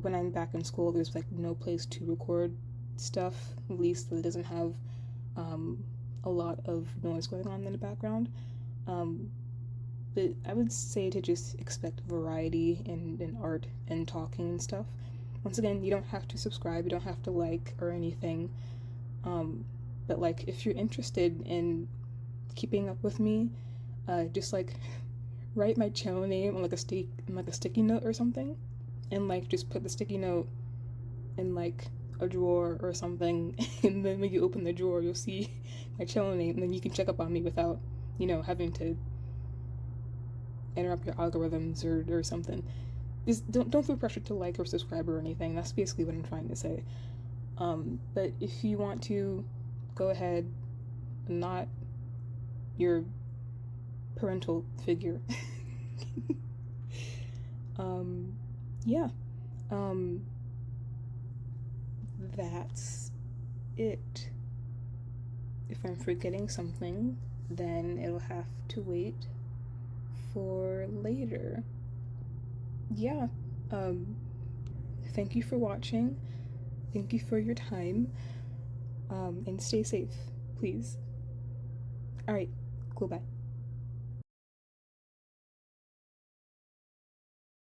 when I'm back in school, there's like no place to record stuff, at least that doesn't have a lot of noise going on in the background. But I would say to just expect variety in art and talking and stuff. Once again, you don't have to subscribe, you don't have to like or anything. But like, if you're interested in keeping up with me, just like write my channel name on like a sticky note or something, and like just put the sticky note in like a drawer or something, and then when you open the drawer, you'll see my channel name, and then you can check up on me without, you know, having to interrupt your algorithms or something. Just don't feel pressure to like or subscribe or anything. That's basically what I'm trying to say. But if you want to, go ahead. I'm not your parental figure. Yeah. That's it. If I'm forgetting something, then it'll have to wait for later. Yeah. Thank you for watching. Thank you for your time. And stay safe, please. Alright, cool, bye.